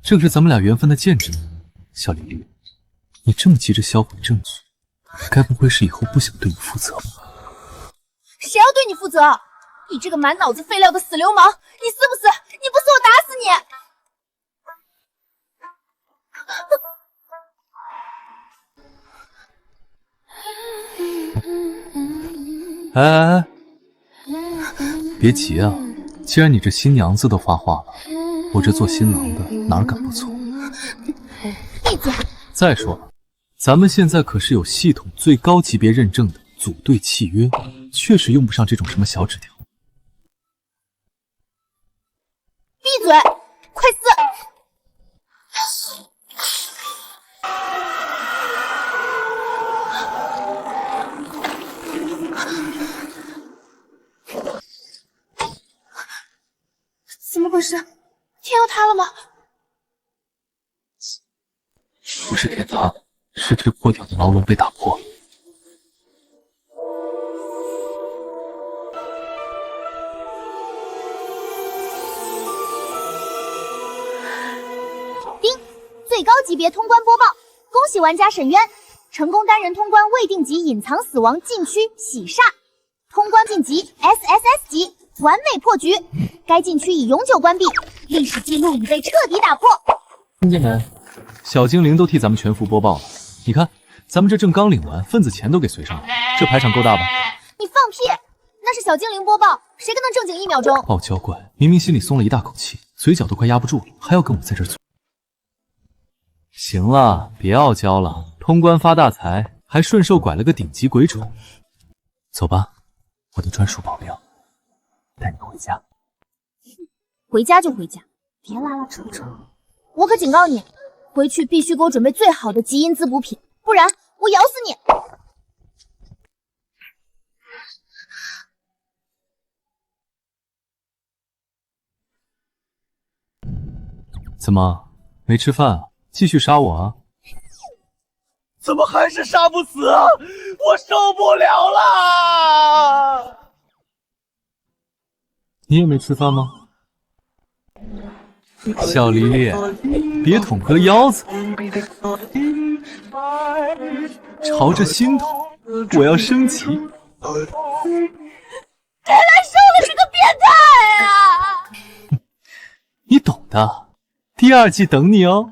正是咱们俩缘分的见证。小黎黎，你这么急着销毁证据，该不会是以后不想对你负责吧？谁要对你负责？你这个满脑子废料的死流氓！你死不死？你不死我打死你！哎，别急啊！既然你这新娘子都发话了，我这做新郎的哪敢不从？闭嘴！再说了，咱们现在可是有系统最高级别认证的组队契约，确实用不上这种什么小纸条。闭嘴！快撕！怎么回事？天要塌了吗？不是天塌，是这破掉的牢笼被打破了。丁，最高级别通关播报，恭喜玩家沈渊成功单人通关未定级隐藏死亡禁区洗煞，通关晋级 SSS 级，完美破局。该禁区已永久关闭，历史记录已被彻底打破。听见没？小精灵都替咱们全服播报了。你看，咱们这正刚领完，份子钱都给随上了，这排场够大吧？你放屁！那是小精灵播报，谁跟他正经1秒钟？傲娇怪明明心里松了一大口气，嘴角都快压不住了，还要跟我在这儿嘴。行了，别傲娇了，通关发大财，还顺手拐了个顶级鬼宠。走吧，我的专属保镖，带你回家。回家就回家，别拉拉扯扯。我可警告你，回去必须给我准备最好的极阴滋补品，不然我咬死你！怎么没吃饭啊？继续杀我啊！怎么还是杀不死啊？我受不了了！你也没吃饭吗？小黎黎，别捅哥腰子，朝着心头，我要升旗。谁来收了是个变态啊！你懂的，第2季等你哦。